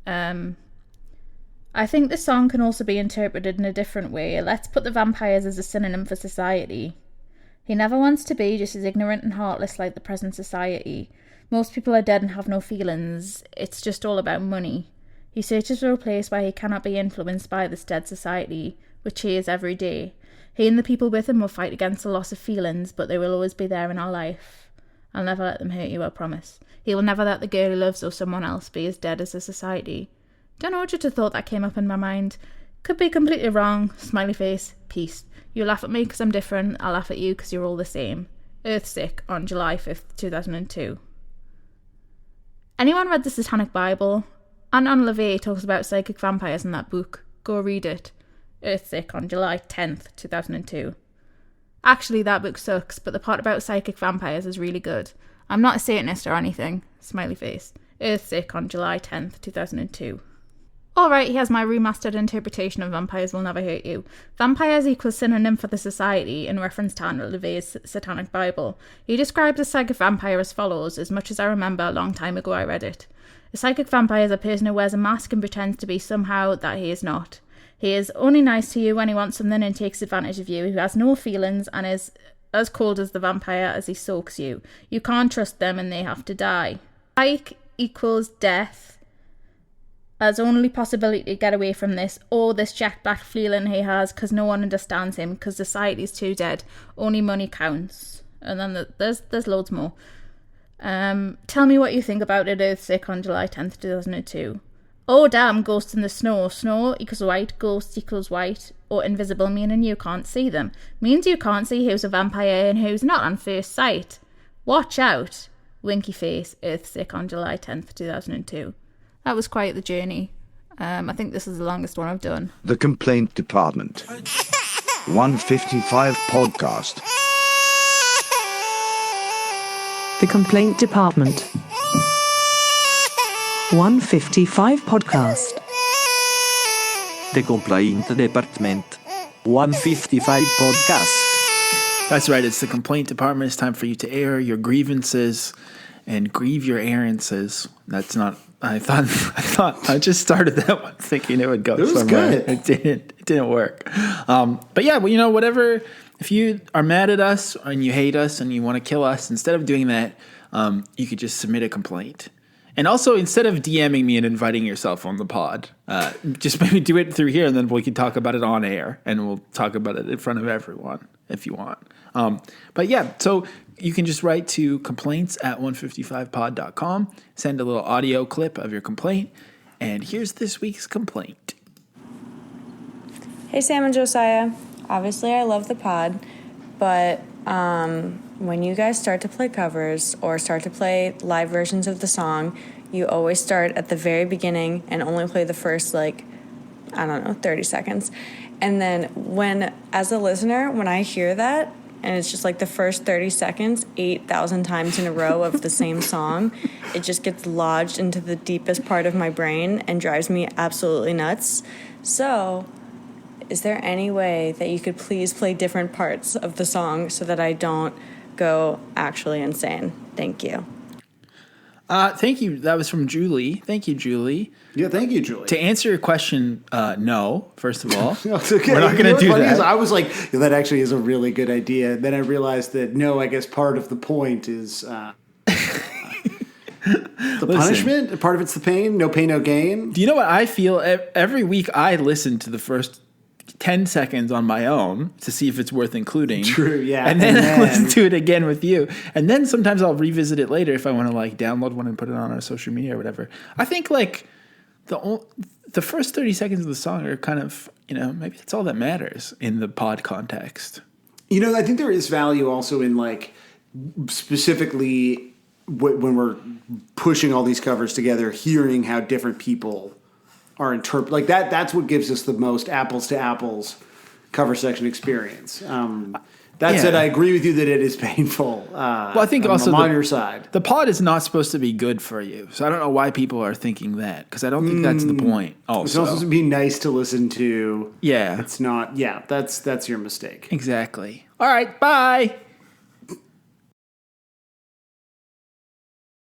Speaker 5: I think the song can also be interpreted in a different way. Let's put the vampires as a synonym for society. He never wants to be just as ignorant and heartless like the present society. Most people are dead and have no feelings. It's just all about money. He searches for a place where he cannot be influenced by this dead society, which he is every day. He and the people with him will fight against the loss of feelings, but they will always be there in our life. I'll never let them hurt you, I promise. He will never let the girl he loves or someone else be as dead as the society. Don't know, just a thought that came up in my mind. Could be completely wrong. Smiley face. Peace. You laugh at me because I'm different. I'll laugh at you because you're all the same. Earthsick on July 5th, 2002. Anyone read the Satanic Bible? Anton LaVey talks about psychic vampires in that book. Go read it. Earthsick on July 10th, 2002. Actually, that book sucks, but the part about psychic vampires is really good. I'm not a Satanist or anything. Smiley face. Earthsick on July 10th, 2002. Alright, here's my remastered interpretation of Vampires Will Never Hurt You. Vampires equals synonym for the society in reference to Daniel LaVey's Satanic Bible. He describes a psychic vampire as follows, as much as I remember a long time ago I read it. A psychic vampire is a person who wears a mask and pretends to be somehow that he is not. He is only nice to you when he wants something and takes advantage of you. He has no feelings and is as cold as the vampire as he soaks you. You can't trust them and they have to die. Psych equals death. As only possibility to get away from this, or this jacked back feeling he has because no one understands him, because society's too dead. Only money counts. And then there's loads more. Tell me what you think about it, Earthsick on July 10th, 2002. Oh damn, ghosts in the snow. Snow equals white, ghost equals white, or invisible, meaning you can't see them. Means you can't see who's a vampire and who's not on first sight. Watch out. Winky face, Earthsick on July 10th, 2002. That was quite the journey. I think this is the longest one I've done.
Speaker 7: The Complaint Department. 155 Podcast.
Speaker 8: The Complaint Department. 155 Podcast.
Speaker 9: The Complaint Department. 155 Podcast.
Speaker 2: That's right. It's the Complaint Department. It's time for you to air your grievances and grieve your errances. That's not... I thought I just started that one thinking it would go somewhere.
Speaker 1: Good.
Speaker 2: It didn't work. But yeah, well, you know, whatever. If you are mad at us and you hate us and you want to kill us, instead of doing that, you could just submit a complaint. And also, instead of DMing me and inviting yourself on the pod, just maybe do it through here, and then we can talk about it on air, and we'll talk about it in front of everyone if you want. But yeah, so you can just write to complaints@155pod.com, send a little audio clip of your complaint, and here's this week's complaint.
Speaker 10: Hey, Sam and Josiah. Obviously, I love the pod, but when you guys start to play covers or start to play live versions of the song, you always start at the very beginning and only play the first, 30 seconds. And then as a listener, when I hear that, and it's just the first 30 seconds, 8,000 times in a row of the same song, it just gets lodged into the deepest part of my brain and drives me absolutely nuts. So, is there any way that you could please play different parts of the song so that I don't go actually insane? Thank you.
Speaker 2: Thank you. That was from Julie. Thank you, Julie.
Speaker 1: Yeah, thank you, Julie.
Speaker 2: To answer your question, no, first of all.
Speaker 1: Okay.
Speaker 2: We're not going to do that.
Speaker 1: I was like, that actually is a really good idea. Then I realized that, no, I guess part of the point is the punishment. Part of it's the pain. No pain, no gain.
Speaker 2: Do you know what I feel? Every week I listen to the first 10 seconds on my own to see if it's worth including.
Speaker 1: True, yeah.
Speaker 2: And then I listen to it again with you. And then sometimes I'll revisit it later if I want to download one and put it on our social media or whatever. I think the first 30 seconds of the song are kind of, maybe that's all that matters in the pod context.
Speaker 1: I think there is value also in specifically when we're pushing all these covers together, hearing how different people are interpret that's what gives us the most apples to apples cover section experience. That said, I agree with you that it is painful.
Speaker 2: Well, I think also
Speaker 1: I'm on your side.
Speaker 2: The pod is not supposed to be good for you, so I don't know why people are thinking that, because I don't think that's the point. Also,
Speaker 1: it's also supposed to be nice to listen to.
Speaker 2: Yeah,
Speaker 1: it's not. Yeah, that's your mistake.
Speaker 2: Exactly. All right, bye.